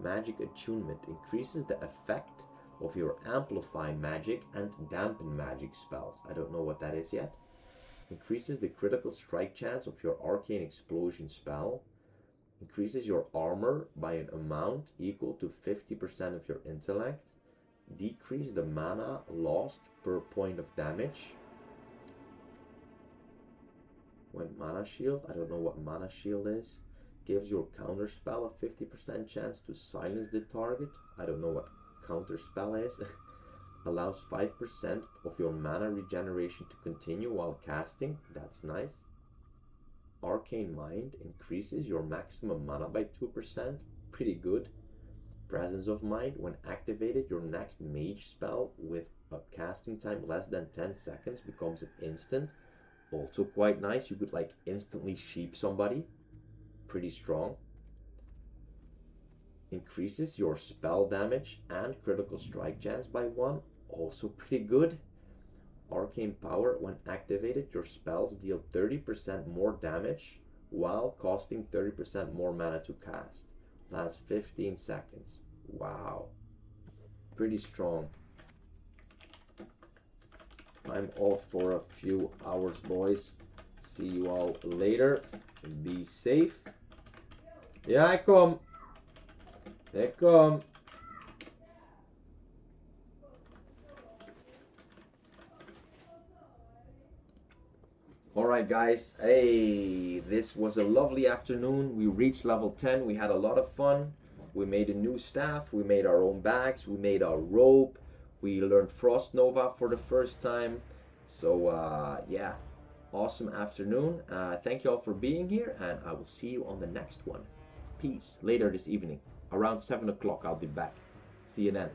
Magic Attunement increases the effect of your Amplify Magic and Dampen Magic spells. I don't know what that is yet. Increases the critical strike chance of your Arcane Explosion spell. Increases your armor by an amount equal to 50% of your intellect. Decrease the mana lost per point of damage. When Mana Shield, I don't know what Mana Shield is. Gives your counter spell a 50% chance to silence the target. I don't know what counter spell is. Allows 5% of your mana regeneration to continue while casting. That's nice. Arcane Mind increases your maximum mana by 2%. Pretty good. Presence of Mind. When activated, your next mage spell with a casting time less than 10 seconds becomes an instant. Also quite nice. You could like instantly sheep somebody. Pretty strong. Increases your spell damage and critical strike chance by 1. Also pretty good. Arcane Power. When activated, your spells deal 30% more damage while costing 30% more mana to cast. Lasts 15 seconds. Wow. Pretty strong. I'm off for a few hours, boys. See you all later. Be safe. Ja, ik kom. Ik kom. Alright guys, hey, this was a lovely afternoon. We reached level 10, we had a lot of fun. We made a new staff, we made our own bags, we made our rope. We learned Frost Nova for the first time. So yeah, awesome afternoon. Thank you all for being here, and I will see you on the next one. Peace. Later this evening, around 7 o'clock I'll be back. See you then.